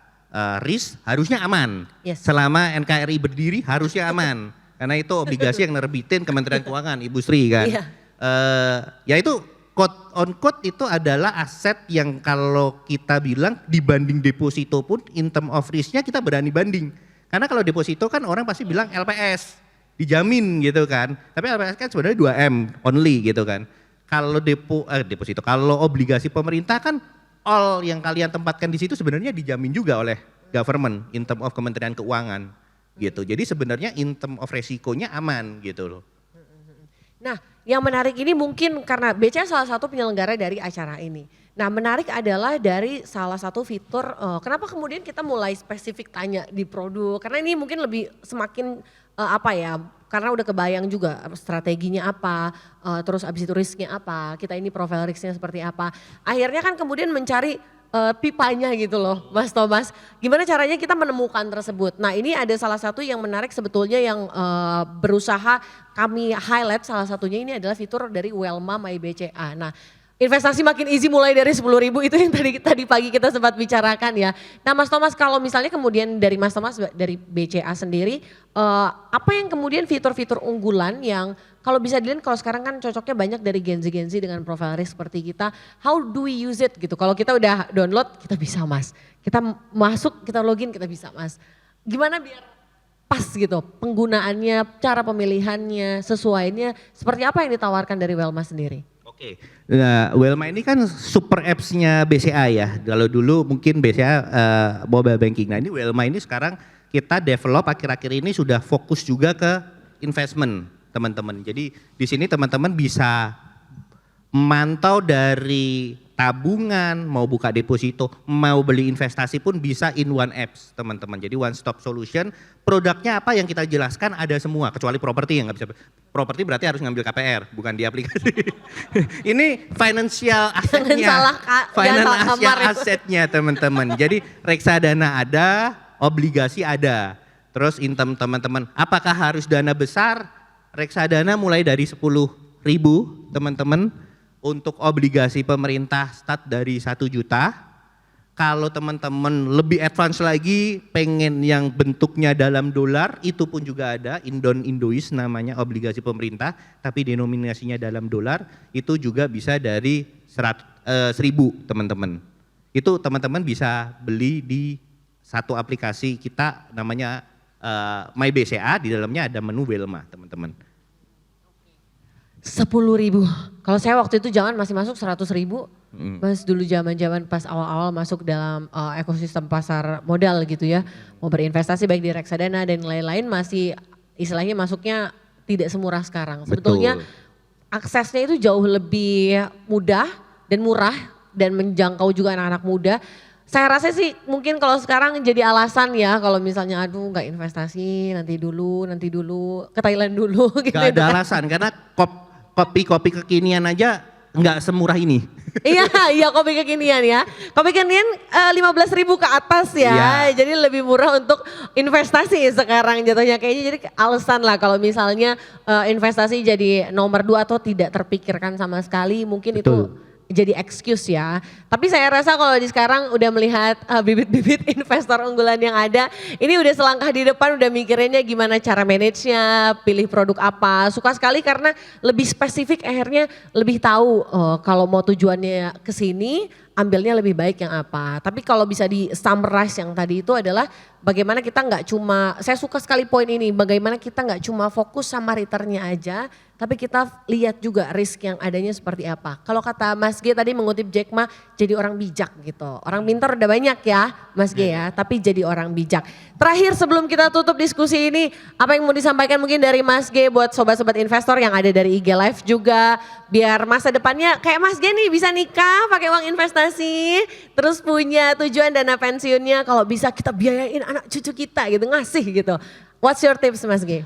risk harusnya aman. Yes. Selama NKRI berdiri harusnya aman. Karena itu obligasi yang nerbitin Kementerian Keuangan, Ibu Sri kan. Ya itu quote on quote itu adalah aset yang kalau kita bilang dibanding deposito pun in term of risk-nya kita berani banding. Karena kalau deposito kan orang pasti bilang LPS, dijamin gitu kan. Tapi LPS kan sebenarnya 2M only gitu kan. Kalau deposito, kalau obligasi pemerintah kan all yang kalian tempatkan di situ sebenarnya dijamin juga oleh government in term of Kementerian Keuangan gitu. Jadi sebenarnya in term of resikonya aman gitu loh. Nah yang menarik ini mungkin karena BCA salah satu penyelenggara dari acara ini. Nah menarik adalah dari salah satu fitur, kenapa kemudian kita mulai spesifik tanya di produk, karena ini mungkin lebih semakin karena udah kebayang juga strateginya apa, terus abis itu risknya apa, kita ini profil risknya seperti apa. Akhirnya kan kemudian mencari pipanya gitu loh Mas Thomas. Gimana caranya kita menemukan tersebut. Nah ini ada salah satu yang menarik sebetulnya yang berusaha kami highlight salah satunya ini adalah fitur dari Welma My BCA. Nah investasi makin easy mulai dari 10.000 itu yang tadi pagi kita sempat bicarakan ya. Nah Mas Thomas kalau misalnya kemudian dari Mas Thomas dari BCA sendiri apa yang kemudian fitur-fitur unggulan yang kalau bisa dilihat kalau sekarang kan cocoknya banyak dari Gen Z dengan profile risk seperti kita. How do we use it gitu. Kalau kita udah download kita bisa Mas. Kita masuk kita login kita bisa Mas. Gimana biar pas gitu penggunaannya, cara pemilihannya, sesuainya seperti apa yang ditawarkan dari Welma sendiri? Oke, nah Welma ini kan super apps-nya BCA ya. Kalau dulu mungkin BCA mobile banking. Nah ini Welma ini sekarang kita develop akhir-akhir ini sudah fokus juga ke investment teman-teman. Jadi di sini teman-teman bisa memantau dari tabungan, mau buka deposito, mau beli investasi pun bisa in one apps teman-teman. Jadi one stop solution, produknya apa yang kita jelaskan ada semua, kecuali properti yang nggak bisa. Properti berarti harus ngambil KPR, bukan di aplikasi. Ini financial asetnya, financial asetnya teman-teman. Jadi reksadana ada, obligasi ada. Terus income teman-teman, apakah harus dana besar? Reksadana mulai dari 10.000 teman-teman. Untuk obligasi pemerintah start dari 1 juta. Kalau teman-teman lebih advance lagi, pengen yang bentuknya dalam dolar, itu pun juga ada, Indois namanya obligasi pemerintah, tapi denominasinya dalam dolar, itu juga bisa dari 1.000 teman-teman. Itu teman-teman bisa beli di satu aplikasi kita namanya My BCA, di dalamnya ada menu Welma teman-teman. 10.000. Kalau saya waktu itu jangan masih masuk 100.000. Mas dulu zaman-zaman pas awal-awal masuk dalam ekosistem pasar modal gitu ya. Mau berinvestasi baik di reksadana dan lain-lain masih istilahnya masuknya tidak semurah sekarang. Sebetulnya aksesnya itu jauh lebih mudah dan murah dan menjangkau juga anak-anak muda. Saya rasa sih mungkin kalau sekarang jadi alasan ya kalau misalnya aduh nggak investasi nanti dulu ke Thailand dulu gitu. Gak ada alasan karena kopi kekinian aja nggak semurah ini. Iya kopi kekinian ya. Kopi kekinian 15.000 ke atas ya. Iya. Jadi lebih murah untuk investasi sekarang jatuhnya kayaknya. Jadi alasan lah kalau misalnya investasi jadi nomor 2 atau tidak terpikirkan sama sekali mungkin Betul. itu jadi excuse ya. Tapi saya rasa kalau di sekarang udah melihat bibit-bibit investor unggulan yang ada, ini udah selangkah di depan udah mikirinnya gimana cara manage-nya, pilih produk apa. Suka sekali karena lebih spesifik akhirnya lebih tahu kalau mau tujuannya ke sini ambilnya lebih baik yang apa. Tapi kalau bisa di summarize yang tadi itu adalah bagaimana kita nggak cuma, saya suka sekali poin ini, bagaimana kita nggak cuma fokus sama returnnya aja, tapi kita lihat juga risk yang adanya seperti apa. Kalau kata Mas G tadi mengutip Jack Ma, jadi orang bijak gitu. Orang pintar udah banyak ya Mas G ya, tapi jadi orang bijak. Terakhir sebelum kita tutup diskusi ini, apa yang mau disampaikan mungkin dari Mas G buat sobat-sobat investor yang ada dari IG Live juga, biar masa depannya kayak Mas G nih bisa nikah pakai uang investasi, terus punya tujuan dana pensiunnya, kalau bisa kita biayain anak cucu kita gitu, ngasih gitu. What's your tips Mas G?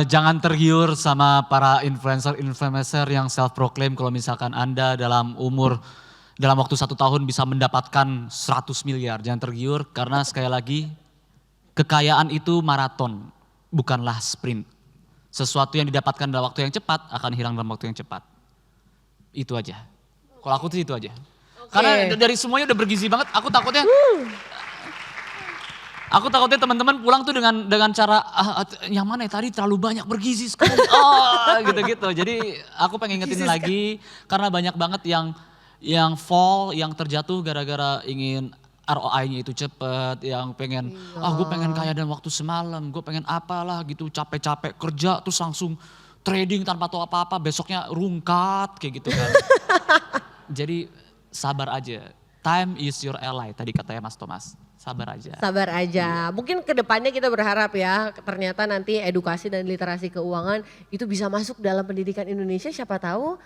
Jangan tergiur sama para influencer yang self proclaim kalau misalkan Anda dalam waktu 1 tahun bisa mendapatkan 100 miliar. Jangan tergiur karena sekali lagi kekayaan itu maraton, bukanlah sprint. Sesuatu yang didapatkan dalam waktu yang cepat akan hilang dalam waktu yang cepat. Itu aja. Kalau aku tuh itu aja. Karena dari semuanya udah bergizi banget, aku takutnya teman-teman pulang tuh dengan cara yang mana ya tadi terlalu banyak bergizi sekali. Gitu-gitu. Jadi aku pengen ingetin lagi karena banyak banget yang fall, yang terjatuh gara-gara ingin ROI-nya itu cepet, yang pengen gue pengen kaya dalam waktu semalam, gue pengen apalah gitu, capek-capek kerja terus langsung trading tanpa tahu apa-apa, besoknya rungkat kayak gitu kan. Jadi sabar aja. Time is your ally tadi katanya Mas Thomas. Sabar aja. Sabar aja. Mungkin kedepannya kita berharap ya ternyata nanti edukasi dan literasi keuangan itu bisa masuk dalam pendidikan Indonesia. Siapa tahu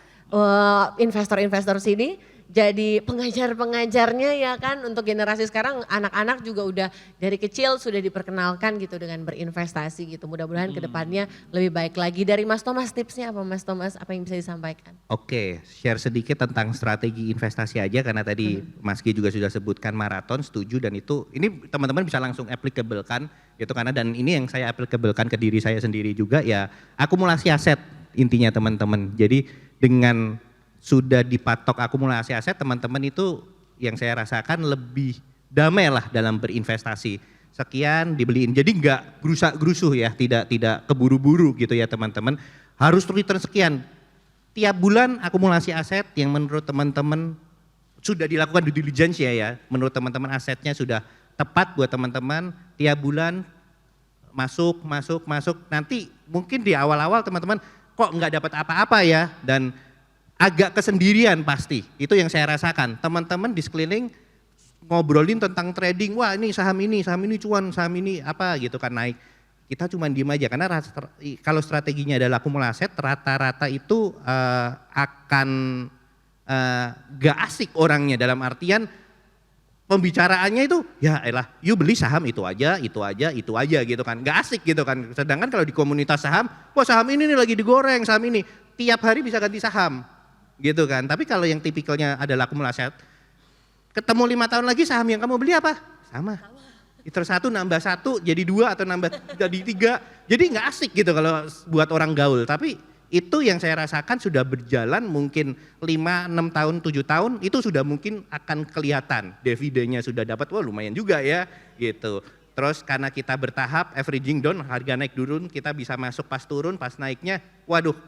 investor-investor sini jadi pengajar-pengajarnya ya kan untuk generasi sekarang anak-anak juga udah dari kecil sudah diperkenalkan gitu dengan berinvestasi gitu. Mudah-mudahan kedepannya lebih baik lagi. Dari Mas Thomas tipsnya apa Mas Thomas, apa yang bisa disampaikan? Oke, share sedikit tentang strategi investasi aja karena tadi Mas G juga sudah sebutkan maraton, setuju dan itu ini teman-teman bisa langsung applicable kan gitu karena dan ini yang saya applicable kan ke diri saya sendiri juga ya akumulasi aset intinya teman-teman. Jadi dengan sudah dipatok akumulasi aset teman-teman itu yang saya rasakan lebih damai lah dalam berinvestasi. Sekian dibeliin, jadi nggak gerusak-gerusuh ya, tidak keburu-buru gitu ya teman-teman. Harus return sekian. Tiap bulan akumulasi aset yang menurut teman-teman sudah dilakukan due diligence ya, menurut teman-teman asetnya sudah tepat buat teman-teman, tiap bulan masuk. Nanti mungkin di awal-awal teman-teman kok nggak dapat apa-apa ya dan agak kesendirian pasti, itu yang saya rasakan. Teman-teman di sekeliling ngobrolin tentang trading, wah ini saham ini cuan, saham ini apa gitu kan naik. Kita cuma diem aja karena kalau strateginya adalah akumulasi aset rata-rata itu akan gak asik orangnya, dalam artian pembicaraannya itu ya elah, you beli saham itu aja gitu kan, gak asik gitu kan. Sedangkan kalau di komunitas saham, wah saham ini nih lagi digoreng, saham ini tiap hari bisa ganti saham gitu kan. Tapi kalau yang tipikalnya adalah akumulasi, ketemu 5 tahun lagi saham yang kamu beli apa? Sama. Itu 1 nambah 1 jadi 2 atau nambah jadi 3. Jadi nggak asik gitu kalau buat orang gaul. Tapi itu yang saya rasakan sudah berjalan mungkin 5, 6 tahun, 7 tahun itu sudah mungkin akan kelihatan. Dividennya sudah dapat, wah lumayan juga ya gitu. Terus karena kita bertahap, averaging down, harga naik turun, kita bisa masuk pas turun, pas naiknya, waduh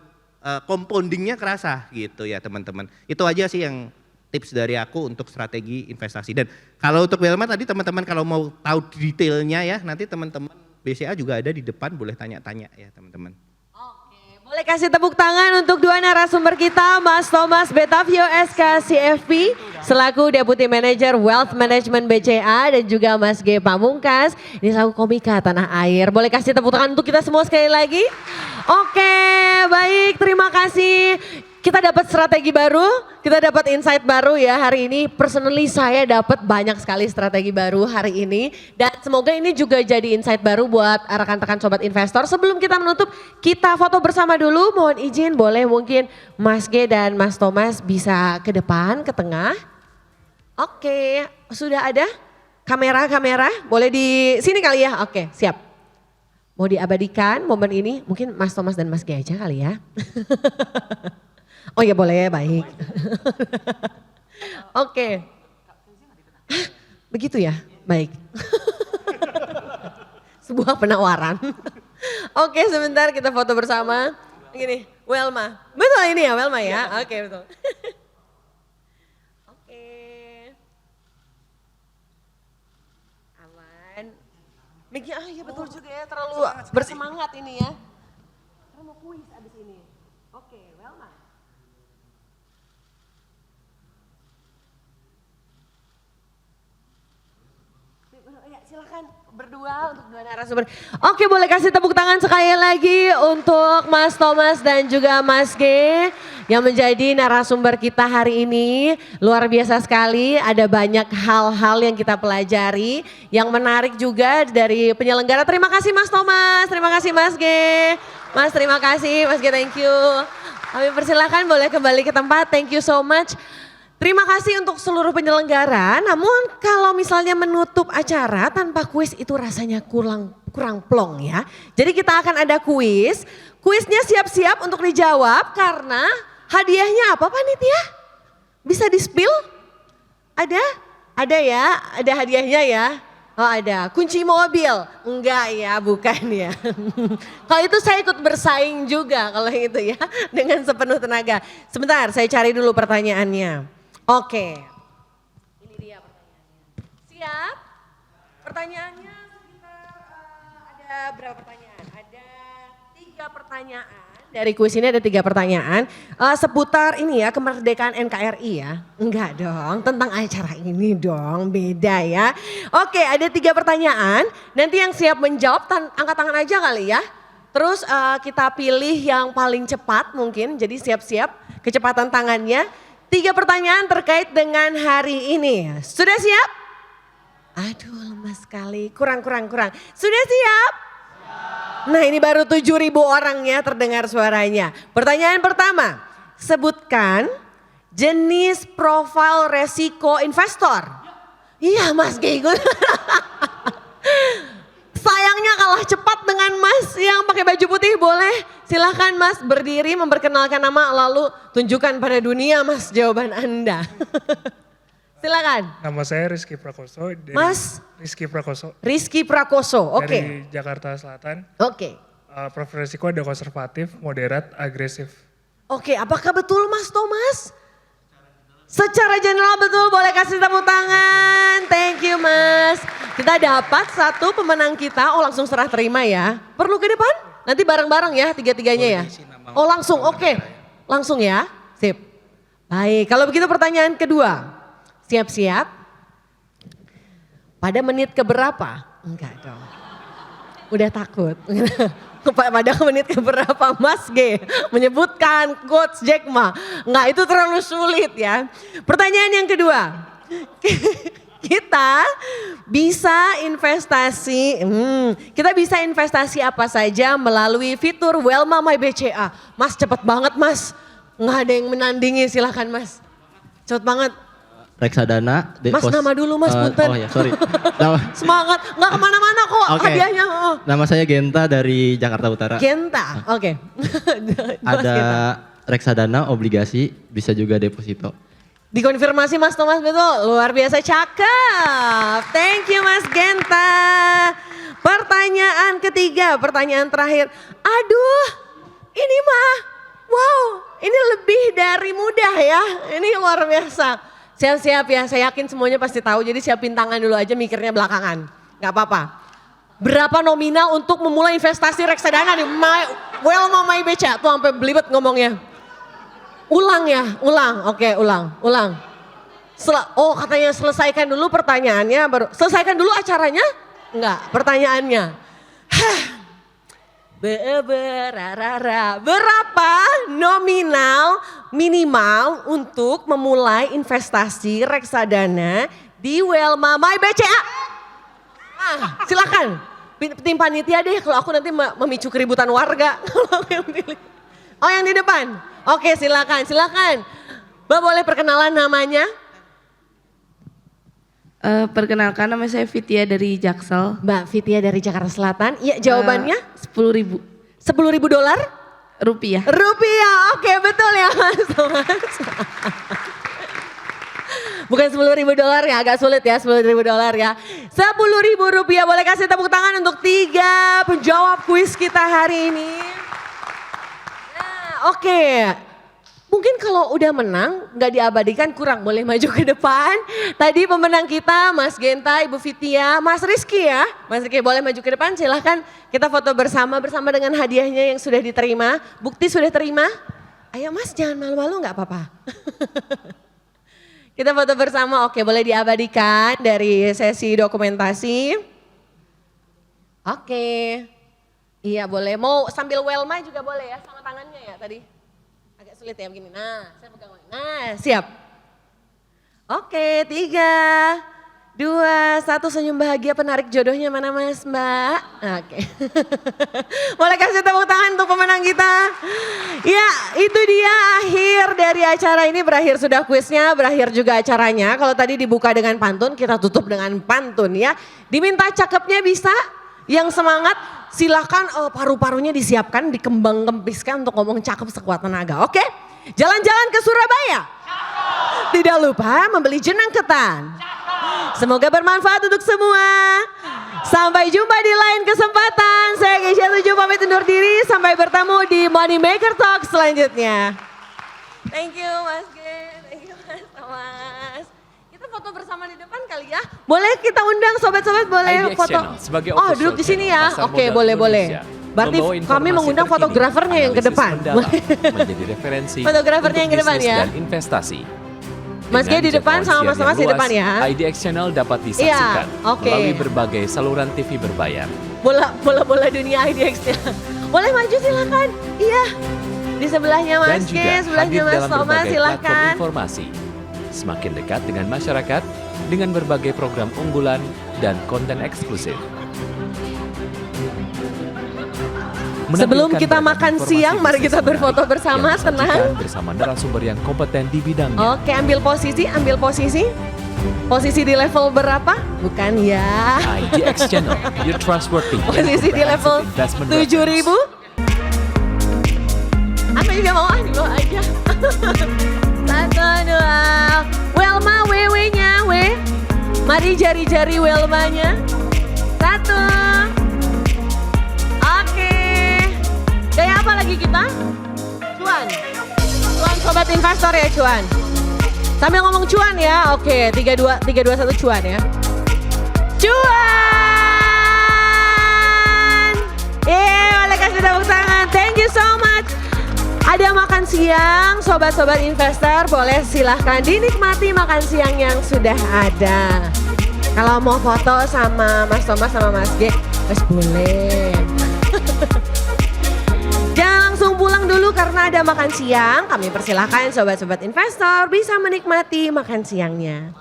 compoundingnya kerasa gitu ya teman-teman. Itu aja sih yang tips dari aku untuk strategi investasi. Dan kalau untuk Welma tadi teman-teman kalau mau tahu detailnya ya, nanti teman-teman BCA juga ada di depan, boleh tanya-tanya ya teman-teman. Oke, boleh kasih tepuk tangan untuk 2 narasumber kita, Mas Thomas Betavio SK CFP selaku Deputy Manager Wealth Management BCA dan juga Mas G Pamungkas ini selaku Komika Tanah Air. Boleh kasih tepuk tangan untuk kita semua sekali lagi. Oke, baik, terima kasih. Kita dapat strategi baru, kita dapat insight baru ya hari ini. Personally saya dapat banyak sekali strategi baru hari ini. Dan semoga ini juga jadi insight baru buat rekan-rekan sobat investor. Sebelum kita menutup, kita foto bersama dulu. Mohon izin boleh mungkin Mas G dan Mas Thomas bisa ke depan, ke tengah. Oke, sudah ada kamera? Boleh di sini kali ya? Oke, siap. Mau diabadikan momen ini, mungkin Mas Thomas dan Mas G aja kali ya. Oh ya boleh, baik. Oke. Hah, begitu ya? Baik. Sebuah penawaran. Oke, sebentar kita foto bersama. Gini, Welma. Betul ini ya Welma ya? Oke, betul. Oke. Aman. Miknya, ah ya betul juga ya, terlalu bersemangat ini ya. Karena mau kuis abis ini. Oke, Welma. Ya, silakan berdua untuk 2 narasumber. Oke, boleh kasih tepuk tangan sekali lagi untuk Mas Thomas dan juga Mas G yang menjadi narasumber kita hari ini. Luar biasa sekali, ada banyak hal-hal yang kita pelajari, yang menarik juga dari penyelenggara. Terima kasih Mas Thomas, terima kasih Mas G. Mas terima kasih, Mas G thank you. Kami persilakan boleh kembali ke tempat, thank you so much. Terima kasih untuk seluruh penyelenggara, namun kalau misalnya menutup acara tanpa kuis itu rasanya kurang plong ya. Jadi kita akan ada kuis, kuisnya siap-siap untuk dijawab karena hadiahnya apa panitia? Bisa di-spill? Ada? Ada ya, ada hadiahnya ya. Oh ada, kunci mobil? Enggak ya, bukan ya. Kalau itu saya ikut bersaing juga kalau itu ya, dengan sepenuh tenaga. Sebentar, saya cari dulu pertanyaannya. Oke, ini dia pertanyaannya. Siap? Pertanyaannya sekitar ada berapa pertanyaan? Ada 3 pertanyaan. Dari kuis ini ada 3 pertanyaan. Seputar ini ya, kemerdekaan NKRI ya. Enggak dong, tentang acara ini dong, beda ya. Oke, ada 3 pertanyaan. Nanti yang siap menjawab, angkat tangan aja kali ya. Terus kita pilih yang paling cepat mungkin, jadi siap-siap kecepatan tangannya. 3 pertanyaan terkait dengan hari ini. Sudah siap? Aduh lemas sekali, kurang. Sudah siap? Nah ini baru 7.000 orangnya terdengar suaranya. Pertanyaan pertama, sebutkan jenis profil resiko investor. Iya Mas Gigun. Sayangnya kalah cepat dengan Mas yang pakai baju putih, boleh silahkan Mas berdiri memperkenalkan nama lalu tunjukkan pada dunia Mas jawaban Anda. Silakan. Nama saya Rizky Prakoso. Mas? Rizky Prakoso, oke. Dari Jakarta Selatan. Oke. Profil risiko ada konservatif, moderat, agresif. Oke, apakah betul Mas Thomas? Secara general betul, boleh kasih tepuk tangan. Thank you Mas. Kita dapat 1 pemenang kita, langsung serah terima ya. Perlu ke depan? Nanti bareng-bareng ya 3-3-nya ya. Oh langsung, oke. Langsung ya, sip. Baik, kalau begitu pertanyaan kedua. Siap-siap. Pada menit keberapa? Enggak dong. Udah takut. Pada menit keberapa Mas G menyebutkan Coach Jack Ma. Enggak, itu terlalu sulit ya. Pertanyaan yang kedua. Kita bisa investasi apa saja melalui fitur Welma My BCA. Mas cepet banget Mas. Nggak ada yang menandingi, silahkan Mas. Cepet banget. Reksadana. Mas nama dulu Mas, punten. Oh ya sorry. Nama, Semangat, nggak kemana-mana kok Oke. hadiahnya. Oh. nama saya Genta dari Jakarta Utara. Genta, oke. Mas Ada Genta. reksadana, obligasi, bisa juga deposito. Dikonfirmasi Mas Thomas betul, luar biasa cakep. Thank you Mas Genta. Pertanyaan ketiga, pertanyaan terakhir. Aduh, ini mah, wow, ini lebih dari mudah ya. Ini luar biasa. Siap-siap ya, saya yakin semuanya pasti tahu. Jadi siapin tangan dulu aja, mikirnya belakangan. Gak apa-apa. Berapa nominal untuk memulai investasi reksadana di Welma My BCA? Tuh sampai belibet ngomongnya. Ulang ya, ulang. Oke, ulang. Katanya selesaikan dulu pertanyaannya, baru selesaikan dulu acaranya? Enggak, pertanyaannya. Berapa nominal minimal untuk memulai investasi reksadana di Welma My BCA? Silakan. Tim panitia deh, kalau aku nanti memicu keributan warga. Oh yang di depan? Oke silakan. Mbak boleh perkenalan namanya? Perkenalkan nama saya Fitia dari Jaksel. Mbak Fitia dari Jakarta Selatan. Iya jawabannya? 10.000 $10.000? rupiah. Rupiah, oke betul ya Mas Thomas. Bukan $10.000 ya, agak sulit ya $10.000 ya. $10.000, boleh kasih tepuk tangan untuk 3 penjawab kuis kita hari ini. Nah, oke. Mungkin kalau udah menang nggak diabadikan kurang, boleh maju ke depan. Tadi pemenang kita Mas Genta, Ibu Fitia, Mas Rizky ya. Mas Rizky boleh maju ke depan, silahkan kita foto bersama dengan hadiahnya yang sudah diterima. Bukti sudah terima? Ayo Mas jangan malu-malu nggak apa-apa. Kita foto bersama, oke boleh diabadikan dari sesi dokumentasi. Oke, iya boleh, mau sambil Welma juga boleh ya sama tangannya ya tadi. Agak sulit ya begini, nah saya pegang, nah siap. Oke 3, 2, 1 senyum bahagia penarik jodohnya mana Mas Mbak? Oke, boleh kasih tepuk tangan untuk pemenang kita. Ya itu dia akhir dari acara ini, berakhir sudah kuisnya, berakhir juga acaranya. Kalau tadi dibuka dengan pantun, kita tutup dengan pantun ya. Diminta cakepnya bisa, yang semangat silahkan paru-parunya disiapkan, dikembang-kempiskan untuk ngomong cakep sekuat tenaga. Oke, jalan-jalan ke Surabaya. Tidak lupa membeli jenang ketan. Semoga bermanfaat untuk semua. Sampai jumpa di lain kesempatan. Saya Keisha 7 pamit undur diri. Sampai bertemu di Money Maker Talk selanjutnya. Thank you Mas Gen, thank you Mas Thomas. Kita foto bersama di depan kali ya. Boleh kita undang sobat-sobat, boleh IDX foto. Channel sebagai Oh official duduk di sini channel ya. pasar Oke modal boleh. Indonesia. Berarti Membawa kami informasi mengundang terkini, fotografernya yang ke analisis depan. mendalam, menjadi referensi Fotografernya yang ke untuk depan bisnis ya. dan investasi. Mas G di depan sama Mas Thomas di depan ya. IDX Channel dapat disaksikan oke. melalui berbagai saluran TV berbayar. Bola dunia IDX-nya. Boleh maju silakan. Iya. Di sebelahnya Dan Mas G, juga sebelahnya hadir Mas dalam Thomas berbagai platform silakan. informasi. Semakin dekat dengan masyarakat dengan berbagai program unggulan dan konten eksklusif. Sebelum Menampilkan kita beragam makan informasi siang, mari bisnis kita berfoto menarik bersama, yang disajikan tenang. bersama narasumber yang kompeten di bidangnya. Oke, ambil posisi. Posisi di level berapa? Bukan ya. IDX Channel, your trustworthy and Posisi di level investment 7.000. Apa juga mau di bawah aja. 1, 2. Welma WW-nya, Mari jari-jari Welmanya. 1. Oke. Gaya apa lagi kita? Cuan. Cuan sobat investor ya cuan. Sambil ngomong cuan ya. Oke, 3, 2, 1 cuan ya. Cuan. Boleh kasih tepuk tangan. Thank you so much. Ada makan siang, sobat-sobat investor boleh silahkan dinikmati makan siang yang sudah ada. Kalau mau foto sama Mas Thomas sama Mas G, Wes boleh. Jangan langsung pulang dulu karena ada makan siang. Kami persilahkan sobat-sobat investor bisa menikmati makan siangnya.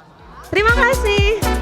Terima kasih.